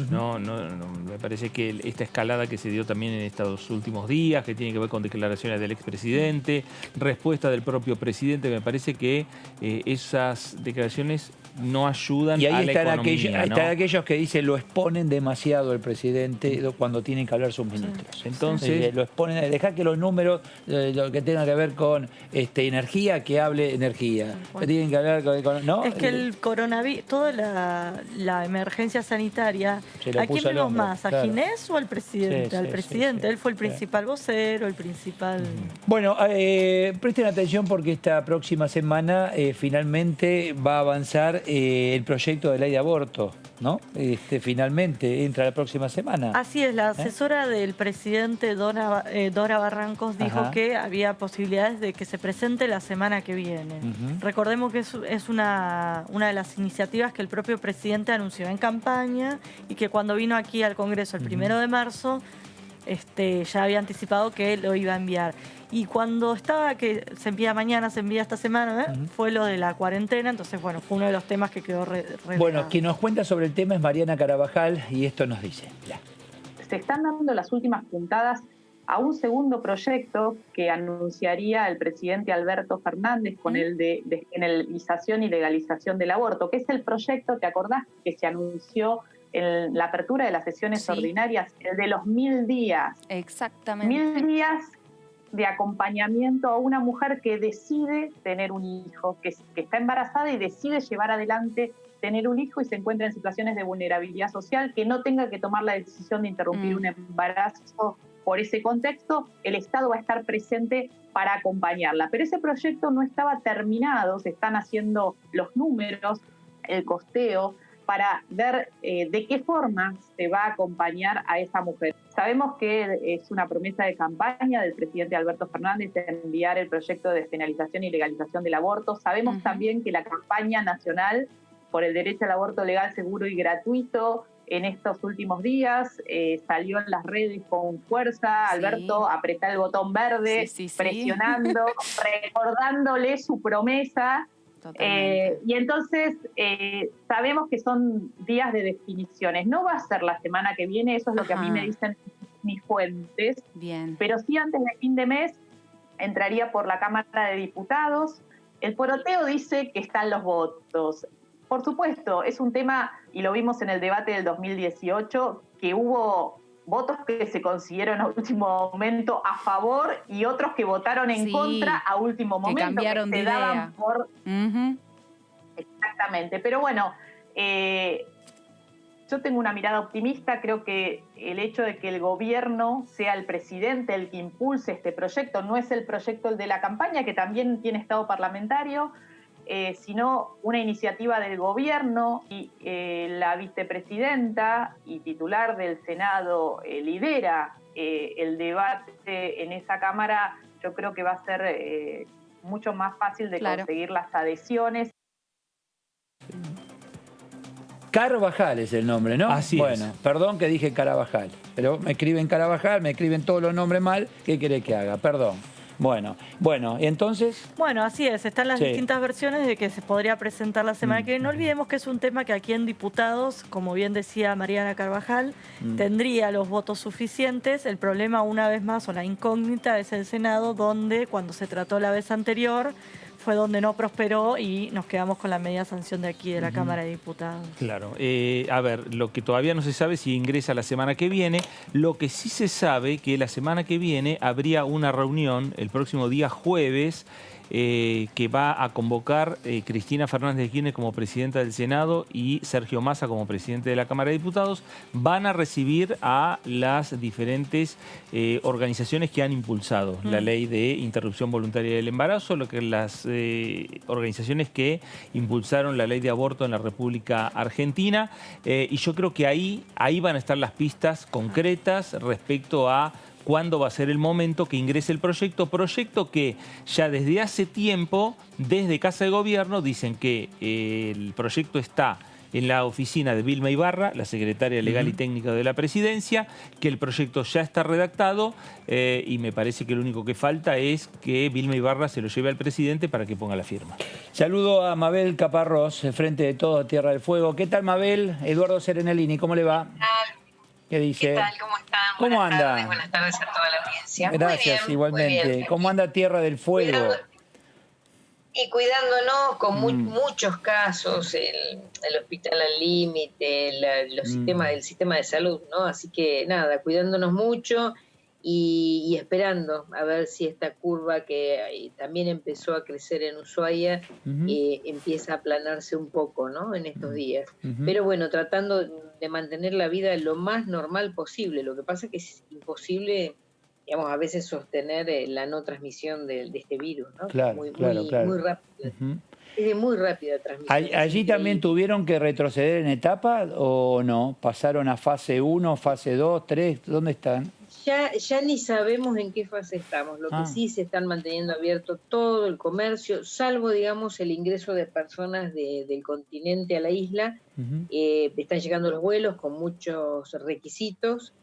No, me parece que esta escalada que se dio también en estos últimos días, que tiene que ver con declaraciones del expresidente, respuesta del propio presidente, me parece que esas declaraciones no ayudan
Y
a
ahí
la
están,
economía, ¿no?
están aquellos que dicen lo exponen demasiado el presidente cuando tienen que hablar sus ministros.
Entonces,
lo exponen, dejá que los números, lo que tengan que ver con energía, que hable energía. Que tienen que hablar con... ¿no?
Es que el coronavirus, toda la emergencia sanitaria,
Se lo
¿a quién
puso al
vemos
hombro,
más? ¿A
claro.
Ginés o al presidente?
Sí,
al
sí,
presidente.
sí,
Él fue el
sí.
principal vocero, el principal...
Bueno, presten atención porque esta próxima semana finalmente va a avanzar el proyecto de ley de aborto, ¿no? Finalmente entra la próxima semana.
Así es, la asesora del presidente Dora Barrancos dijo
Ajá.
que había posibilidades de que se presente la semana que viene. Recordemos que es una de las iniciativas que el propio presidente anunció en campaña y que cuando vino aquí al Congreso el 1 de marzo ya había anticipado que lo iba a enviar. Y cuando estaba que se envía mañana, se envía esta semana, fue lo de la cuarentena, entonces bueno, fue uno de los temas que quedó relegado.
Bueno, quien nos cuenta sobre el tema es Mariana Carabajal y esto nos dice. Mirá.
Se están dando las últimas puntadas a un segundo proyecto que anunciaría el presidente Alberto Fernández con el de despenalización y legalización del aborto, que es el proyecto, ¿te acordás?, que se anunció en la apertura de las sesiones ordinarias, el de los 1000 días.
Exactamente.
1000 días de acompañamiento a una mujer que decide tener un hijo, que está embarazada y decide llevar adelante tener un hijo y se encuentra en situaciones de vulnerabilidad social, que no tenga que tomar la decisión de interrumpir un embarazo por ese contexto, el Estado va a estar presente para acompañarla. Pero ese proyecto no estaba terminado, se están haciendo los números, el costeo, para ver de qué forma se va a acompañar a esa mujer. Sabemos que es una promesa de campaña del presidente Alberto Fernández de enviar el proyecto de despenalización y legalización del aborto. Sabemos también que la campaña nacional por el derecho al aborto legal, seguro y gratuito en estos últimos días salió en las redes con fuerza. Alberto, apretá el botón verde, presionando, recordándole su promesa. Y entonces sabemos que son días de definiciones. No va a ser la semana que viene, eso es lo que a mí me dicen mis fuentes.
Bien.
Pero sí antes de fin de mes entraría por la Cámara de Diputados. El poroteo dice que están los votos. Por supuesto, es un tema, y lo vimos en el debate del 2018, que hubo votos que se consiguieron a último momento a favor y otros que votaron en contra a último momento.
Que cambiaron
que
de
se daban
idea.
por... Exactamente. Pero bueno, yo tengo una mirada optimista. Creo que el hecho de que el gobierno sea el presidente el que impulse este proyecto, no es el proyecto el de la campaña, que también tiene estado parlamentario, sino una iniciativa del gobierno y la vicepresidenta y titular del Senado lidera el debate en esa Cámara, yo creo que va a ser mucho más fácil de conseguir las adhesiones.
Carvajal es el nombre, ¿no?
Así
bueno,
es.
Perdón que dije Carabajal, pero me escriben Carabajal, me escriben todos los nombres mal. ¿Qué querés que haga? Perdón. Bueno, ¿y entonces?
Bueno, así es. Están las distintas versiones de que se podría presentar la semana que viene. No olvidemos que es un tema que aquí en diputados, como bien decía Mariana Carvajal, tendría los votos suficientes. El problema, una vez más, o la incógnita, es el Senado, donde cuando se trató la vez anterior fue donde no prosperó y nos quedamos con la media sanción de aquí de la Cámara de Diputados.
Claro. A ver, lo que todavía no se sabe si ingresa la semana que viene. Lo que sí se sabe que la semana que viene habría una reunión el próximo día jueves que va a convocar Cristina Fernández de Kirchner como presidenta del Senado y Sergio Massa como presidente de la Cámara de Diputados. Van a recibir a las diferentes organizaciones que han impulsado la ley de interrupción voluntaria del embarazo, lo que las organizaciones que impulsaron la ley de aborto en la República Argentina. Y yo creo que ahí van a estar las pistas concretas respecto a cuándo va a ser el momento que ingrese el proyecto que ya desde hace tiempo, desde Casa de Gobierno, dicen que el proyecto está en la oficina de Vilma Ibarra, la secretaria legal y técnica de la Presidencia, que el proyecto ya está redactado y me parece que lo único que falta es que Vilma Ibarra se lo lleve al presidente para que ponga la firma.
Saludo a Mabel Caparrós, frente de todo Tierra del Fuego. ¿Qué tal, Mabel? Eduardo Serenellini, ¿cómo le va? ¿Qué dice?
¿Qué tal? ¿Cómo están?
¿Cómo anda?
Buenas tardes a toda la audiencia.
Gracias,
muy bien,
igualmente.
muy bien.
¿Cómo anda Tierra del Fuego?
Cuidándonos con muchos casos, el hospital al límite, el sistema de salud, ¿no? Así que nada, cuidándonos mucho y esperando a ver si esta curva que también empezó a crecer en Ushuaia empieza a aplanarse un poco, ¿no? En estos días. Pero bueno, tratando de mantener la vida lo más normal posible. Lo que pasa es que es imposible, digamos, a veces sostener la no transmisión de este virus, ¿no?
Claro,
muy rápida. Es de muy rápida transmisión.
¿Allí también tuvieron que retroceder en etapa o no? ¿Pasaron a fase 1, fase 2, 3? ¿Dónde están?
Ya ni sabemos en qué fase estamos. Lo que sí se están manteniendo abierto todo el comercio, salvo, digamos, el ingreso de personas del continente a la isla. Están llegando los vuelos con muchos requisitos.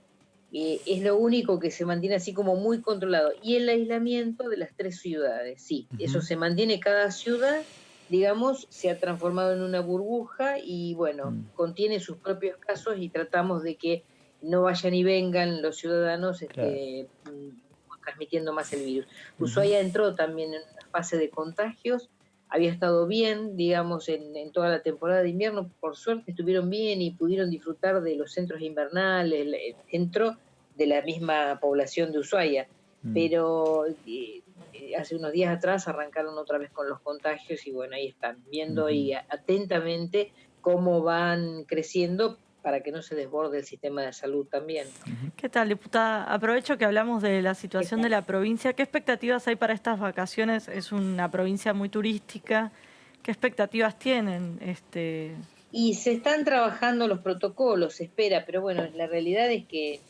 Es lo único que se mantiene así como muy controlado. Y el aislamiento de las 3 ciudades, sí. Eso se mantiene, cada ciudad, digamos, se ha transformado en una burbuja y, bueno, contiene sus propios casos y tratamos de que no vayan y vengan los ciudadanos transmitiendo más el virus. Ushuaia entró también en una fase de contagios, había estado bien, digamos, en toda la temporada de invierno, por suerte estuvieron bien y pudieron disfrutar de los centros invernales, dentro de la misma población de Ushuaia, pero hace unos días atrás arrancaron otra vez con los contagios y bueno, ahí están viendo ahí atentamente cómo van creciendo para que no se desborde el sistema de salud también.
¿Qué tal, diputada? Aprovecho que hablamos de la situación de la provincia. ¿Qué expectativas hay para estas vacaciones? Es una provincia muy turística. ¿Qué expectativas tienen?
Y se están trabajando los protocolos, se espera, pero bueno, la realidad es que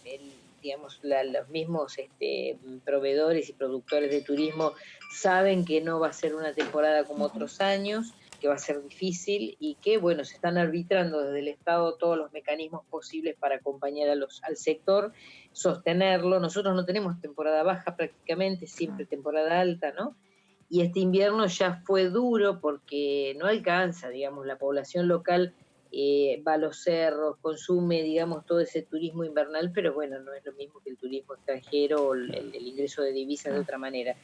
los mismos proveedores y productores de turismo saben que no va a ser una temporada como otros años, que va a ser difícil y que, bueno, se están arbitrando desde el Estado todos los mecanismos posibles para acompañar al sector, sostenerlo. Nosotros no tenemos temporada baja prácticamente, siempre temporada alta, ¿no? Y este invierno ya fue duro porque no alcanza, digamos, la población local va a los cerros, consume, digamos, todo ese turismo invernal, pero bueno, no es lo mismo que el turismo extranjero o el ingreso de divisas de otra manera.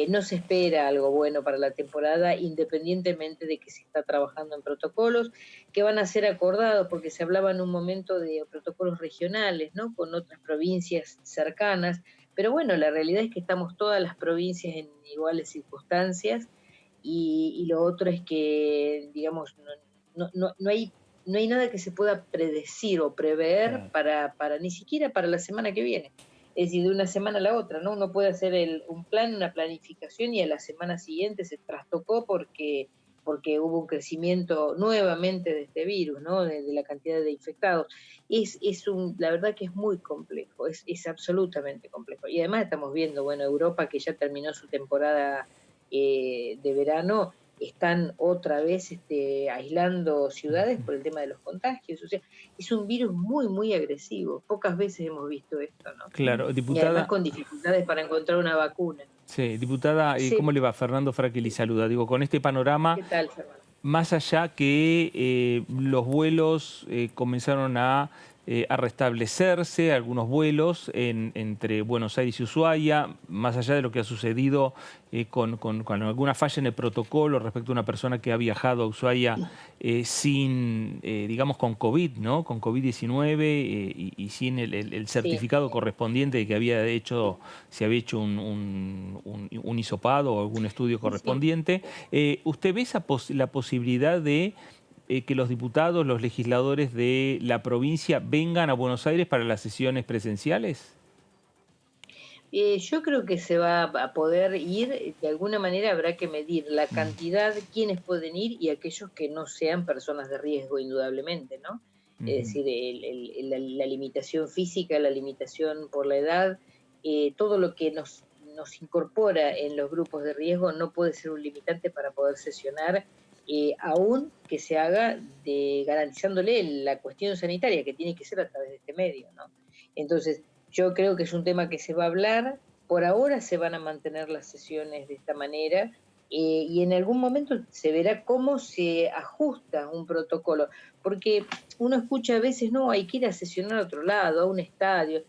No se espera algo bueno para la temporada, independientemente de que se está trabajando en protocolos que van a ser acordados, porque se hablaba en un momento de protocolos regionales, ¿no? Con otras provincias cercanas, pero bueno, la realidad es que estamos todas las provincias en iguales circunstancias y lo otro es que, digamos, no hay nada que se pueda predecir o prever para ni siquiera para la semana que viene. Es decir, de una semana a la otra, ¿no? Uno puede hacer un plan, una planificación y a la semana siguiente se trastocó porque porque hubo un crecimiento nuevamente de este virus, ¿no? De la cantidad de infectados. La verdad que es muy complejo, es absolutamente complejo. Y además estamos viendo, bueno, Europa, que ya terminó su temporada de verano, están otra vez aislando ciudades por el tema de los contagios. O sea, es un virus muy, muy agresivo. Pocas veces hemos visto esto, ¿no?
Claro,
Y
diputada.
además con dificultades para encontrar una vacuna.
Sí, diputada,
Sí.
¿cómo le va? Fernando Fraquili saluda. Digo, con este panorama,
¿Qué tal, Fernando?
más allá que los vuelos comenzaron a restablecerse, algunos vuelos entre Buenos Aires y Ushuaia, más allá de lo que ha sucedido con alguna falla en el protocolo respecto a una persona que ha viajado a Ushuaia sin, digamos, con COVID, ¿no? Con COVID-19 y sin el certificado correspondiente de que se había hecho un hisopado o algún estudio correspondiente. ¿Usted ve la posibilidad de que los diputados, los legisladores de la provincia vengan a Buenos Aires para las sesiones presenciales?
Yo creo que se va a poder ir, de alguna manera habrá que medir la cantidad, quiénes pueden ir y aquellos que no sean personas de riesgo, indudablemente, ¿no? Es decir, la limitación física, la limitación por la edad, todo lo que nos incorpora en los grupos de riesgo no puede ser un limitante para poder sesionar, aún que se haga garantizándole la cuestión sanitaria, que tiene que ser a través de este medio, ¿no? Entonces, yo creo que es un tema que se va a hablar. Por ahora se van a mantener las sesiones de esta manera, y en algún momento se verá cómo se ajusta un protocolo, porque uno escucha a veces, no, hay que ir a sesionar a otro lado, a un estadio.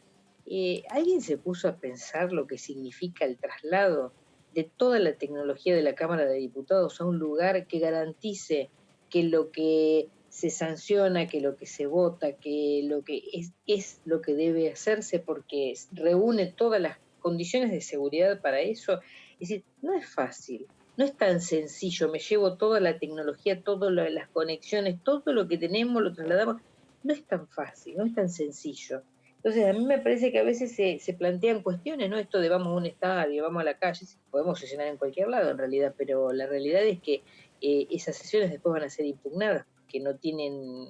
¿Alguien se puso a pensar lo que significa el traslado de toda la tecnología de la Cámara de Diputados a un lugar que garantice que lo que se sanciona, que lo que se vota, que lo que es lo que debe hacerse, porque reúne todas las condiciones de seguridad para eso? Es decir, no es fácil, no es tan sencillo, me llevo toda la tecnología, todas las conexiones, todo lo que tenemos lo trasladamos. No es tan fácil, no es tan sencillo. Entonces, a mí me parece que a veces se plantean cuestiones, ¿no? Esto de vamos a un estadio, vamos a la calle, podemos sesionar en cualquier lado en realidad, pero la realidad es que esas sesiones después van a ser impugnadas, que no tienen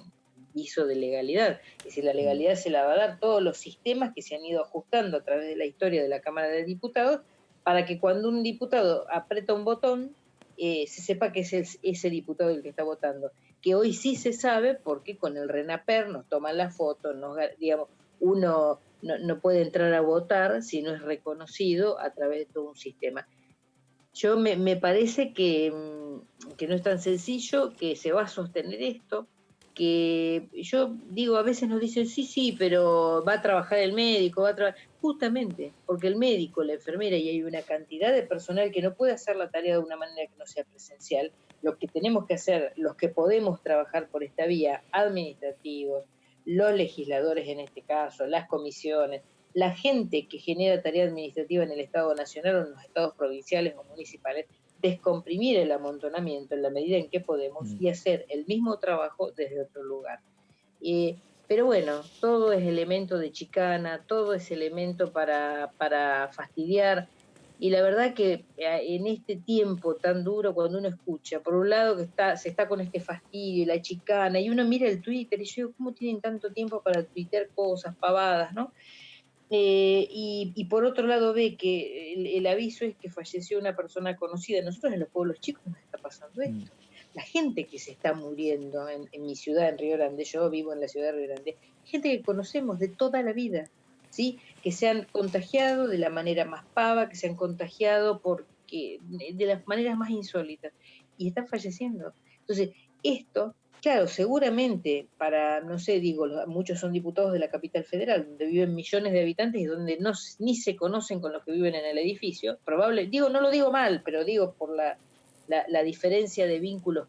viso de legalidad. Es decir, la legalidad se la va a dar todos los sistemas que se han ido ajustando a través de la historia de la Cámara de Diputados, para que cuando un diputado aprieta un botón, se sepa que es ese diputado el que está votando. Que hoy sí se sabe porque con el RENAPER nos toman la foto, digamos, uno no puede entrar a votar si no es reconocido a través de todo un sistema. Yo me parece que no es tan sencillo, que se va a sostener esto, que yo digo, a veces nos dicen, sí, pero va a trabajar el médico, justamente porque el médico, la enfermera, y hay una cantidad de personal que no puede hacer la tarea de una manera que no sea presencial. Lo que tenemos que hacer, los que podemos trabajar por esta vía, administrativos, los legisladores en este caso, las comisiones, la gente que genera tarea administrativa en el Estado Nacional o en los estados provinciales o municipales, descomprimir el amontonamiento en la medida en que podemos y hacer el mismo trabajo desde otro lugar. Pero bueno, todo es elemento de chicana, todo es elemento para fastidiar. Y la verdad que en este tiempo tan duro, cuando uno escucha, por un lado que se está con este fastidio y la chicana, y uno mira el Twitter y yo digo, ¿cómo tienen tanto tiempo para tuitear cosas pavadas, no? Y por otro lado ve que el aviso es que falleció una persona conocida. Nosotros en los pueblos chicos nos está pasando esto. La gente que se está muriendo en mi ciudad, en Río Grande, yo vivo en la ciudad de Río Grande, gente que conocemos de toda la vida, ¿sí? Que se han contagiado de la manera más pava, que se han contagiado de las maneras más insólitas, y están falleciendo. Entonces, esto, claro, seguramente no sé, muchos son diputados de la capital federal, donde viven millones de habitantes y donde ni se conocen con los que viven en el edificio. No lo digo mal, pero digo por la diferencia de vínculos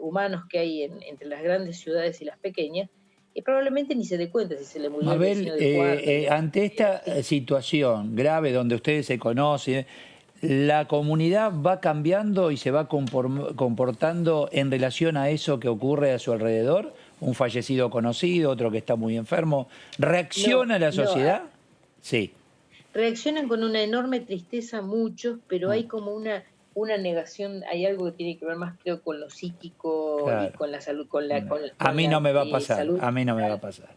humanos que hay entre las grandes ciudades y las pequeñas, y probablemente ni se dé cuenta si se le murió el vecino de cuarto.
Ante esta situación grave donde ustedes se conocen, ¿la comunidad va cambiando y se va comportando en relación a eso que ocurre a su alrededor? Un fallecido conocido, otro que está muy enfermo. ¿Reacciona la sociedad? Sí.
Reaccionan con una enorme tristeza muchos, pero hay como una negación, hay algo que tiene que ver más creo con lo psíquico
Claro.
y con la salud,
A mí no me va a pasar,
salud.
a mí no me va a pasar.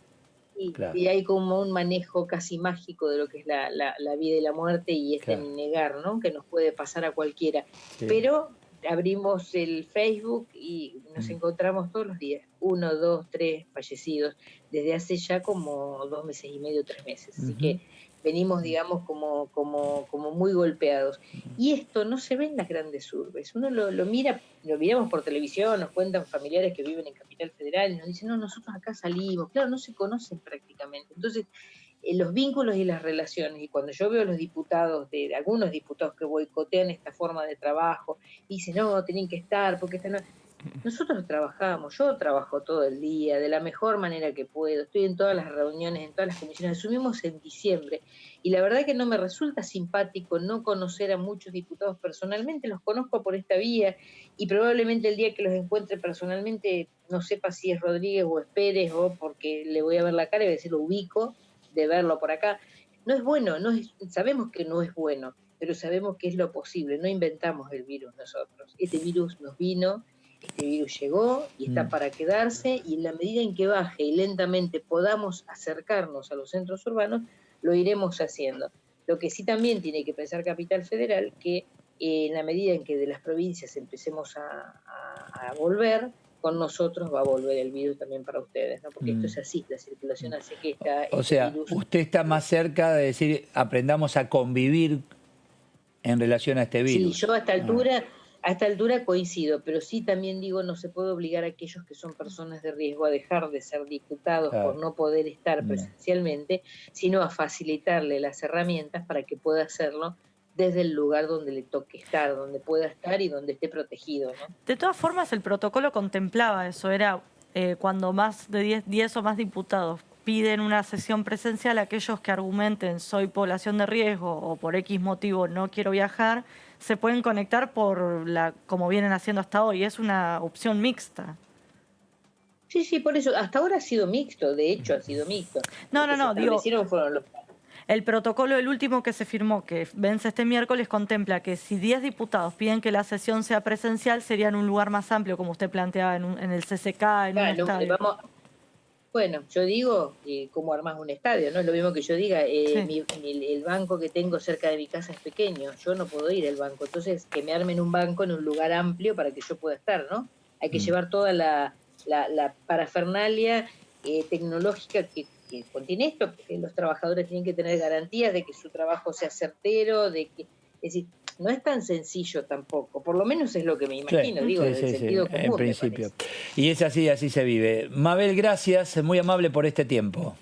Y,
Claro.
y hay como un manejo casi mágico de lo que es la vida y la muerte y
Claro.
negar, ¿no? Que nos puede pasar a cualquiera.
Sí.
Pero abrimos el Facebook y nos encontramos todos los días, 1, 2, 3 fallecidos, desde hace ya como 2 meses y medio, 3 meses. Así que venimos, digamos, como muy golpeados. Y esto no se ve en las grandes urbes. Uno lo mira, lo miramos por televisión, nos cuentan familiares que viven en Capital Federal y nos dicen, no, nosotros acá salimos. Claro, no se conocen prácticamente. Entonces, los vínculos y las relaciones, y cuando yo veo a los diputados, de algunos diputados que boicotean esta forma de trabajo, y dicen, no, tienen que estar, porque están... Nosotros trabajamos, yo trabajo todo el día, de la mejor manera que puedo, estoy en todas las reuniones, en todas las comisiones, asumimos en diciembre, y la verdad que no me resulta simpático no conocer a muchos diputados personalmente, los conozco por esta vía, y probablemente el día que los encuentre personalmente no sepa si es Rodríguez o es Pérez, o porque le voy a ver la cara y voy a decir, lo ubico, de verlo por acá. No es bueno, sabemos que no es bueno, pero sabemos que es lo posible, no inventamos el virus nosotros. Este virus nos vino, este virus llegó y está para quedarse, y en la medida en que baje y lentamente podamos acercarnos a los centros urbanos, lo iremos haciendo. Lo que sí también tiene que pensar Capital Federal, que en la medida en que de las provincias empecemos a volver, con nosotros va a volver el virus también para ustedes, ¿no? Porque esto es así, la circulación hace que
O sea,
virus...
usted está más cerca de decir, aprendamos a convivir en relación a este virus.
Sí, yo a esta altura coincido, pero sí también digo, no se puede obligar a aquellos que son personas de riesgo a dejar de ser diputados por no poder estar presencialmente, sino a facilitarle las herramientas para que pueda hacerlo desde el lugar donde le toque estar, donde pueda estar y donde esté protegido, ¿no?
De todas formas, el protocolo contemplaba eso, era cuando más de 10 o más diputados piden una sesión presencial, aquellos que argumenten soy población de riesgo o por X motivo no quiero viajar, se pueden conectar como vienen haciendo hasta hoy, es una opción mixta.
Sí, por eso, hasta ahora ha sido mixto, de hecho ha sido mixto.
No, digo...
Fueron los...
El protocolo, el último que se firmó, que vence este miércoles, contempla que si 10 diputados piden que la sesión sea presencial, sería en un lugar más amplio, como usted planteaba, en el CCK, en un estadio.
Bueno, yo digo, ¿cómo armás un estadio? No es lo mismo que yo diga, el banco que tengo cerca de mi casa es pequeño, yo no puedo ir al banco. Entonces, que me armen un banco en un lugar amplio para que yo pueda estar, ¿no? Hay que llevar toda la parafernalia tecnológica que contiene esto, porque los trabajadores tienen que tener garantías de que su trabajo sea certero, es decir, no es tan sencillo tampoco, por lo menos es lo que me imagino, digo, en el sentido común.
En principio. Y es así se vive. Mabel, gracias, muy amable por este tiempo.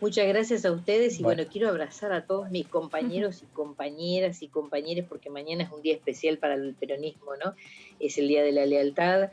Muchas gracias a ustedes y bueno, quiero abrazar a todos mis compañeros y compañeras y compañeros, porque mañana es un día especial para el peronismo, ¿no? Es el Día de la Lealtad.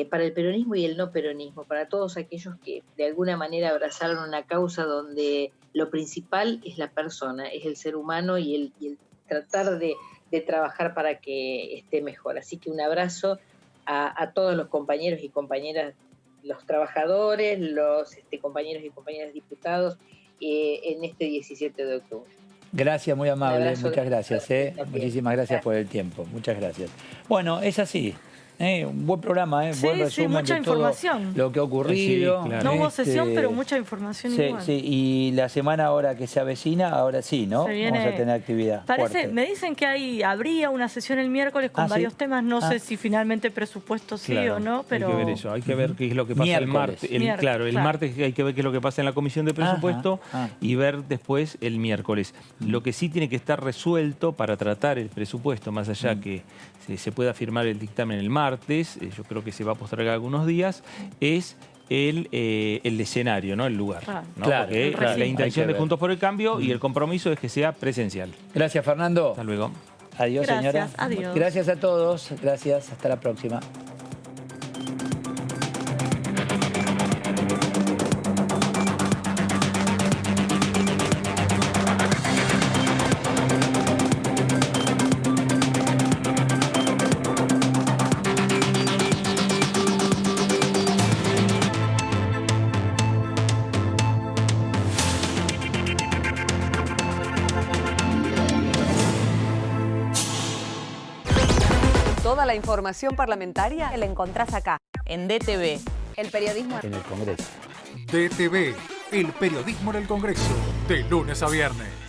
Para el peronismo y el no peronismo, para todos aquellos que de alguna manera abrazaron una causa donde lo principal es la persona, es el ser humano y el tratar de trabajar para que esté mejor. Así que un abrazo a todos los compañeros y compañeras, los trabajadores, los compañeros y compañeras diputados en este 17 de octubre.
Gracias, muy amable, muchas gracias. Muchísimas gracias por el tiempo, muchas gracias. Bueno, es así. Un buen programa, buen resumen
mucha
de todo
información.
Lo que ha ocurrido.
Sí, claro. No hubo sesión, pero mucha información igual.
Sí, y la semana ahora que se avecina, ahora sí, ¿no? Vamos a tener actividad.
Me dicen que habría una sesión el miércoles con varios temas, no sé si finalmente presupuesto sí o no, pero...
Hay que ver eso, hay que ver qué es lo que pasa el martes. El martes hay que ver qué es lo que pasa en la comisión de presupuesto y ver después el miércoles. Lo que sí tiene que estar resuelto para tratar el presupuesto, más allá que se pueda firmar el dictamen el martes, yo creo que se va a postergar algunos días, es el escenario, ¿no? El lugar. ¿no?
Claro,
porque la intención de Juntos por el Cambio y el compromiso es que sea presencial.
Gracias, Fernando.
Hasta luego.
Adiós, señora.
Adiós.
Gracias a todos. Gracias. Hasta la próxima.
la información parlamentaria
La encontrás acá,
en DTV.
el periodismo
En el Congreso.
DTV, el periodismo en el Congreso, de lunes a viernes.